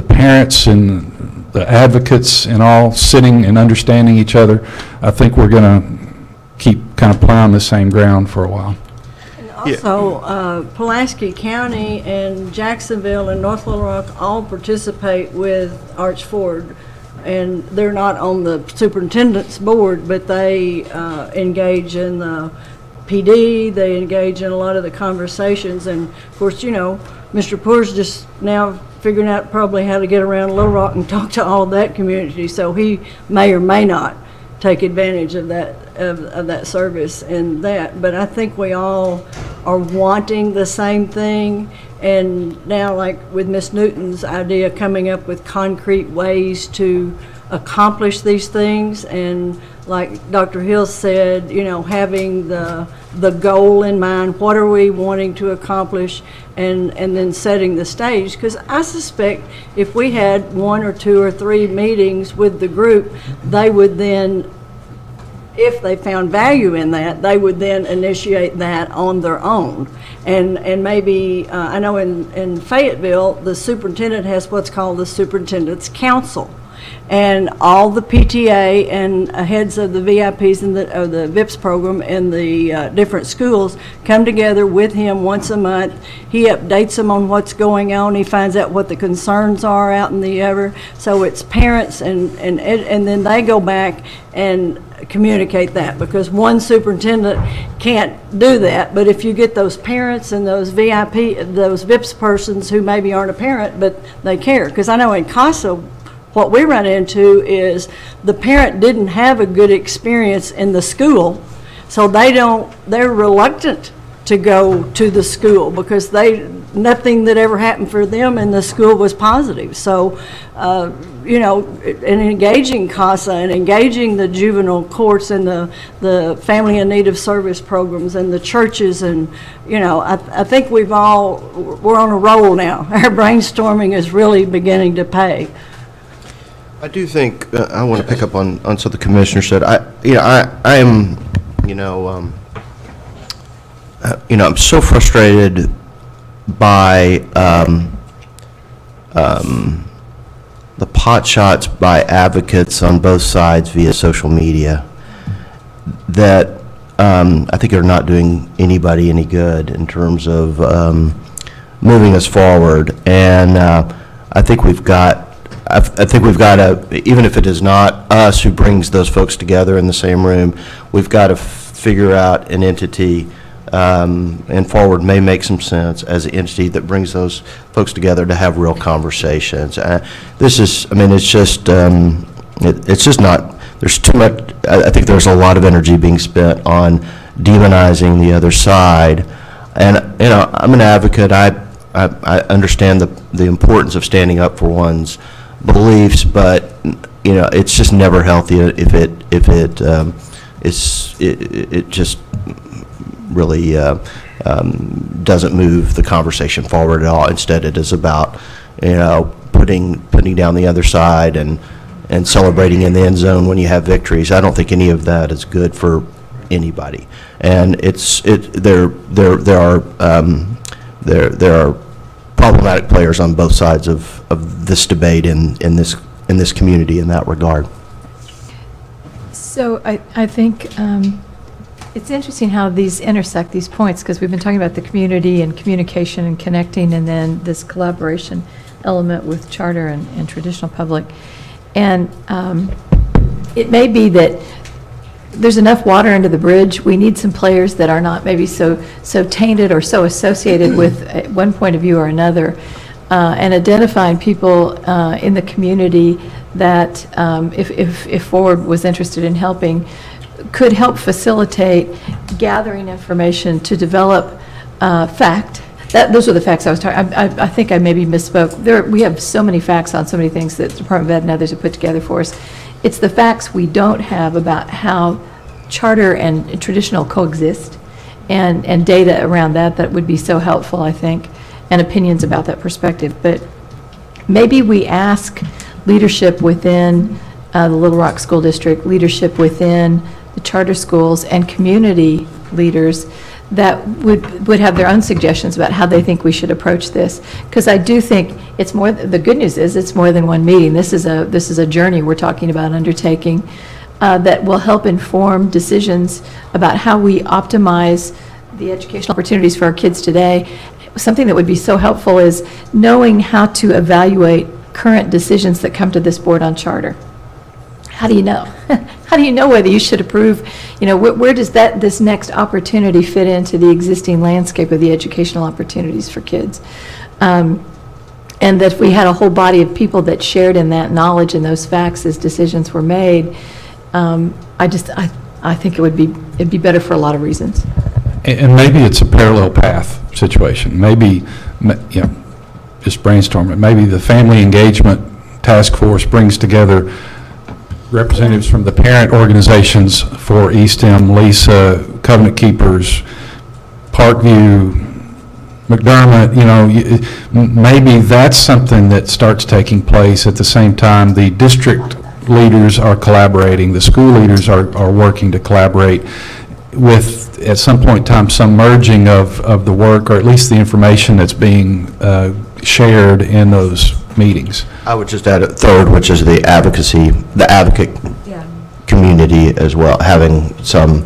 parents and the advocates and all sitting and understanding each other, I think we're going to keep kind of plowing the same ground for a while. Also, Pulaski County and Jacksonville and North Little Rock all participate with Arch Ford, and they're not on the superintendent's board, but they engage in the PD, they engage in a lot of the conversations, and of course, you know, Mr. Poor's just now figuring out probably how to get around Little Rock and talk to all of that community, so he may or may not take advantage of that service and that. But I think we all are wanting the same thing, and now, like with Ms. Newton's idea, coming up with concrete ways to accomplish these things, and like Dr. Hill said, you know, having the goal in mind, what are we wanting to accomplish, and then setting the stage. Because I suspect if we had 1 or 2 or 3 meetings with the group, they would then, if they found value in that, they would then initiate that on their own. And maybe, I know in Fayetteville, the superintendent has what's called the Superintendent's Council. And all the PTA and heads of the VIPs and or the VIPS program in the different schools come together with him once a month. He updates them on what's going on. He finds out what the concerns are out in the ever. So it's parents and then they go back and communicate that, because one superintendent can't do that. But if you get those parents and those those VIPS persons who maybe aren't a parent, but they care. Because I know in CASA, what we run into is the parent didn't have a good experience in the school, so they're reluctant to go to the school because nothing that ever happened for them in the school was positive. So, you know, and engaging CASA and engaging the juvenile courts and the family in need of service programs and the churches, and, you know, I think we're on a roll now. Our brainstorming is really beginning to pay. I do think, I want to pick up on something the commissioner said. I am, I'm so frustrated by the pot shots by advocates on both sides via social media that I think are not doing anybody any good in terms of moving us forward. And I think we've got to, even if it is not us who brings those folks together in the same room, we've got to figure out an entity, and Forward may make some sense as an entity that brings those folks together to have real conversations. It's just not, there's too much, I think there's a lot of energy being spent on demonizing the other side. And, I'm an advocate. I understand the importance of standing up for one's beliefs, but it's just never healthy if it just really doesn't move the conversation forward at all. Instead, it is about putting down the other side and celebrating in the end zone when you have victories. I don't think any of that is good for anybody. And there are problematic players on both sides of this debate in this community in that regard. So I think it's interesting how these intersect, these points, because we've been talking about the community and communication and connecting, and then this collaboration element with charter and traditional public. And it may be that there's enough water under the bridge. We need some players that are not maybe so tainted or so associated with one point of view or another, and identifying people in the community that if Forward was interested in helping, could help facilitate gathering information to develop fact. Those are the facts I was talking. I think I maybe misspoke. We have so many facts on so many things that the Department of Ed and others have put together for us. It's the facts we don't have about how charter and traditional coexist, and data around that would be so helpful, I think, and opinions about that perspective. But maybe we ask leadership within the Little Rock School District, leadership within the charter schools, and community leaders that would have their own suggestions about how they think we should approach this. Because I do think it's more, the good news is it's more than one meeting. This is a journey we're talking about undertaking that will help inform decisions about how we optimize the educational opportunities for our kids today. Something that would be so helpful is knowing how to evaluate current decisions that come to this board on charter. How do you know? How do you know whether you should approve? Where does this next opportunity fit into the existing landscape of the educational opportunities for kids? And that if we had a whole body of people that shared in that knowledge and those facts as decisions were made, I think it'd be better for a lot of reasons. And maybe it's a parallel path situation. Maybe, just brainstorming. Maybe the Family Engagement Task Force brings together representatives from the parent organizations for Eastham, Lisa, Covenant Keepers, Parkview, McDermott. Maybe that's something that starts taking place at the same time the district leaders are collaborating, the school leaders are working to collaborate with, at some point in time, some merging of the work, or at least the information that's being shared in those meetings. I would just add a third, which is the advocate community as well, having some,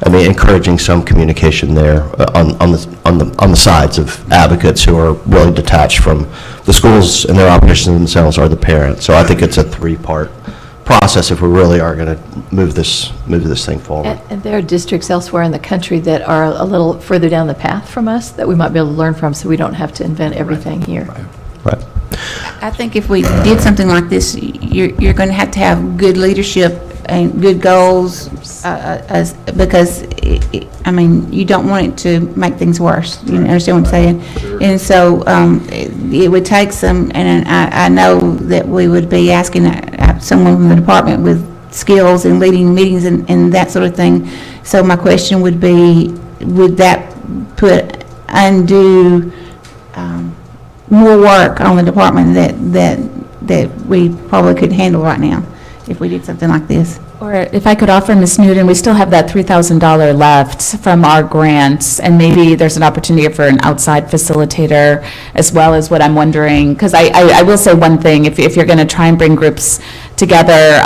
encouraging some communication there on the sides of advocates who are really detached from the schools and their operations themselves or the parents. So I think it's a three-part process if we really are going to move this thing forward. And there are districts elsewhere in the country that are a little further down the path from us that we might be able to learn from, so we don't have to invent everything here. Right. I think if we did something like this, you're going to have good leadership and good goals, because, you don't want it to make things worse. You understand what I'm saying? And so it would take some, and I know that we would be asking someone from the department with skills in leading meetings and that sort of thing. So my question would be, would that put undue more work on the department that we probably could handle right now if we did something like this? Or if I could offer, Ms. Newton, we still have that $3,000 left from our grants, and maybe there's an opportunity for an outside facilitator, as well as what I'm wondering, because I will say one thing, if you're going to try and bring groups together,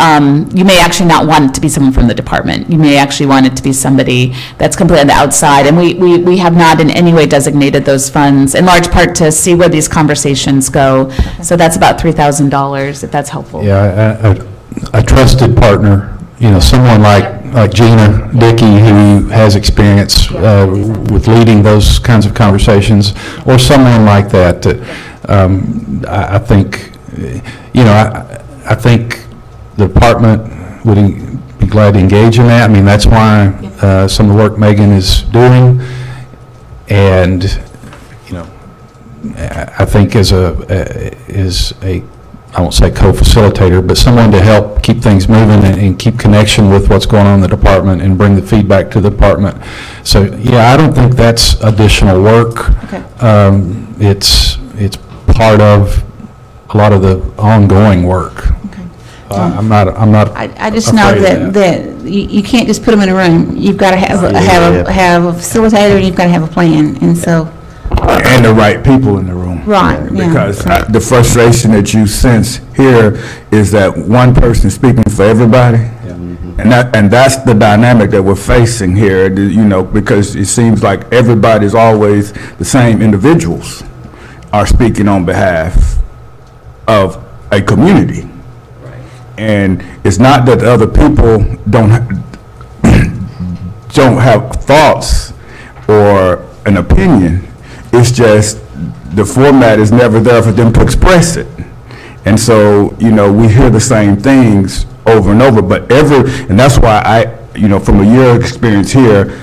you may actually not want it to be someone from the department. You may actually want it to be somebody that's completely on the outside, and we have not in any way designated those funds, in large part to see where these conversations go. So that's about $3,000, if that's helpful. Yeah, a trusted partner, someone like Gina Dickey, who has experience with leading those kinds of conversations, or someone like that. I think, I think the department would be glad to engage in that. that's why some of the work Megan is doing, and I think as a I won't say co-facilitator, but someone to help keep things moving and keep connection with what's going on in the department and bring the feedback to the department. So, yeah, I don't think that's additional work. Okay. It's part of a lot of the ongoing work. Okay. I'm not I just know afraid of that you can't just put them in a room. You've got to have a facilitator, and you've got to have a plan, and so. And the right people in the room. Right, yeah. Because the frustration that you sense here is that one person speaking for everybody. And that's the dynamic that we're facing here, because it seems like everybody's always the same individuals are speaking on behalf of a community. And it's not that the other people don't have thoughts or an opinion. It's just the format is never there for them to express it. And so, we hear the same things over and over, and that's why from a year of experience here,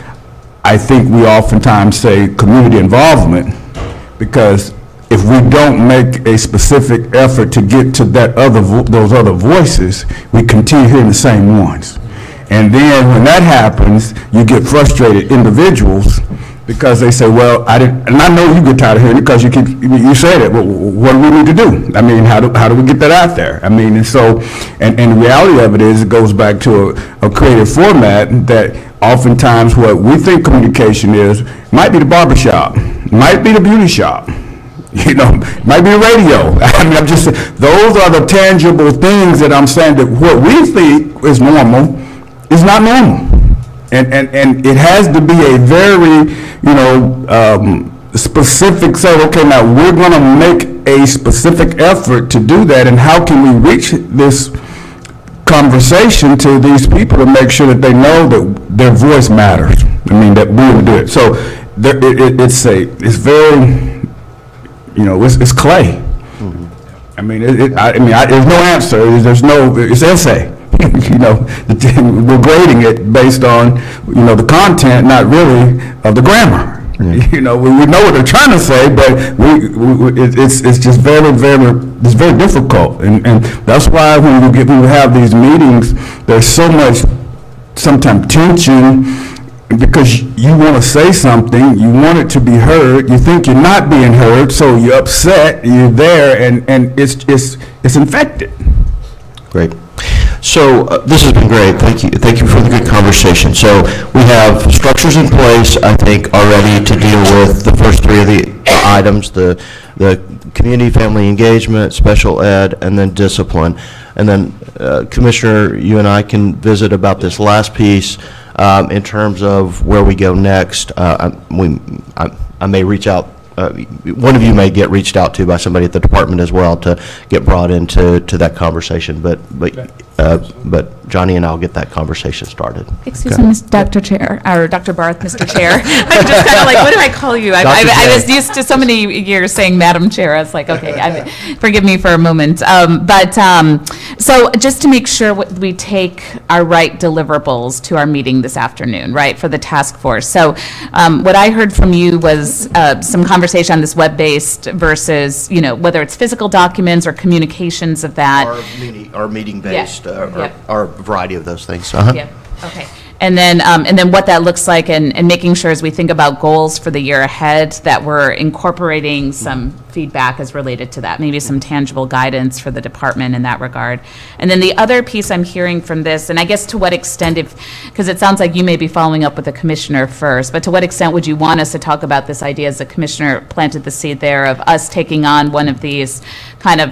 I think we oftentimes say community involvement, because if we don't make a specific effort to get to those other voices, we continue hearing the same ones. And then when that happens, you get frustrated individuals because they say, well, and I know you get tired of hearing it because you said it. Well, what do we need to do? How do we get that out there? And the reality of it is, it goes back to a creative format that oftentimes what we think communication is might be the barbershop, might be the beauty shop, might be the radio. I'm just saying, those are the tangible things that I'm saying that what we think is normal is not normal. And it has to be a very, specific, say, okay, now we're going to make a specific effort to do that, and how can we reach this conversation to these people to make sure that they know that their voice matters. That we will do it. So it's very, it's clay. There's no answer. It's essay. We're grading it based on, the content, not really of the grammar. We know what they're trying to say, but it's just it's very difficult. And that's why when we have these meetings, there's so much, sometimes tension, because you want to say something, you want it to be heard, you think you're not being heard, so you're upset, you're there, and it's infected. Great. So this has been great. Thank you. Thank you for the good conversation. So we have structures in place, I think, already to deal with the first three of the items, the community family engagement, special ed, and then discipline. And then Commissioner, you and I can visit about this last piece in terms of where we go next. I may reach out. One of you may get reached out to by somebody at the department as well to get brought into that conversation. But Johnny and I'll get that conversation started. Excuse me, Dr. Chair, or Dr. Barth, Mr. Chair. I'm just kind of like, what do I call you? I was used to so many years saying Madam Chair. I was like, okay, forgive me for a moment. So just to make sure we take our right deliverables to our meeting this afternoon, right, for the task force. So what I heard from you was some conversation on this web-based versus, whether it's physical documents or communications of that. Or meeting-based, Yeah. or a variety of those things. Yeah, okay. And then what that looks like and making sure as we think about goals for the year ahead that we're incorporating some feedback as related to that, maybe some tangible guidance for the department in that regard. And then the other piece I'm hearing from this, and I guess to what extent, because it sounds like you may be following up with the commissioner first, but to what extent would you want us to talk about this idea as the commissioner planted the seed there of us taking on one of these kind of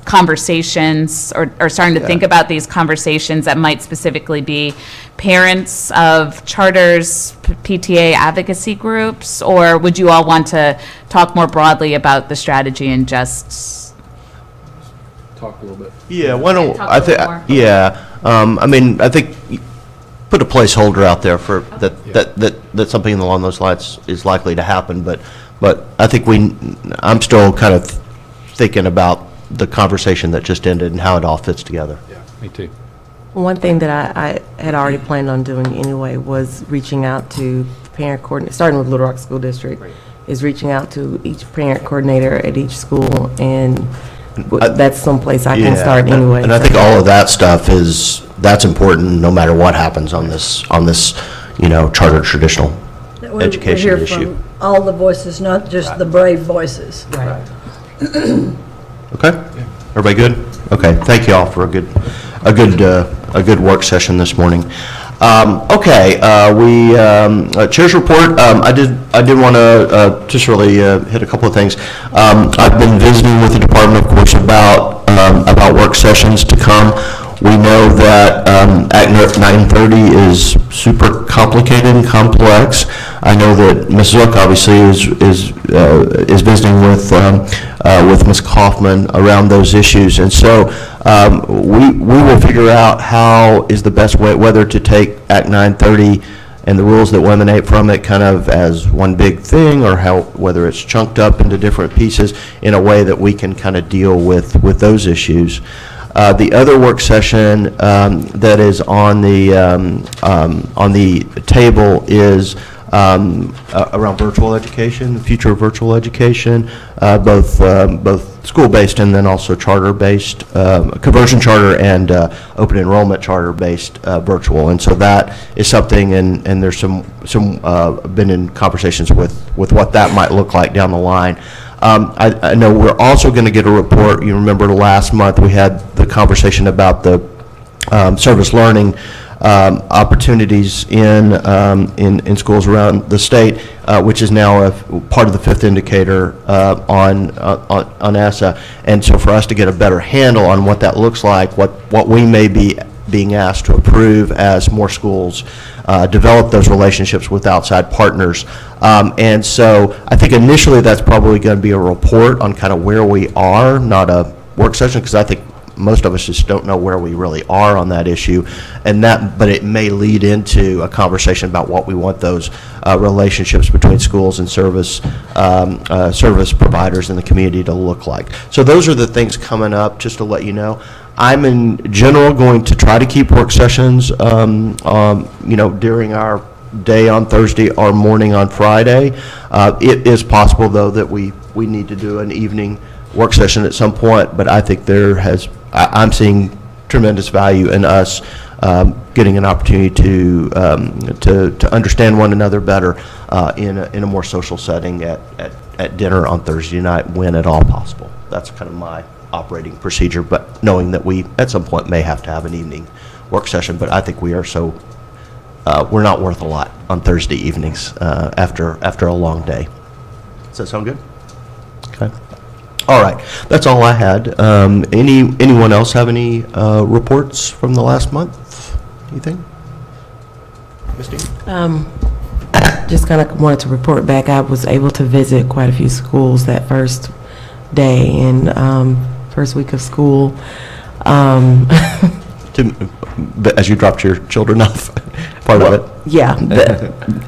conversations or starting to think about these conversations that might specifically be parents of charters, PTA advocacy groups, or would you all want to talk more broadly about the strategy and just Talk a little bit. Yeah, why don't, talk a I little think, more. yeah, I think put a placeholder out there for that something along those lines is likely to happen, but I think I'm still kind of thinking about the conversation that just ended and how it all fits together. Yeah, me too. One thing that I had already planned on doing anyway was reaching out to parent coordinator, starting with Little Rock School District, is reaching out to each parent coordinator at each school, and that's someplace I can start anyway. And I think all of that stuff that's important no matter what happens on this charter traditional education issue. All the voices, not just the brave voices. Right. Okay? Everybody good? Okay, thank you all for a good work session this morning. Chair's report. I did want to just really hit a couple of things. I've been visiting with the department, of course, about work sessions to come. We know that Act 930 is super complicated and complex. I know that Ms. Zook obviously is visiting with Ms. Kaufman around those issues, and so we will figure out how is the best way, whether to take Act 930 and the rules that will emanate from it kind of as one big thing, or whether it's chunked up into different pieces in a way that we can kind of deal with those issues. The other work session that is on the table is around virtual education, the future of virtual education, both school-based and then also charter-based, conversion charter and open enrollment charter-based virtual. And so that is something, and there's some been in conversations with what that might look like down the line. I know we're also going to get a report. You remember last month we had the conversation about the service learning opportunities in schools around the state, which is now a part of the fifth indicator on ESSA. And so for us to get a better handle on what that looks like, what we may be being asked to approve as more schools develop those relationships with outside partners. And so I think initially that's probably going to be a report on kind of where we are, not a work session, because I think most of us just don't know where we really are on that issue, but it may lead into a conversation about what we want those relationships between schools and service providers in the community to look like. So those are the things coming up, just to let you know. I'm in general going to try to keep work sessions, during our day on Thursday or morning on Friday. It is possible, though, that we need to do an evening work session at some point, but I think I'm seeing tremendous value in us getting an opportunity to understand one another better in a more social setting at dinner on Thursday night, when at all possible. That's kind of my operating procedure, but knowing that we, at some point, may have to have an evening work session. But I think we are so, we're not worth a lot on Thursday evenings after a long day. Does that sound good? Okay. All right. That's all I had. Anyone else have any reports from the last month? Anything? Misty? Just kind of wanted to report back. I was able to visit quite a few schools that first day and first week of school. As you dropped your children off, part of it? Yeah,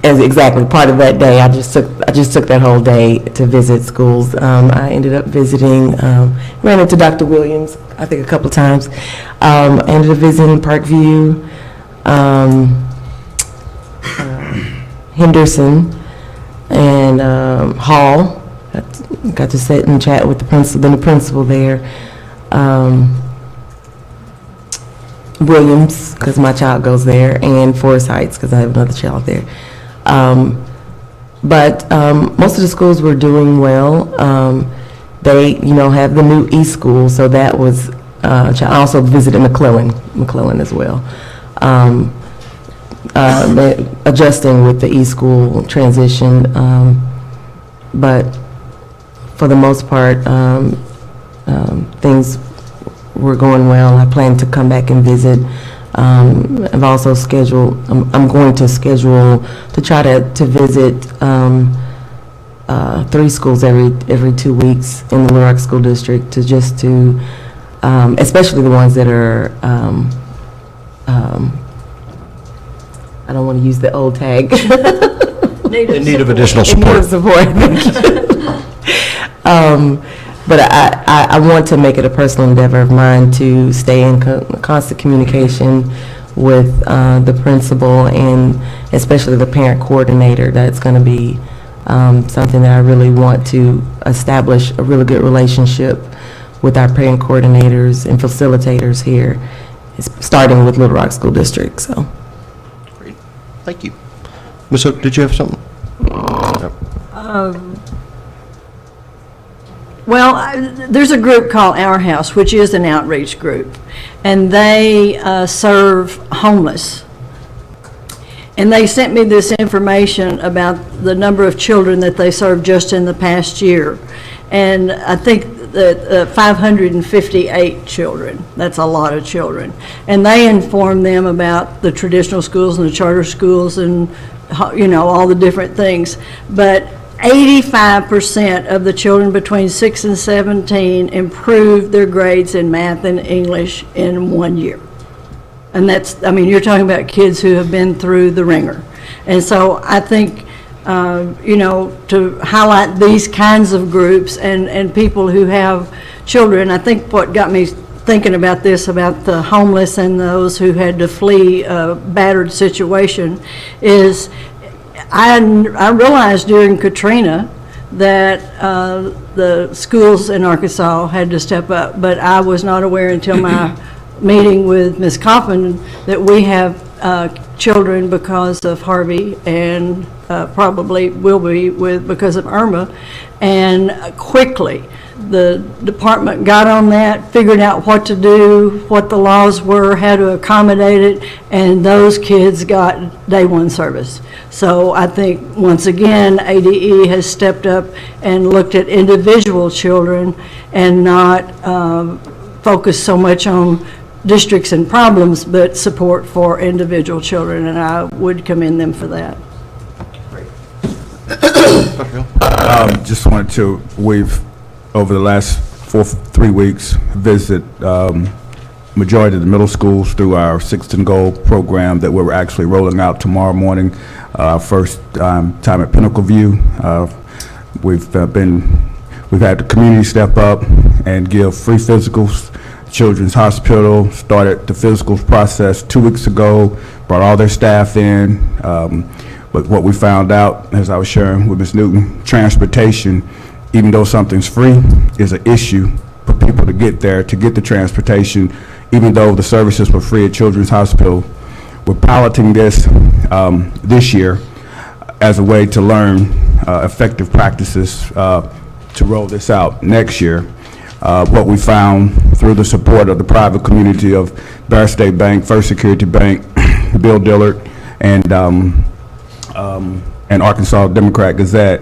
exactly. Part of that day, I just took that whole day to visit schools. I ended up visiting, ran into Dr. Williams, I think a couple of times. I ended up visiting Parkview, Henderson, and Hall. Got to sit and chat with the principal there. Williams, because my child goes there, and Forest Heights, because I have another child there. But most of the schools were doing well. They, have the new e-school, so that was, I also visited McClellan as well. Adjusting with the e-school transition, but for the most part, things were going well. I plan to come back and visit. I've also scheduled, I'm going to schedule to try to visit 3 schools every 2 weeks in the Little Rock School District to especially the ones that are, I don't want to use the old tag. In need of additional support. But I want to make it a personal endeavor of mine to stay in constant communication with the principal and especially the parent coordinator. That's going to be something that I really want to establish a really good relationship with our parent coordinators and facilitators here, starting with Little Rock School District. So, great, thank you. Ms. Hook, did you have something? Well, there's a group called Our House, which is an outreach group, and they serve homeless. And they sent me this information about the number of children that they served just in the past year. And I think that 558 children, that's a lot of children. And they inform them about the traditional schools and the charter schools and, all the different things. But 85% of the children between 6 and 17 improved their grades in math and English in 1 year. And that's, you're talking about kids who have been through the ringer. And so I think, to highlight these kinds of groups and people who have children, I think what got me thinking about this, about the homeless and those who had to flee a battered situation, is I realized during Katrina that the schools in Arkansas had to step up, but I was not aware until my meeting with Ms. Coffin that we have children because of Harvey and probably will be because of Irma, and quickly the department got on that, figured out what to do, what the laws were, how to accommodate it, and those kids got day one service. So I think, once again, ADE has stepped up and looked at individual children and not focused so much on districts and problems, but support for individual children, and I would commend them for that. Just wanted to, we've, over the last 3 weeks, visit majority of the middle schools through our Sixth and Goal program that we're actually rolling out tomorrow morning. First time at Pinnacle View. We've had the community step up and give free physicals. Children's Hospital started the physicals process 2 weeks ago, brought all their staff in. But what we found out, as I was sharing with Ms. Newton, transportation, even though something's free, is an issue for people to get there, to get the transportation, even though the services were free at Children's Hospital. We're piloting this this year as a way to learn effective practices to roll this out next year. what we found through the support of the private community of Bear State Bank, First Security Bank, Bill Dillard, and Arkansas Democrat Gazette,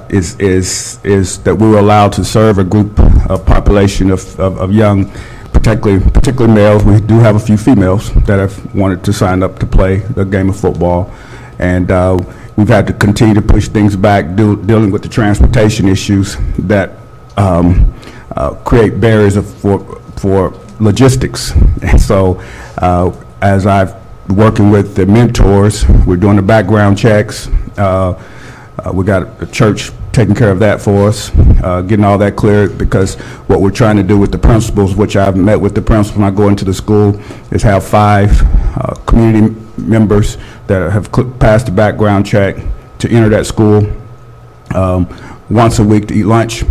is that we were allowed to serve a group of population of young, particularly males. We do have a few females that have wanted to sign up to play the game of football, and we've had to continue to push things back, dealing with the transportation issues that create barriers for logistics. And so, as I've working with the mentors, we're doing the background checks. We got a church taking care of that for us, getting all that cleared, because what we're trying to do with the principals, which I've met with the principal when I go into the school, is have 5 community members that have passed the background check to enter that school once a week to eat lunch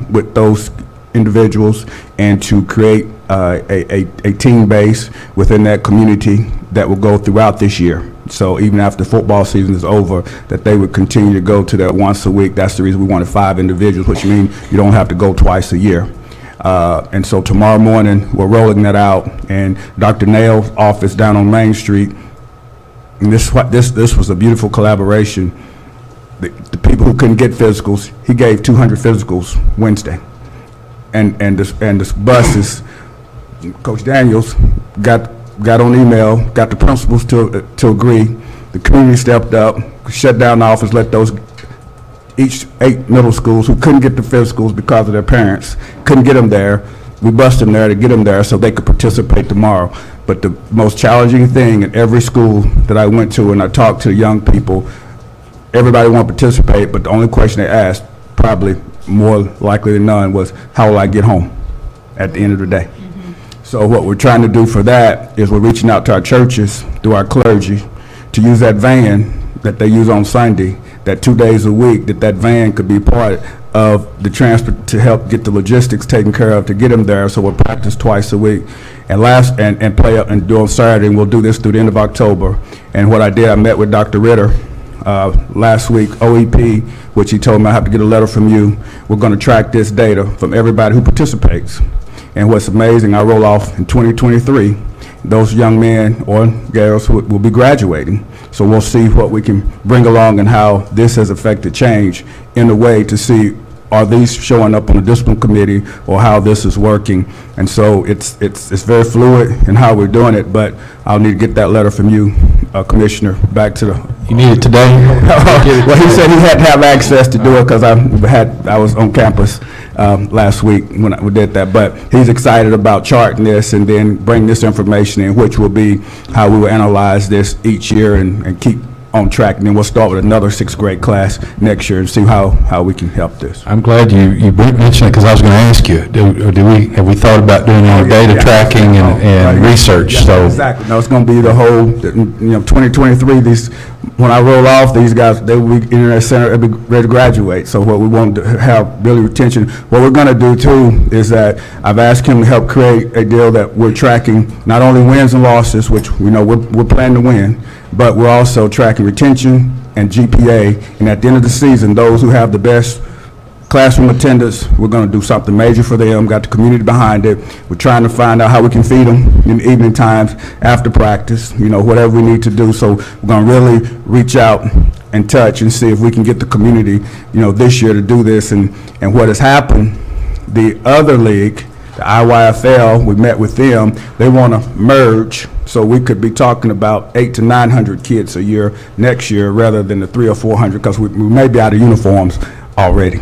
with those individuals, and to create a team base within that community that will go throughout this year. So even after football season is over, that they would continue to go to that once a week. That's the reason we wanted 5 individuals, which means you don't have to go twice a year. And so tomorrow morning, we're rolling that out, and Dr. Nail's office down on Main Street, and this was a beautiful collaboration. The people who couldn't get physicals, he gave 200 physicals Wednesday. And the buses, Coach Daniels got on email, got the principals to agree. The community stepped up, shut down the office, let those each 8 middle schools who couldn't get the physicals because of their parents, couldn't get them there. We busted them there to get them there so they could participate tomorrow. But the most challenging thing in every school that I went to and I talked to young people, everybody wanted to participate, but the only question they asked, probably more likely than none, was how will I get home at the end of the day? So what we're trying to do for that is we're reaching out to our churches through our clergy to use that van that they use on Sunday, that 2 days a week, that van could be part of the transport to help get the logistics taken care of to get them there. So we'll practice twice a week and play up and do on Saturday, and we'll do this through the end of October. And what I did, I met with Dr. Ritter last week, OEP, which he told me I have to get a letter from you. We're going to track this data from everybody who participates. And what's amazing, I roll off in 2023, those young men or girls who will be graduating. So we'll see what we can bring along and how this has affected change in a way to see, are these showing up on the discipline committee or how this is working. And so it's very fluid in how we're doing it, but I'll need to get that letter from you, Commissioner, back to the... You need it today? Well, he said he had to have access to do it because I was on campus last week when we did that. But he's excited about charting this and then bring this information in, which will be how we will analyze this each year and keep on track. And then we'll start with another 6th grade class next year and see how we can help this. I'm glad you mentioned it, because I was going to ask you, have we thought about doing any data tracking and research? Yeah, so exactly. No, it's going to be the whole, 2023, when I roll off, these guys, they will be in their center, they'll be ready to graduate. So what we want to have really retention. What we're going to do too is that I've asked him to help create a deal that we're tracking not only wins and losses, which we know we're planning to win, but we're also tracking retention and GPA. And at the end of the season, those who have the best classroom attendance, we're going to do something major for them, got the community behind it. We're trying to find out how we can feed them in the evening times after practice, whatever we need to do. So we're going to really reach out and touch and see if we can get the community, this year to do this. And what has happened, the other league, the IYFL, we met with them, they want to merge, so we could be talking about 800 to 900 kids a year next year rather than the 300 or 400, because we may be out of uniforms already.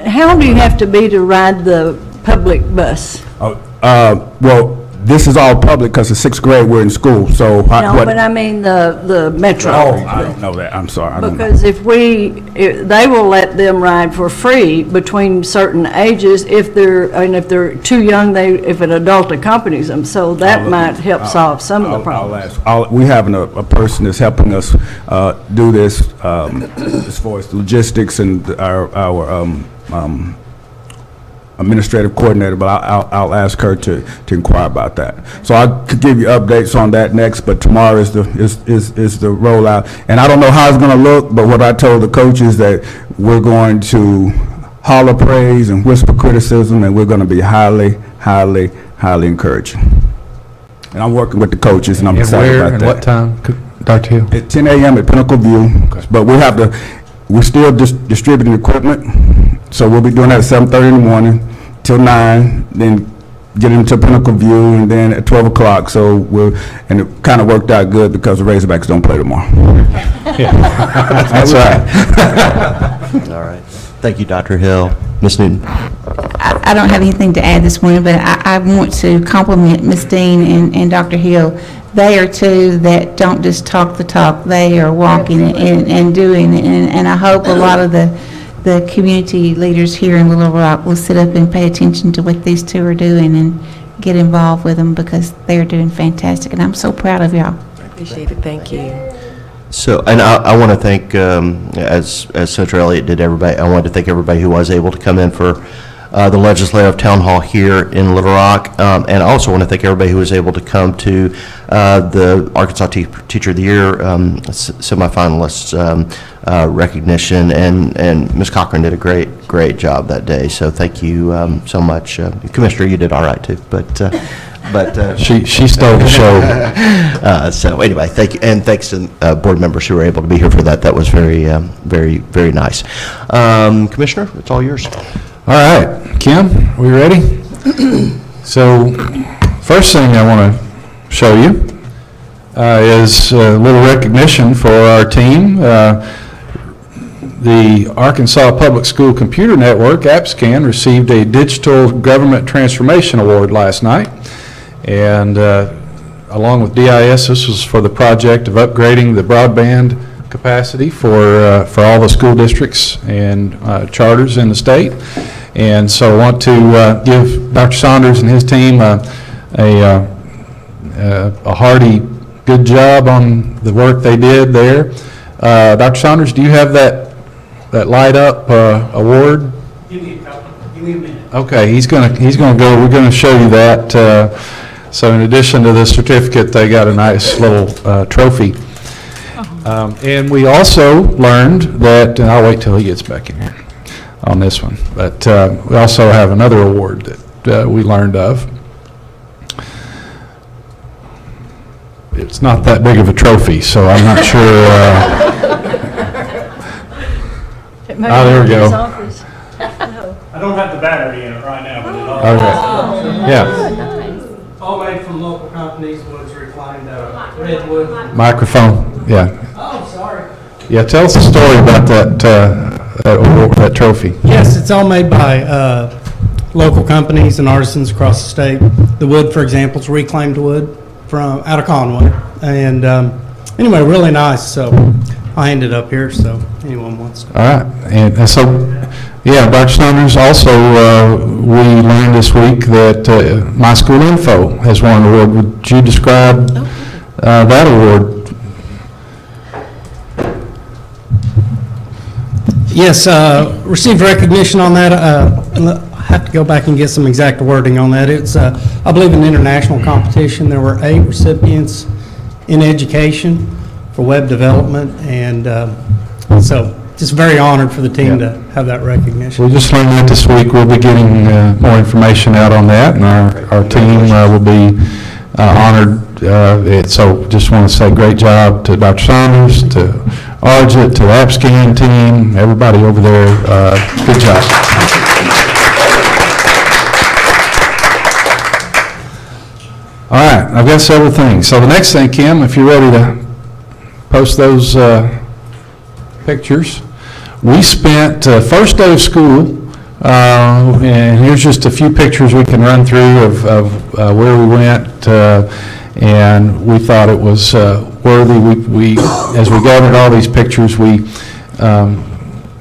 How do you have to be to ride the public bus? Well, this is all public because it's 6th grade, we're in school, so. No, but I mean the metro. Oh, I don't know that, I'm sorry. I don't know. Because if they will let them ride for free between certain ages if they're too young, if an adult accompanies them, so that might help solve some of the problems. We have a person that's helping us do this as far as logistics and our administrative coordinator, but I'll ask her to inquire about that. So I could give you updates on that next, but tomorrow is the rollout. And I don't know how it's going to look, but what I told the coaches that we're going to holler praise and whisper criticism, and we're going to be highly, highly, highly encouraging. And I'm working with the coaches, and I'm And excited where about and that. what time, Dr. Hill? At 10 a.m. at Pinnacle View, but we're still distributing equipment, so we'll be doing that at 7:30 in the morning till 9, then get into Pinnacle View, and then at 12 o'clock, and it kind of worked out good because the Razorbacks don't play tomorrow. That's right. All right. Thank you, Dr. Hill. Ms. Newton? I don't have anything to add this morning, but I want to compliment Ms. Dean and Dr. Hill. They are two that don't just talk the talk, they are walking and doing, and I hope a lot of the community leaders here in Little Rock will sit up and pay attention to what these two are doing and get involved with them, because they're doing fantastic, and I'm so proud of y'all. Appreciate it, thank you. So, and I want to thank, as Senator Elliott did everybody, I wanted to thank everybody who was able to come in for the Legislative Town Hall here in Little Rock. And I also want to thank everybody who was able to come to the Arkansas Teacher of the Year semifinalists recognition. And Ms. Cochran did a great job that day. So thank you so much. Commissioner, you did all right too. But She stole the show. so anyway, thank you, and thanks to board members who were able to be here for that. That was very, very nice. Commissioner, it's all yours. All right, Kim, we ready? So, first thing I want to show you is a little recognition for our team. The Arkansas Public School Computer Network, AppScan, received a Digital Government Transformation Award last night. And along with DIS, this was for the project of upgrading the broadband capacity for all the school districts and charters in the state. And so I want to give Dr. Saunders and his team a hearty good job on the work they did there. Dr. Saunders, do you have that light up award? Give me a minute. Okay, he's gonna go. We're gonna show you that. So in addition to the certificate, they got a nice little trophy. And we also learned that, and I'll wait till he gets back in here on this one, but we also have another award that we learned of. It's not that big of a trophy, so I'm not sure. There we go. I don't have the battery in it right now, but it all. Okay. Yeah. All made from local companies, wood's reclaimed, redwood. Microphone, yeah. Oh, sorry. Yeah, tell us a story about that award, that trophy. Yes, it's all made by local companies and artisans across the state. The wood, for example, is reclaimed wood from out of Conway. And anyway, really nice. So I ended up here, so anyone wants to. All right, and so, yeah, Dr. Saunders, also, we learned this week that My School Info has won an award. Would you describe that award? Yes, received recognition on that. I have to go back and get some exact wording on that. It's, I believe, an international competition. There were 8 recipients in education for web development, and so just very honored for the team to have that recognition. We just learned that this week. We'll be getting more information out on that, and our team will be honored. So just want to say great job to Dr. Saunders, to Arjit, to the AppScan team, everybody over there. Good job. All right, I've got several things. So the next thing, Kim, if you're ready to post those pictures. We spent first day of school, and here's just a few pictures we can run through of where we went, and we thought it was worthy. We as we gathered all these pictures, we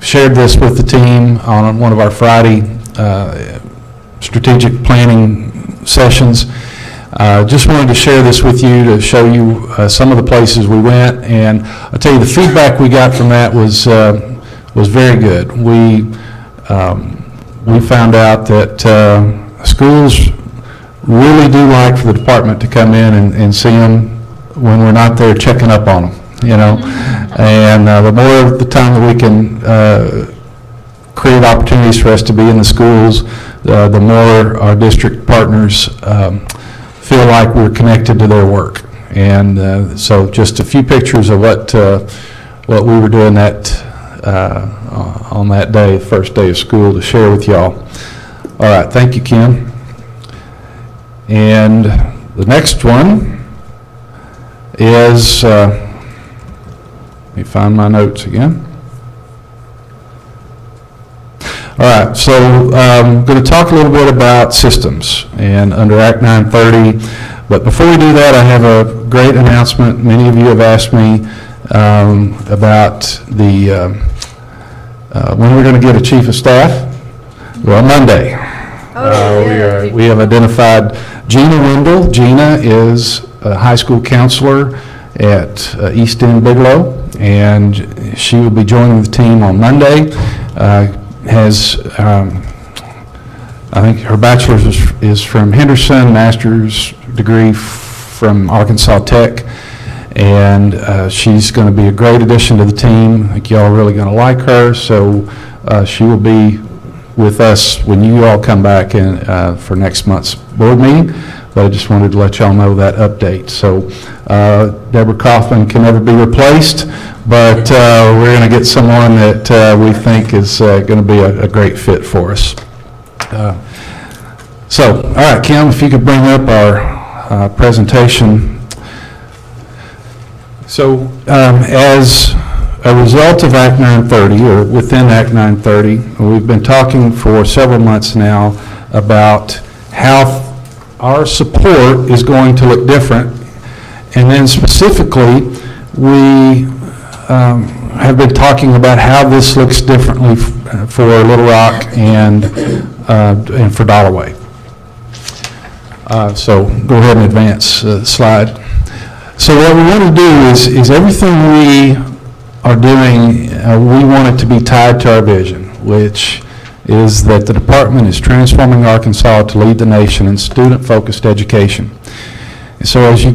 shared this with the team on one of our Friday strategic planning sessions. Just wanted to share this with you to show you some of the places we went, and I'll tell you the feedback we got from that was very good. We found out that schools really do like for the department to come in and see them when we're not there checking up on them, you know. And the more of the time that we can create opportunities for us to be in the schools, the more our district partners feel like we're connected to their work. And so just a few pictures of what we were doing on that day, first day of school, to share with y'all. All right, thank you, Kim. And the next one is, let me find my notes again. All right, so I'm going to talk a little bit about systems and under Act 930. But before we do that, I have a great announcement. Many of you have asked me about when we're going to get a chief of staff. Well, Monday. We have identified Gina Wendell. Gina is a high school counselor at East End Bigelow, and she will be joining the team on Monday. I think her bachelor's is from Henderson, master's degree from Arkansas Tech, and she's going to be a great addition to the team. I think y'all are really going to like her, so she will be with us when you all come back for next month's board meeting. But I just wanted to let y'all know that update. So Deborah Kaufman can never be replaced, but we're going to get someone that we think is going to be a great fit for us. So, all right, Kim, if you could bring up our presentation. So, as a result of Act 930, or within Act 930, we've been talking for several months now about how our support is going to look different, and then specifically, we have been talking about how this looks differently for Little Rock and for Dollarway. So go ahead and advance the slide. So what we want to do is everything we are doing, we want it to be tied to our vision, which is that the department is transforming Arkansas to lead the nation in student-focused education. And so as we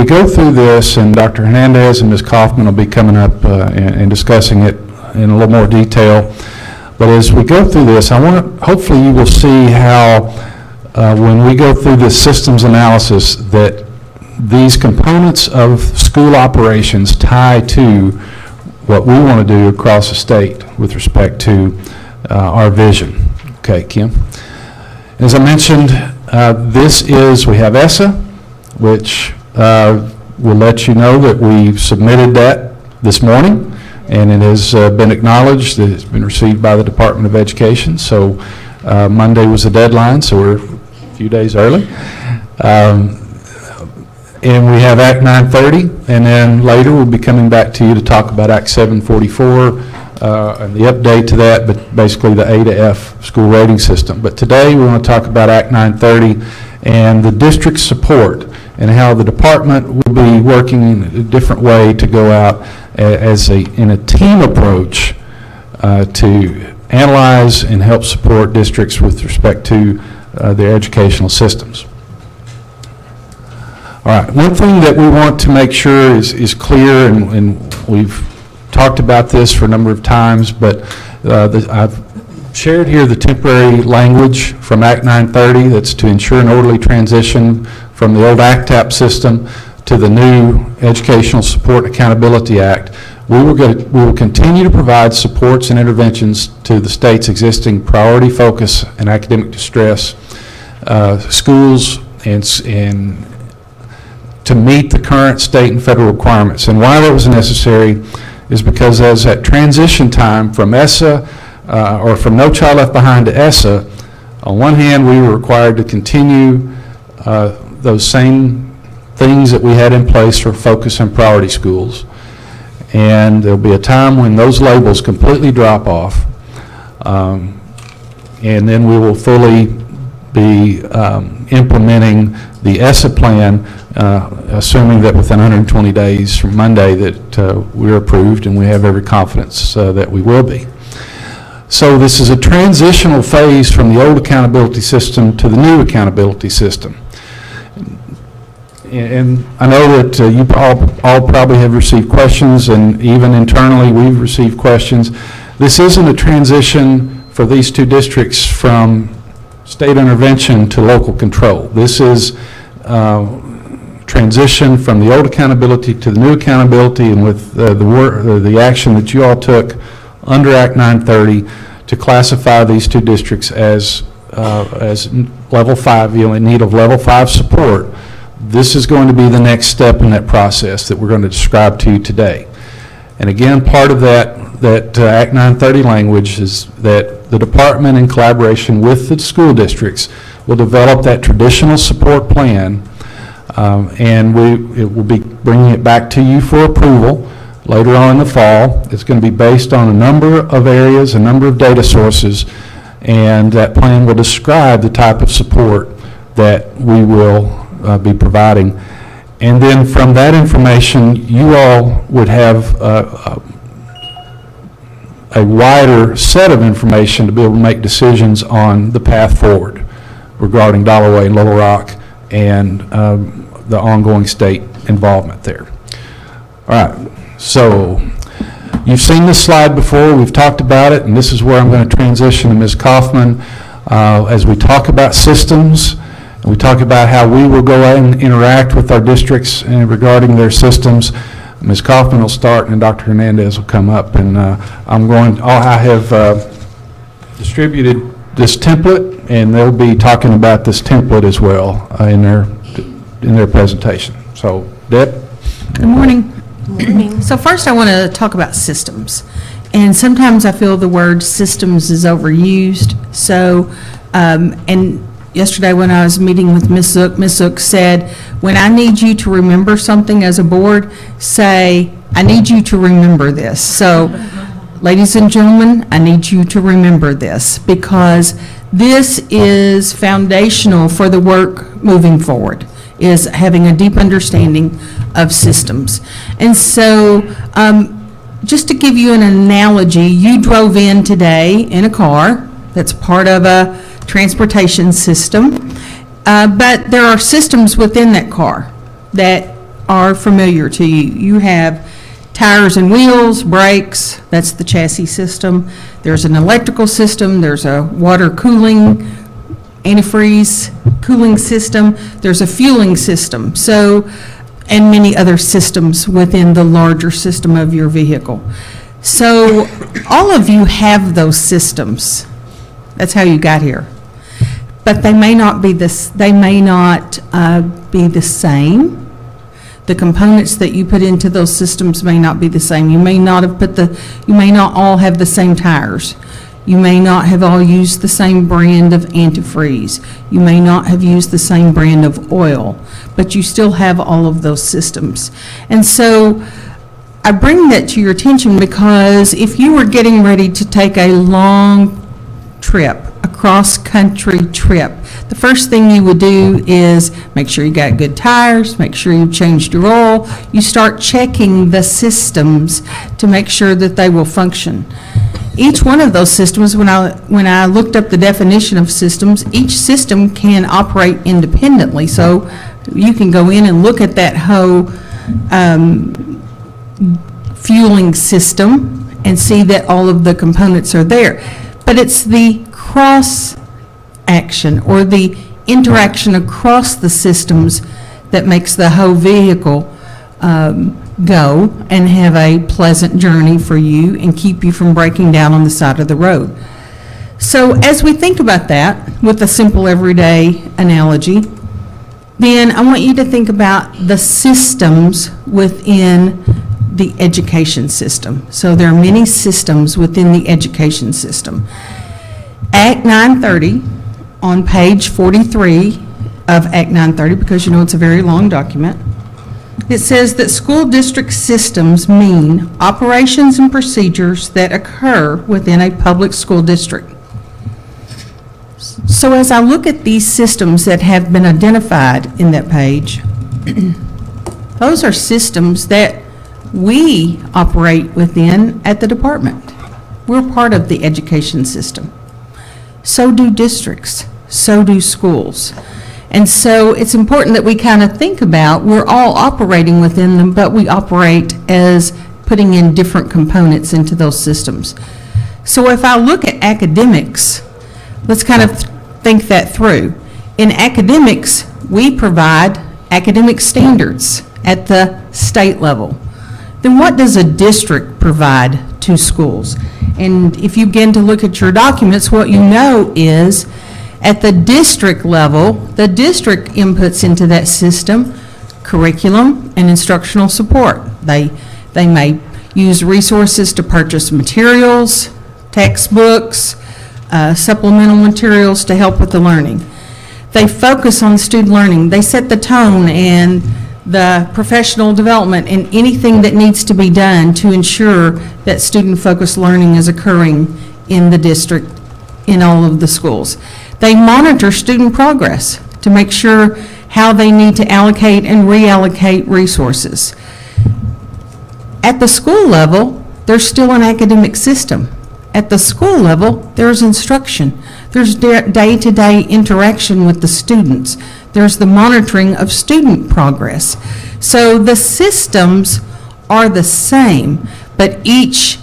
go through this, and Dr. Hernandez and Ms. Kaufman will be coming up and discussing it in a little more detail, but as we go through this, hopefully you will see how when we go through this systems analysis that these components of school operations tie to what we want to do across the state with respect to our vision. Okay, Kim? As I mentioned, we have ESSA, which will let you know that we've submitted that this morning, and it has been acknowledged that it's been received by the Department of Education. So Monday was the deadline, so we're a few days early. And we have Act 930, and then later we'll be coming back to you to talk about Act 744 and the update to that, but basically the A to F school rating system. But today we want to talk about Act 930 and the district support and how the department will be working in a different way to go out in a team approach to analyze and help support districts with respect to their educational systems. All right, one thing that we want to make sure is clear, and we've talked about this for a number of times, but I've shared here the temporary language from Act 930 that's to ensure an orderly transition from the old ACTAP system to the new Educational Support and Accountability Act. We will continue to provide supports and interventions to the state's existing priority focus and academic distress schools and to meet the current state and federal requirements. And why that was necessary is because as that transition time from ESSA or from No Child Left Behind to ESSA, on one hand, we were required to continue those same things that we had in place for focus and priority schools. And there'll be a time when those labels completely drop off, and then we will fully be implementing the ESSA plan, assuming that within 120 days from Monday that we're approved, and we have every confidence that we will be. So this is a transitional phase from the old accountability system to the new accountability system. And I know that you all probably have received questions, and even internally we've received questions. This isn't a transition for these two districts from state intervention to local control. This is transition from the old accountability to the new accountability, and with the action that you all took under Act 930 to classify these two districts as level 5, in need of level 5 support. This is going to be the next step in that process that we're going to describe to you today. And again, part of that Act 930 language is that the department, in collaboration with the school districts, will develop that traditional support plan, and it will be bringing it back to you for approval later on in the fall. It's going to be based on a number of areas, a number of data sources, and that plan will describe the type of support that we will be providing. And then from that information, you all would have a wider set of information to be able to make decisions on the path forward regarding Dollarway and Little Rock and the ongoing state involvement there. All right, so you've seen this slide before. We've talked about it, and this is where I'm going to transition to Ms. Kaufman as we talk about systems. And we talk about how we will go and interact with our districts regarding their systems. Ms. Kaufman will start, and Dr. Hernandez will come up. And I have distributed this template, and they'll be talking about this template as well in their presentation. So, Deb? Good morning. So first I want to talk about systems. And sometimes I feel the word systems is overused. So, and yesterday when I was meeting with Ms. Zook said, when I need you to remember something as a board, say, I need you to remember this. So, ladies and gentlemen, I need you to remember this, because this is foundational for the work moving forward, is having a deep understanding of systems. And so, just to give you an analogy, you drove in today in a car that's part of a transportation system, but there are systems within that car that are familiar to you. You have tires and wheels, brakes, that's the chassis system. There's an electrical system, there's a water cooling, antifreeze cooling system, there's a fueling system, and many other systems within the larger system of your vehicle. So all of you have those systems. That's how you got here. But they may not be the same. The components that you put into those systems may not be the same. You may not all have the same tires. You may not have all used the same brand of antifreeze. You may not have used the same brand of oil, but you still have all of those systems. And so I bring that to your attention because if you were getting ready to take a long trip, a cross-country trip, the first thing you would do is make sure you got good tires, make sure you've changed your oil. You start checking the systems to make sure that they will function. Each one of those systems, when I looked up the definition of systems, each system can operate independently. So you can go in and look at that whole fueling system and see that all of the components are there. But it's the cross-action or the interaction across the systems that makes the whole vehicle go and have a pleasant journey for you and keep you from breaking down on the side of the road. So as we think about that with a simple everyday analogy, then I want you to think about the systems within the education system. So there are many systems within the education system. Act 930, on page 43 of Act 930, because you know it's a very long document, it says that school district systems mean operations and procedures that occur within a public school district. So as I look at these systems that have been identified in that page, those are systems that we operate within at the department. We're part of the education system. So do districts, so do schools. And so it's important that we kind of think about, we're all operating within them, but we operate as putting in different components into those systems. So if I look at academics, let's kind of think that through. In academics, we provide academic standards at the state level. Then what does a district provide to schools? And if you begin to look at your documents, what you know is at the district level, the district inputs into that system curriculum and instructional support. They may use resources to purchase materials, textbooks, supplemental materials to help with the learning. They focus on student learning. They set the tone and the professional development and anything that needs to be done to ensure that student-focused learning is occurring in the district, in all of the schools. They monitor student progress to make sure how they need to allocate and reallocate resources. At the school level, there's still an academic system. At the school level, there's instruction. There's day-to-day interaction with the students. There's the monitoring of student progress. So the systems are the same, but each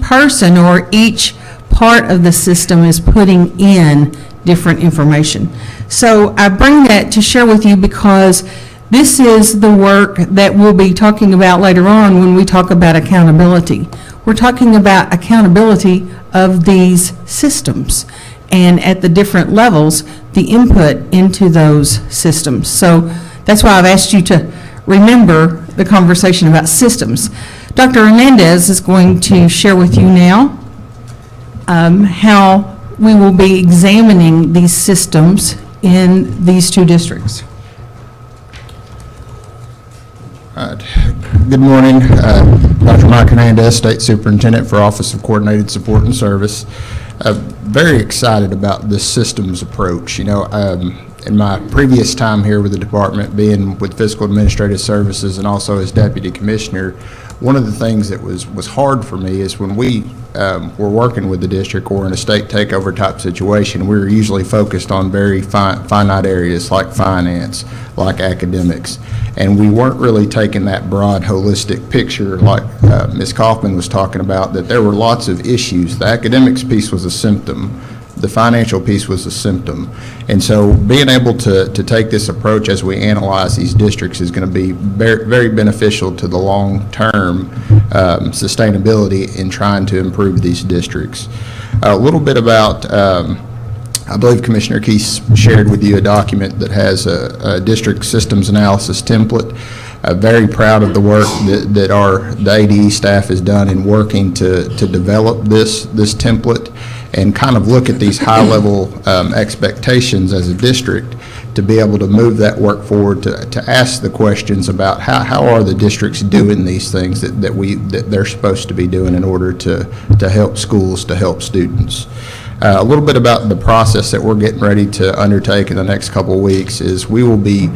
person or each part of the system is putting in different information. So I bring that to share with you because this is the work that we'll be talking about later on when we talk about accountability. We're talking about accountability of these systems and at the different levels, the input into those systems. So that's why I've asked you to remember the conversation about systems. Dr. Hernandez is going to share with you now how we will be examining these systems in these two districts. Good morning. Dr. Mike Hernandez, State Superintendent for Office of Coordinated Support and Service. Very excited about this systems approach. You know, in my previous time here with the department, being with Fiscal Administrative Services and also as Deputy Commissioner, one of the things that was hard for me is when we were working with the district or in a state takeover type situation, we were usually focused on very finite areas like finance, like academics, and we weren't really taking that broad holistic picture like Ms. Kaufman was talking about, that there were lots of issues. The academics piece was a symptom. The financial piece was a symptom. And so being able to take this approach as we analyze these districts is going to be very, very beneficial to the long-term sustainability in trying to improve these districts. A little bit about, I believe Commissioner Keith shared with you a document that has a district systems analysis template. Very proud of the work that the ADE staff has done in working to develop this template and kind of look at these high-level expectations as a district to be able to move that work forward, to ask the questions about how are the districts doing these things that they're supposed to be doing in order to help schools, to help students. A little bit about the process that we're getting ready to undertake in the next couple of weeks is we will be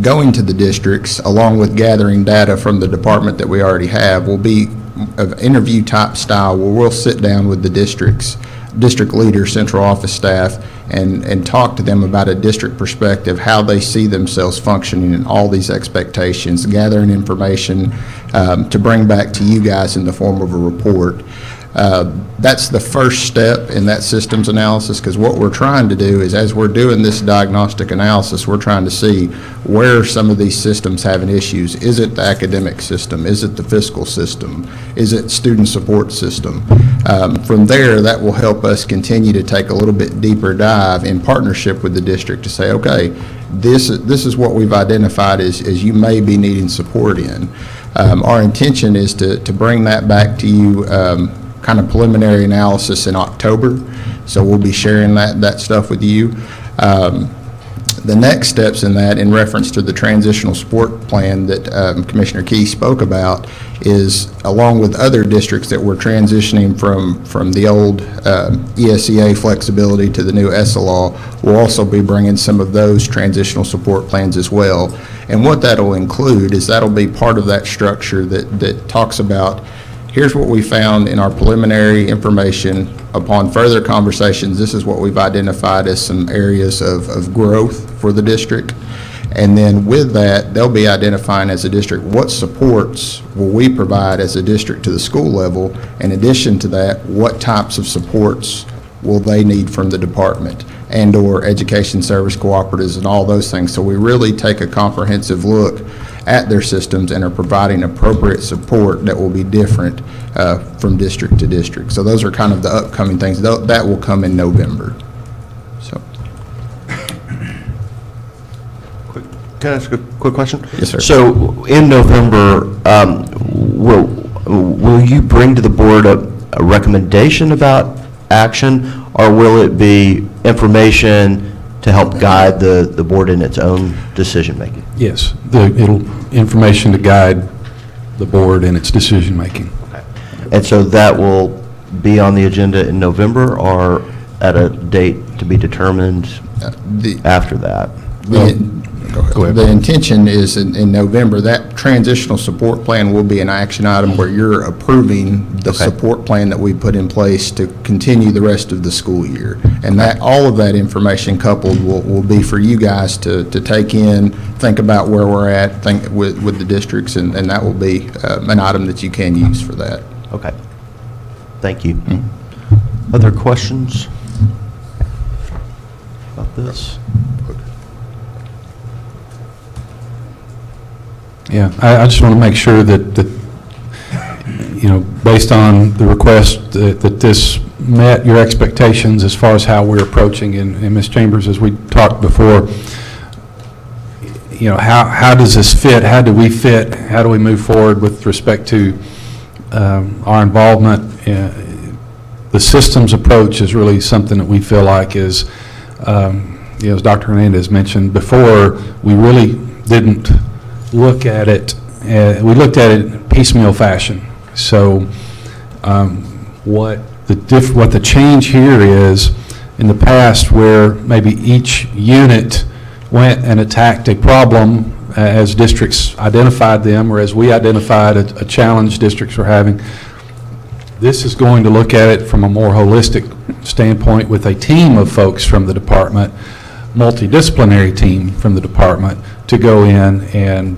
going to the districts along with gathering data from the department that we already have. Will be of interview type style where we'll sit down with the district leaders, central office staff, and talk to them about a district perspective, how they see themselves functioning in all these expectations, gathering information to bring back to you guys in the form of a report. That's the first step in that systems analysis, because what we're trying to do is, as we're doing this diagnostic analysis, we're trying to see where some of these systems having issues. Is it the academic system? Is it the fiscal system? Is it student support system? From there, that will help us continue to take a little bit deeper dive in partnership with the district to say, okay, this is what we've identified as you may be needing support in. Our intention is to bring that back to you kind of preliminary analysis in October, so we'll be sharing that stuff with you. The next steps in that, in reference to the transitional support plan that Commissioner Key spoke about, is along with other districts that we're transitioning from the old ESEA flexibility to the new ESSA law, we'll also be bringing some of those transitional support plans as well. And what that'll include is that'll be part of that structure that talks about, here's what we found in our preliminary information. Upon further conversations, this is what we've identified as some areas of growth for the district. And then with that, they'll be identifying as a district, what supports will we provide as a district to the school level? In addition to that, what types of supports will they need from the department and/or education service cooperatives and all those things? So we really take a comprehensive look at their systems and are providing appropriate support that will be different from district to district. So those are kind of the upcoming things. That will come in November. So. Can I ask a quick question? Yes, sir. So in November, will you bring to the board a recommendation about action, or will it be information to help guide the board in its own decision-making? Yes, it'll information to guide the board in its decision-making. Okay. And so that will be on the agenda in November, or at a date to be determined after that? Go ahead. The intention is in November, that transitional support plan will be an action item where you're approving the support plan that we put in place to continue the rest of the school year. And that, all of that information coupled will be for you guys to take in, think about where we're at, think with the districts, and that will be an item that you can use for that. Okay. Thank you. Other questions about this? Yeah, I just want to make sure that, you know, based on the request, that this met your expectations as far as how we're approaching. And Ms. Chambers, as we talked before, you know, how does this fit? How do we fit? How do we move forward with respect to our involvement? The systems approach is really something that we feel like is, you know, as Dr. Hernandez mentioned before, we really didn't look at it, we looked at it in piecemeal fashion. So what the change here is, in the past where maybe each unit went and attacked a problem as districts identified them, or as we identified a challenge districts were having, this is going to look at it from a more holistic standpoint with a team of folks from the department, multidisciplinary team from the department, to go in and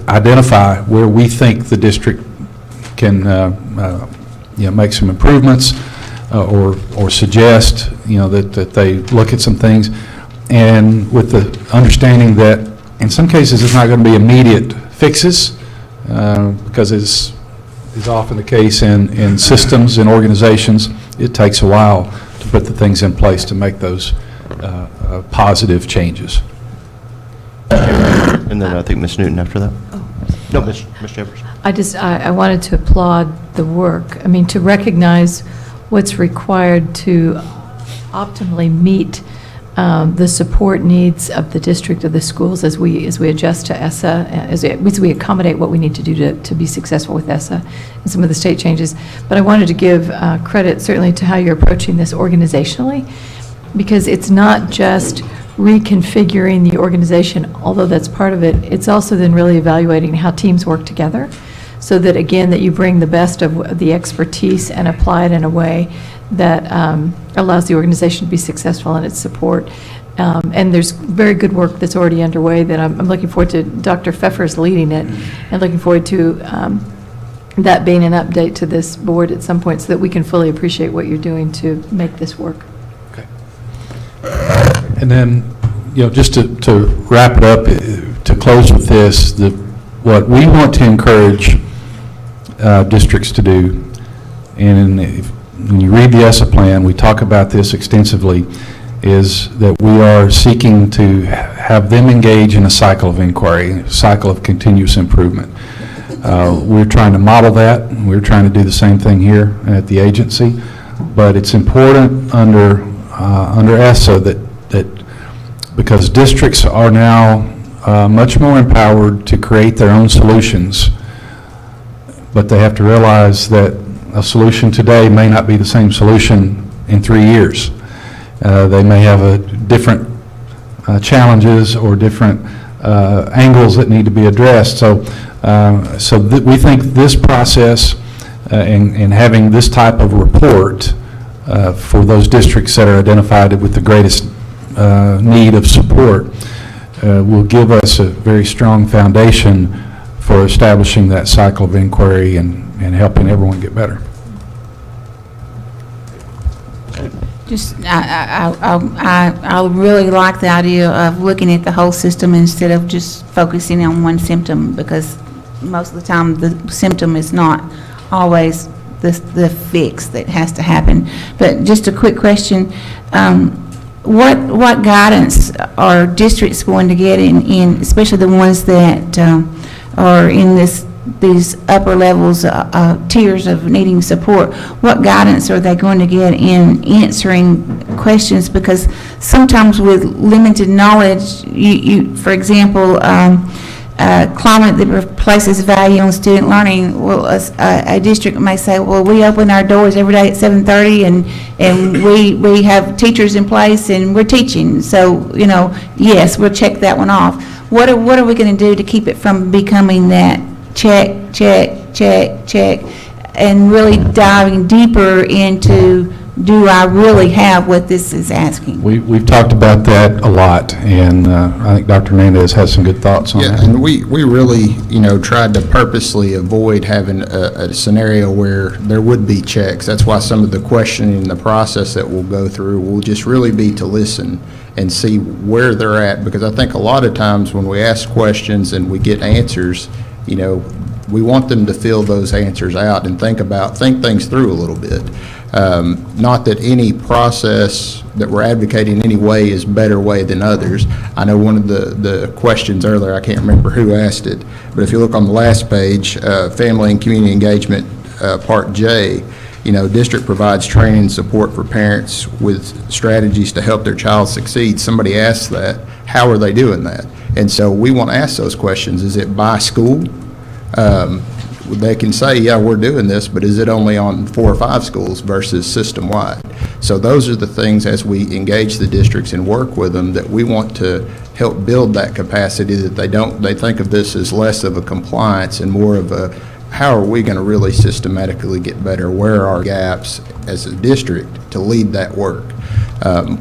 identify where we think the district can you know, make some improvements or suggest, you know, that they look at some things, and with the understanding that in some cases it's not going to be immediate fixes, because as is often the case in systems and organizations, it takes a while to put the things in place to make those positive changes. And then I think Ms. Newton after that. No, Ms. Chambers. I wanted to applaud the work. I mean, to recognize what's required to optimally meet the support needs of the district, of the schools, as we adjust to ESSA, as we accommodate what we need to do to be successful with ESSA and some of the state changes. But I wanted to give credit certainly to how you're approaching this organizationally, because it's not just reconfiguring the organization, although that's part of it. It's also then really evaluating how teams work together, so that, again, that you bring the best of the expertise and apply it in a way that allows the organization to be successful in its support. And there's very good work that's already underway that I'm looking forward to. Dr. Pfeffer's leading it, and looking forward to that being an update to this board at some point, so that we can fully appreciate what you're doing to make this work. Okay. And then, you know, just to wrap it up, to close with this, what we want to encourage districts to do, and when you read the ESSA plan, we talk about this extensively, is that we are seeking to have them engage in a cycle of inquiry, a cycle of continuous improvement. We're trying to model that. We're trying to do the same thing here at the agency, but it's important under ESSA that because districts are now much more empowered to create their own solutions, but they have to realize that a solution today may not be the same solution in 3 years. They may have different challenges or different angles that need to be addressed. So, we think this process and having this type of report for those districts that are identified with the greatest need of support will give us a very strong foundation for establishing that cycle of inquiry and helping everyone get better. Just, I really like the idea of looking at the whole system instead of just focusing on one symptom, because most of the time, the symptom is not always the fix that has to happen. But just a quick question, what guidance are districts going to get in, especially the ones that are in these upper levels, tiers of needing support? What guidance are they going to get in answering questions? Because sometimes with limited knowledge, you for example, climate that places value on student learning, well, a district may say, well, we open our doors every day at 7:30 and we have teachers in place and we're teaching. So, yes, we'll check that one off. What are we going to do to keep it from becoming that check, check, check, check, and really diving deeper into, do I really have what this is asking? We've talked about that a lot, and I think Dr. Hernandez has some good thoughts on that. Yeah, and we really, tried to purposely avoid having a scenario where there would be checks. That's why some of the questioning and the process that we'll go through will just really be to listen and see where they're at, because I think a lot of times when we ask questions and we get answers, we want them to fill those answers out and think things through a little bit. Not that any process that we're advocating any way is better way than others. I know one of the questions earlier, I can't remember who asked it, but if you look on the last page, family and community engagement, part J, district provides training and support for parents with strategies to help their child succeed. Somebody asked that, how are they doing that? And so we want to ask those questions. Is it by school? They can say, yeah, we're doing this, but is it only on 4 or 5 schools versus system-wide? So those are the things, as we engage the districts and work with them, that we want to help build that capacity, that they think of this as less of a compliance and more of a, how are we going to really systematically get better? Where are our gaps as a district to lead that work?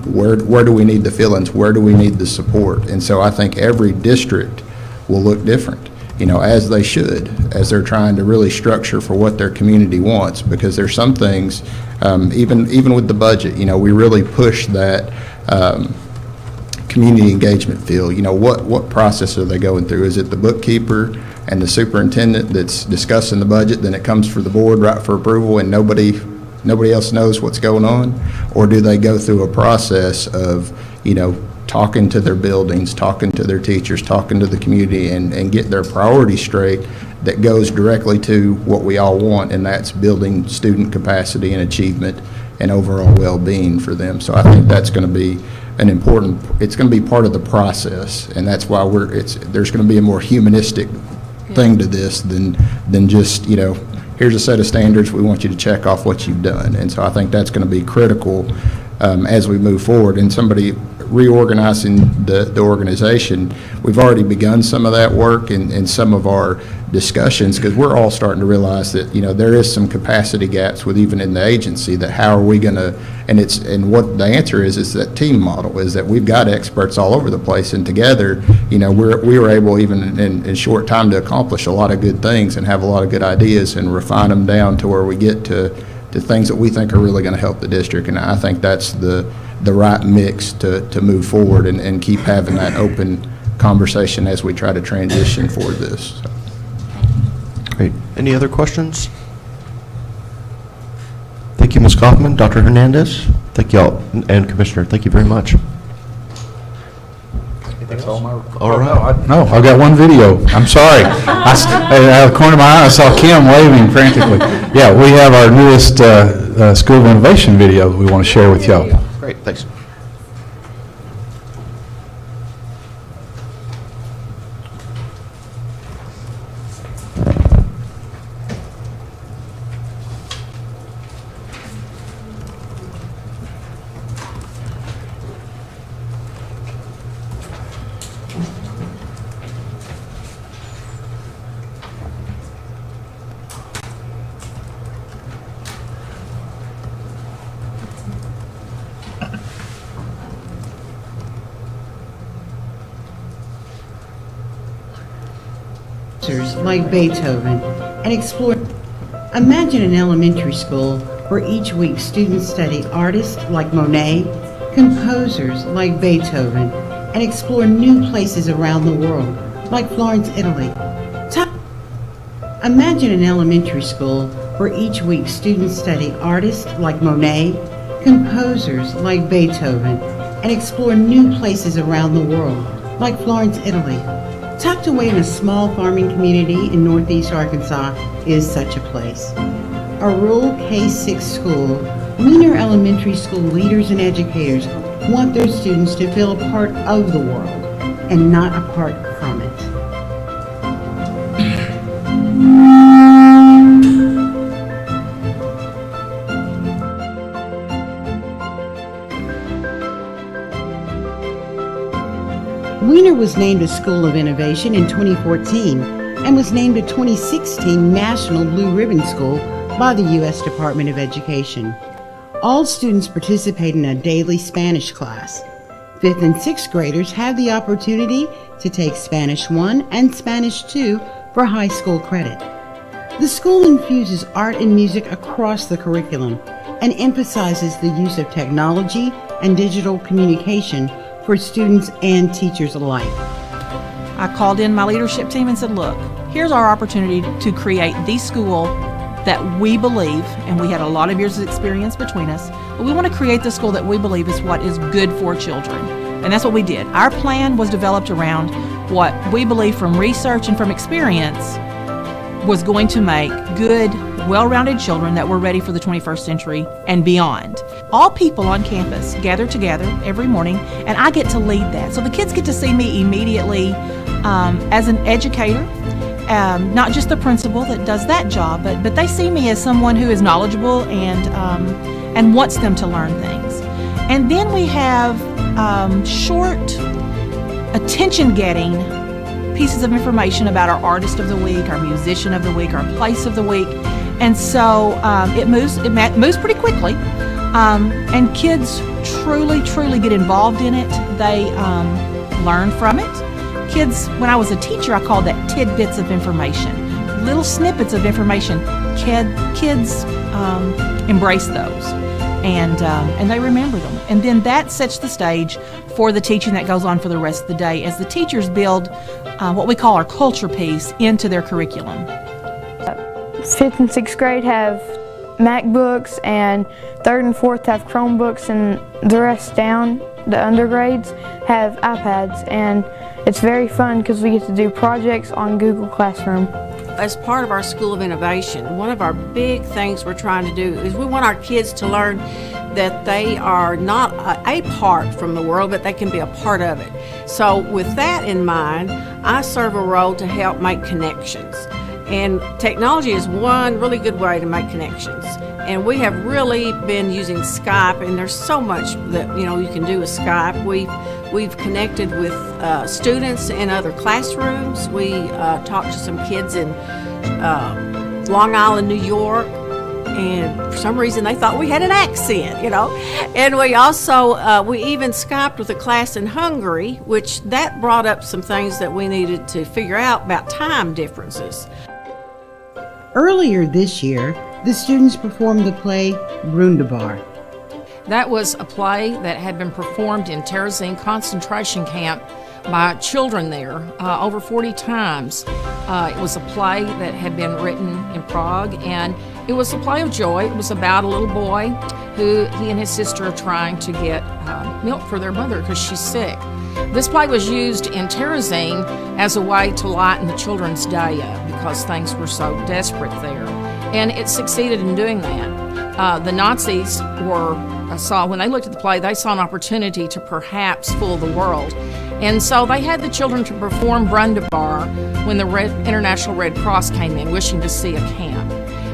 Where do we need the fill-ins? Where do we need the support? And so I think every district will look different, as they should, as they're trying to really structure for what their community wants, because there's some things, even with the budget, we really push that community engagement feel. What process are they going through? Is it the bookkeeper and the superintendent that's discussing the budget, then it comes for the board right for approval and nobody else knows what's going on? Or do they go through a process of, talking to their buildings, talking to their teachers, talking to the community, and get their priorities straight that goes directly to what we all want, and that's building student capacity and achievement and overall well-being for them. So I think that's going to be it's going to be part of the process, and that's why there's going to be a more humanistic thing to this than just, here's a set of standards, we want you to check off what you've done. And so I think that's going to be critical as we move forward. And somebody reorganizing the organization, we've already begun some of that work in some of our discussions, because we're all starting to realize that, there is some capacity gaps with even in the agency, that how are we going to, and what the answer is that team model, is that we've got experts all over the place, and together, we were able even in short time to accomplish a lot of good things and have a lot of good ideas and refine them down to where we get to things that we think are really going to help the district. And I think that's the right mix to move forward and keep having that open conversation as we try to transition for this. So. Great. Any other questions? Thank you, Ms. Kaufman. Dr. Hernandez? Thank you all. And Commissioner, thank you very much. All right. No, I've got one video. I'm sorry. Out of the corner of my eye, I saw Kim waving frantically. Yeah, we have our newest School of Innovation video that we want to share with y'all. Great, thanks. like Beethoven and explore. Imagine an elementary school where each week students study artists like Monet, composers like Beethoven, and explore new places around the world like Florence, Italy. Imagine an elementary school where each week students study artists like Monet, composers like Beethoven, and explore new places around the world like Florence, Italy. Tucked away in a small farming community in northeast Arkansas is such a place. A rural K-6 school, Wiener Elementary School leaders and educators want their students to feel a part of the world and not apart from it. Wiener was named a School of Innovation in 2014 and was named a 2016 National Blue Ribbon School by the U.S. Department of Education. All students participate in a daily Spanish class. 5th and 6th graders have the opportunity to take Spanish 1 and Spanish 2 for high school credit. The school infuses art and music across the curriculum and emphasizes the use of technology and digital communication for students and teachers alike. I called in my leadership team and said, look, here's our opportunity to create the school that we believe, and we had a lot of years of experience between us, but we want to create the school that we believe is what is good for children. And that's what we did. Our plan was developed around what we believe from research and from experience was going to make good, well-rounded children that were ready for the 21st century and beyond. All people on campus gather together every morning, and I get to lead that. So the kids get to see me immediately as an educator, not just the principal that does that job, but they see me as someone who is knowledgeable and wants them to learn things. And then we have short, attention-getting pieces of information about our artist of the week, our musician of the week, our place of the week. And so it moves pretty quickly. And kids truly get involved in it. They learn from it. Kids, when I was a teacher, I called that tidbits of information, little snippets of information. Kids embrace those, and they remember them. And then that sets the stage for the teaching that goes on for the rest of the day as the teachers build what we call our culture piece into their curriculum. 5th and 6th grade have MacBooks, and 3rd and 4th have Chromebooks, and the rest down, the undergrades, have iPads. And it's very fun because we get to do projects on Google Classroom. As part of our School of Innovation, one of our big things we're trying to do is we want our kids to learn that they are not apart from the world, but they can be a part of it. So with that in mind, I serve a role to help make connections. And technology is one really good way to make connections. And we have really been using Skype, and there's so much that you can do with Skype. We've connected with students in other classrooms. We talked to some kids in Long Island, New York, and for some reason they thought we had an accent, And we also, we even Skyped with a class in Hungary, which that brought up some things that we needed to figure out about time differences. Earlier this year, the students performed the play Brundabar. That was a play that had been performed in Terezin concentration camp by children there over 40 times. It was a play that had been written in Prague, and it was a play of joy. It was about a little boy who he and his sister are trying to get milk for their mother because she's sick. This play was used in Terezin as a way to lighten the children's day up because things were so desperate there. And it succeeded in doing that. The Nazis when they looked at the play, they saw an opportunity to perhaps fool the world. And so they had the children to perform Brundabar when the International Red Cross came in wishing to see a camp.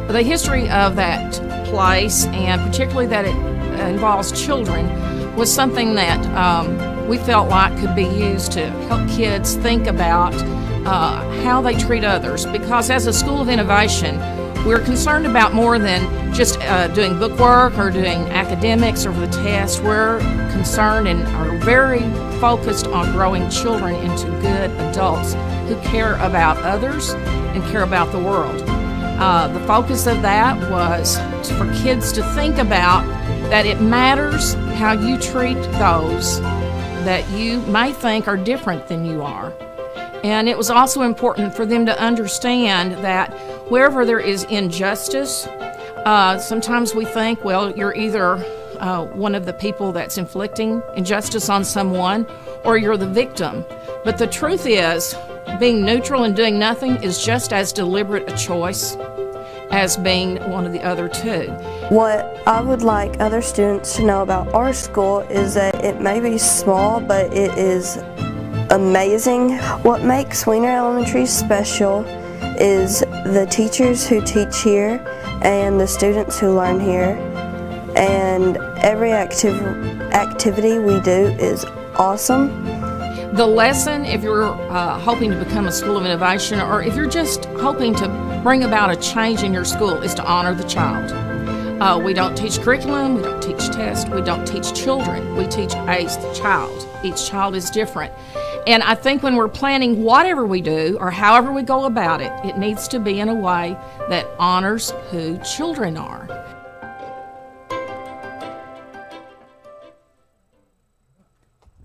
But the history of that place, and particularly that it involves children, was something that we felt like could be used to help kids think about how they treat others. Because as a School of Innovation, we're concerned about more than just doing bookwork or doing academics or the test. We're concerned and are very focused on growing children into good adults who care about others and care about the world. The focus of that was for kids to think about that it matters how you treat those that you may think are different than you are. And it was also important for them to understand that wherever there is injustice, sometimes we think, well, you're either one of the people that's inflicting injustice on someone or you're the victim. But the truth is, being neutral and doing nothing is just as deliberate a choice as being one of the other two. What I would like other students to know about our school is that it may be small, but it is amazing. What makes Weiner Elementary special is the teachers who teach here and the students who learn here. And every activity we do is awesome. The lesson, if you're hoping to become a school of innovation, or if you're just hoping to bring about a change in your school, is to honor the child. We don't teach curriculum, we don't teach tests, we don't teach children. We teach a child. Each child is different. And I think when we're planning whatever we do or however we go about it, it needs to be in a way that honors who children are.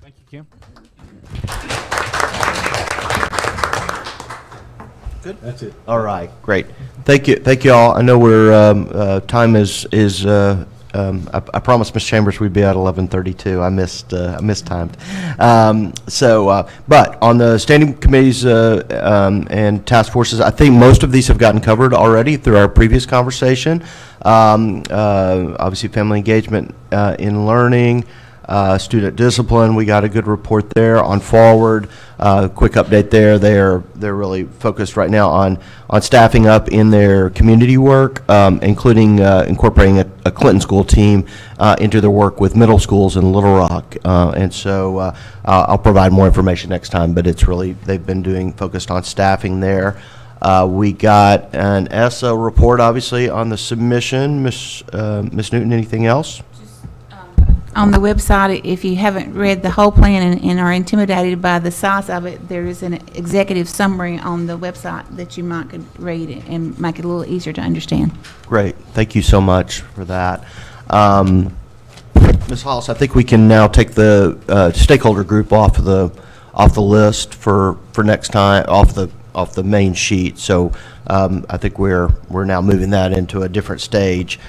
Thank you, Kim. Good. That's it. All right, great. Thank you all. I know we're time is. I promised Ms. Chambers we'd be at 11:32. I mistimed. But on the standing committees and task forces, I think most of these have gotten covered already through our previous conversation. Obviously, family engagement in learning. Student discipline, we got a good report there. On Forward, quick update there. They're really focused right now on staffing up in their community work, including incorporating a Clinton School team into their work with middle schools in Little Rock. And so I'll provide more information next time, but it's really, they've been focused on staffing there. We got an ESSA report, obviously, on the submission. Ms. Newton, anything else? On the website, if you haven't read the whole plan and are intimidated by the size of it, there is an executive summary on the website that you might could read and make it a little easier to understand. Great. Thank you so much for that. Ms. Hollis, I think we can now take the stakeholder group off the list for next time, off the main sheet. So I think we're now moving that into a different stage.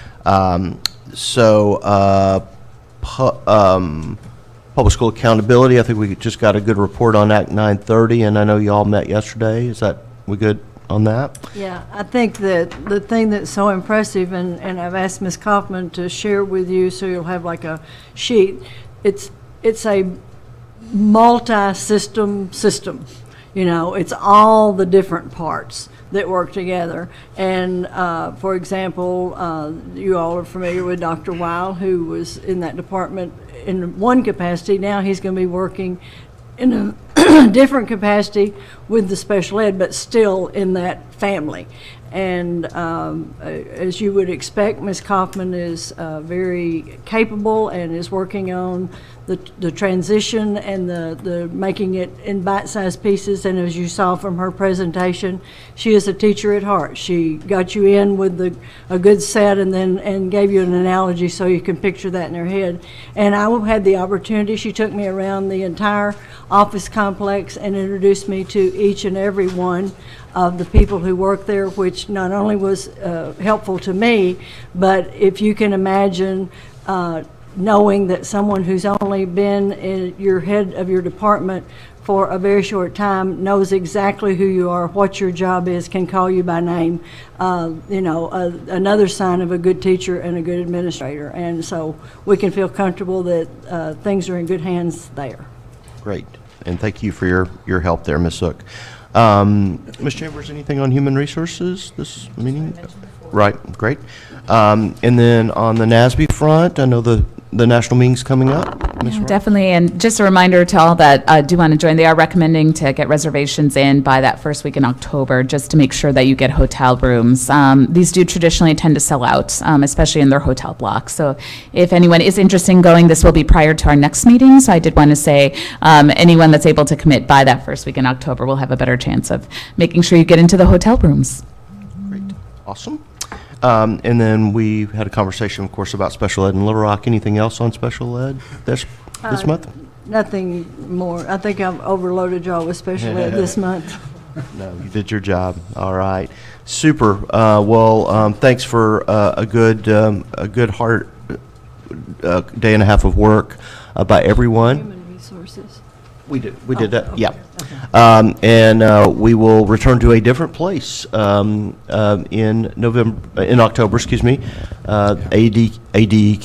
Public school accountability, I think we just got a good report on Act 930, and I know you all met yesterday. We good on that? Yeah, I think that the thing that's so impressive, and I've asked Ms. Kaufman to share with you so you'll have like a sheet, it's a multi-system. You know, it's all the different parts that work together. And for example, you all are familiar with Dr. Weil, who was in that department in one capacity. Now he's going to be working in a different capacity with the special ed, but still in that family. And as you would expect, Ms. Kaufman is very capable and is working on the transition and the making it in bite-sized pieces. And as you saw from her presentation, she is a teacher at heart. She got you in with a good set and gave you an analogy so you can picture that in her head. And I had the opportunity. She took me around the entire office complex and introduced me to each and every one of the people who work there, which not only was helpful to me, but if you can imagine knowing that someone who's only been in your head of your department for a very short time knows exactly who you are, what your job is, can call you by name, another sign of a good teacher and a good administrator. And so we can feel comfortable that things are in good hands there. Great. And thank you for your help there, Ms. Zook. Ms. Chambers, anything on human resources this meeting? Right, great. And then on the NASB front, I know the the national meetings coming up? Ms. Yeah, Wright? definitely, and just a reminder to all that do want to join, they are recommending to get reservations in by that first week in October, just to make sure that you get hotel rooms. These do traditionally tend to sell out, especially in their hotel blocks. So if anyone is interested in going, this will be prior to our next meeting, so I did want to say anyone that's able to commit by that first week in October will have a better chance of making sure you get into the hotel rooms. Great, awesome. And then we had a conversation, of course, about special ed in Little Rock. Anything else on special ed this month? Nothing more. I think I've overloaded y'all with special ed this month. No, you did your job. All right, super. Thanks for a good hard day and a half of work by everyone. Human resources. We did that, yeah. And we will return to a different place in October, excuse me, ADEQ,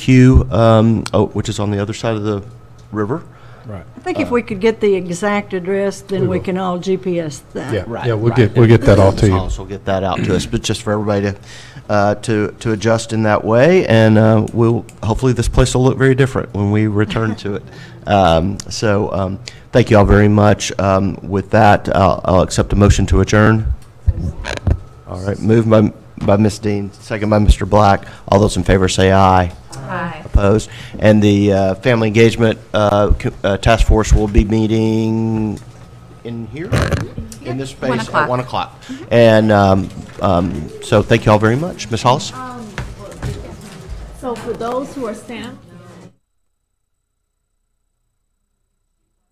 which is on the other side of the river. Right. I think if we could get the exact address, then we can all GPS that. Yeah, Right, yeah, we'll right. get that all to Ms. you. Hollis will get that out to us, but just for everybody to adjust in that way, and hopefully this place will look very different when we return to it. Thank you all very much. With that, I'll accept a motion to adjourn. All right, moved by Ms. Dean, second by Mr. Black. All those in favor say aye. Aye. Opposed? And the Family Engagement Task Force will be meeting in here? In this space 1 o'clock. at 1 o'clock. And so thank you all very much. Ms. Hollis? So for those who are stamped,